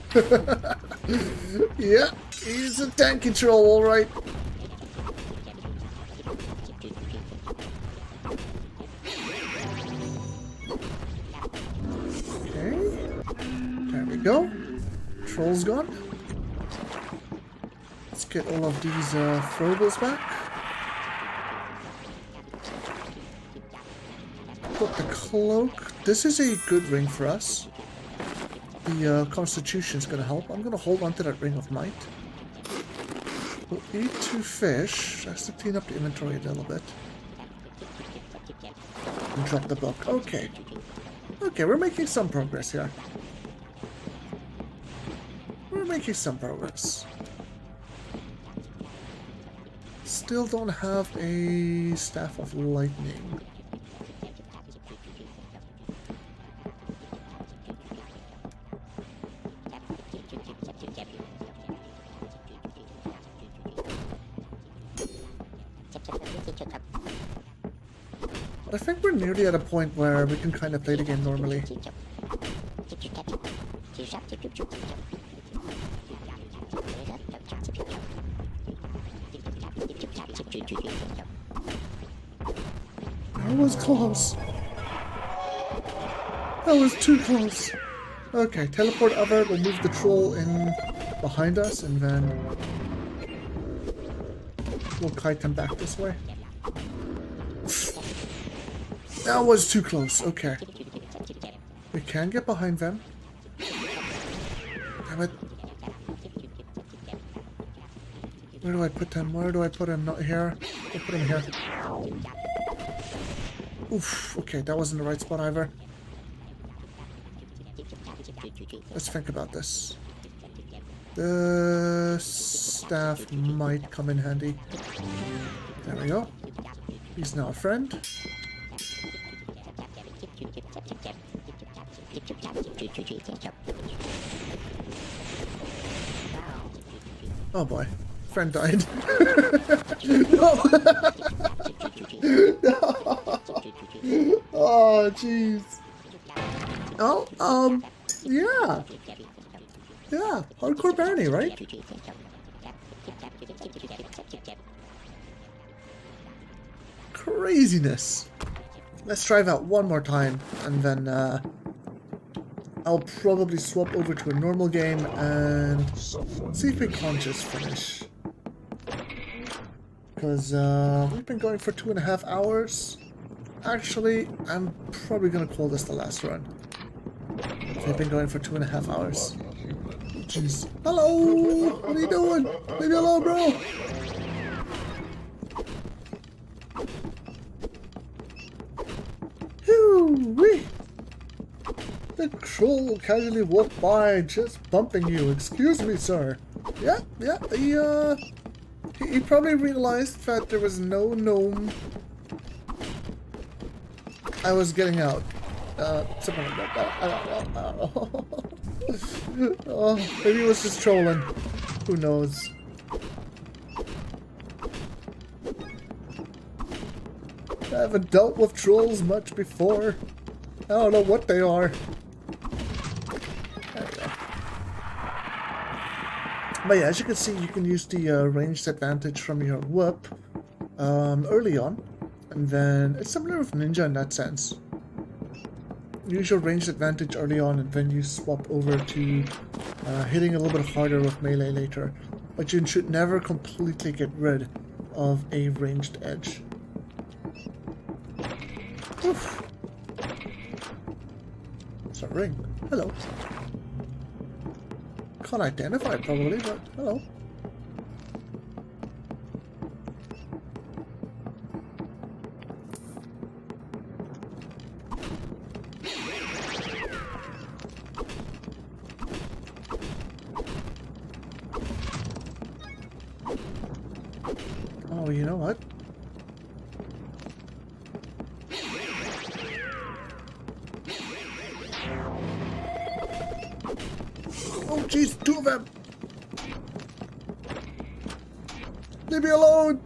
Yeah, he's a tanky troll, alright. Go. Troll's gone. Let's get all of these throwables back. Put the cloak. This is a good ring for us. The Constitution's going to help. I'm going to hold on to that Ring of Might. We'll eat 2 fish. Just to clean up the inventory a little bit. And drop the book. Okay. Okay, we're making some progress here. Making some progress. Still don't have a Staff of Lightning. But I think we're nearly at a point where we can kind of play the game normally. That was close. That was too close. Okay, teleport other. We'll move the troll in behind us, and then we'll kite him back this way. That was too close. Okay. We can get behind them. Damn it. Where do I put him? Where do I put him? Not here. I'll put him here. Oof. Okay, that wasn't the right spot either. Let's think about this. The staff might come in handy. There we go. He's now a friend. Oh boy, friend died. No. No. Oh jeez. Oh, yeah. Yeah, hardcore Barony, right? Craziness. Let's try that one more time, and then I'll probably swap over to a normal game and see if we can't just finish. Because we've been going for 2.5 hours. Actually, I'm probably going to call this the last run. We've been going for 2.5 hours. Jeez. Hello! What are you doing? Leave me alone, bro! Hoo-wee! The troll casually walked by, just bumping you. Excuse me, sir. Yeah, he probably realized that there was no gnome I was getting out. Something like that. I don't know. Oh, maybe it was just trolling. Who knows? I haven't dealt with trolls much before. I don't know what they are. There we go. But yeah, as you can see, you can use the ranged advantage from your whip early on. And then it's similar with Ninja in that sense. Use your ranged advantage early on, and then you swap over to hitting a little bit harder with melee later. But you should never completely get rid of a ranged edge. Oof. It's a ring. Hello. Can't identify it probably, but hello. Oh, you know what? Oh, jeez, 2 of them! Leave me alone!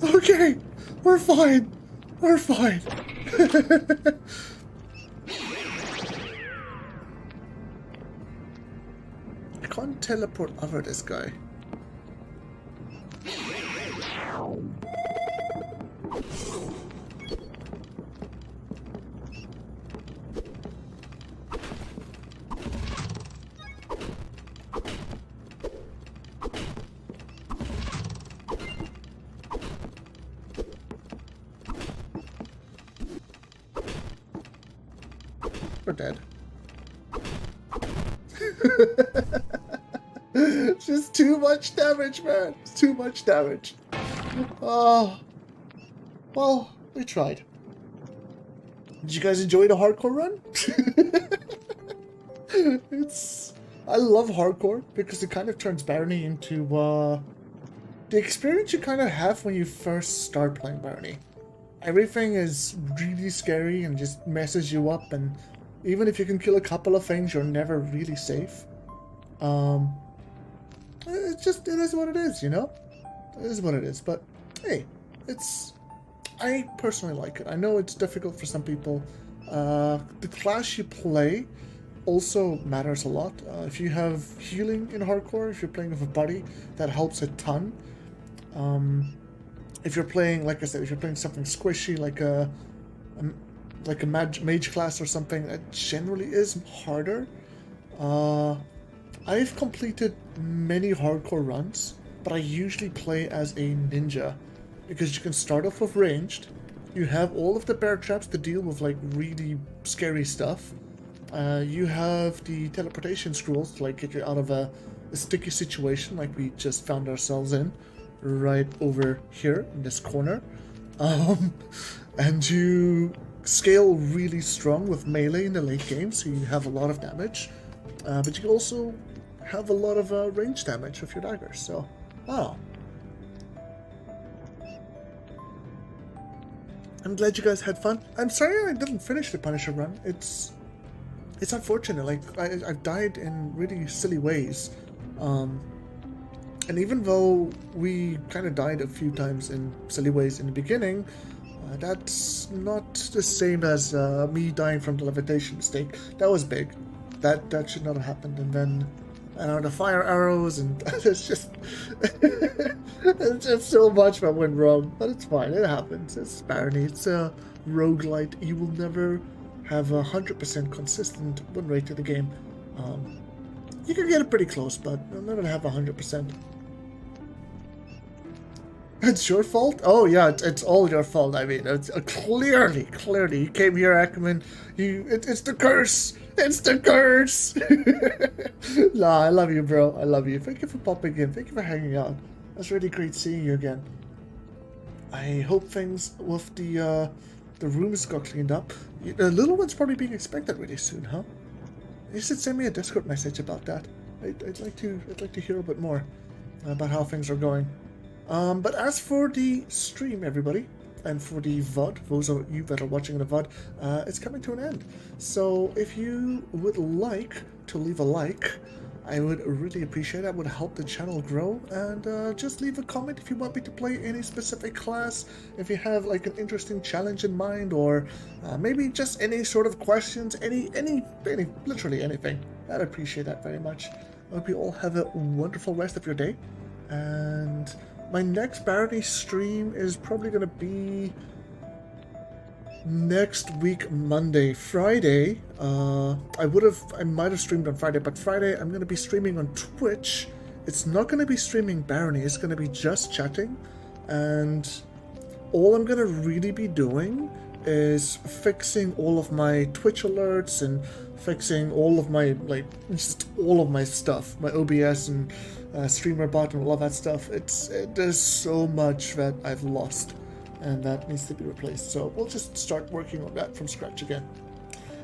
Okay, we're fine. We're fine. I can't teleport over this guy. We're dead. It's just too much damage, man. It's too much damage. Oh. Well, we tried. Did you guys enjoy the hardcore run? I love hardcore because it kind of turns Barony into the experience you kind of have when you first start playing Barony. Everything is really scary and just messes you up, and even if you can kill a couple of things, you're never really safe. It is what it is, you know? It is what it is, but hey, I personally like it. I know it's difficult for some people. The class you play also matters a lot. If you have healing in hardcore, if you're playing with a buddy, that helps a ton. If you're playing, like I said, if you're playing something squishy like a mage class or something, that generally is harder. I've completed many hardcore runs, but I usually play as a ninja because you can start off with ranged. You have all of the bear traps to deal with like really scary stuff. You have the teleportation scrolls to like get you out of a sticky situation like we just found ourselves in right over here in this corner. And you scale really strong with melee in the late game, so you have a lot of damage. But you can also have a lot of range damage with your daggers, so wow. I'm glad you guys had fun. I'm sorry I didn't finish the Punisher run. it's unfortunate. Like I've died in really silly ways, and even though we kind of died a few times in silly ways in the beginning, that's not the same as me dying from the levitation mistake. That was big. That should not have happened. And then the fire arrows, and it's just it's just so much that went wrong. But it's fine. It happens. It's Barony. It's a roguelite. You will never have 100% consistent win rate to the game. You can get it pretty close, but you'll never have 100%. It's your fault? Oh yeah, it's all your fault. I mean, it's clearly. You came here, Ackerman. It's the curse. It's the curse. Nah, I love you, bro. I love you. Thank you for popping in. Thank you for hanging out. It's really great seeing you again. I hope things with the rooms got cleaned up. The little one's probably being expected really soon, huh? You should send me a Discord message about that. I'd like to hear a bit more about how things are going. But as for the stream, everybody, and for the VOD, those of you that are watching the VOD, it's coming to an end. So if you would like to leave a like, I would really appreciate it. It would help the channel grow. And just leave a comment if you want me to play any specific class, if you have like an interesting challenge in mind, or maybe just any sort of questions, any literally anything. I'd appreciate that very much. I hope you all have a wonderful rest of your day. And my next Barony stream is probably going to be next week, Monday. Friday, I might have streamed on Friday, but Friday I'm going to be streaming on Twitch. It's not going to be streaming Barony, it's going to be just chatting. And all I'm going to really be doing is fixing all of my Twitch alerts and fixing all of my, just all of my stuff, my OBS and streamer bot and all of that stuff. There's so much that I've lost and that needs to be replaced. So we'll just start working on that from scratch again.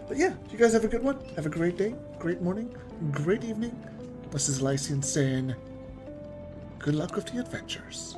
But yeah, you guys have a good one. Have a great day, great morning, great evening. This is Lycian saying good luck with the adventures.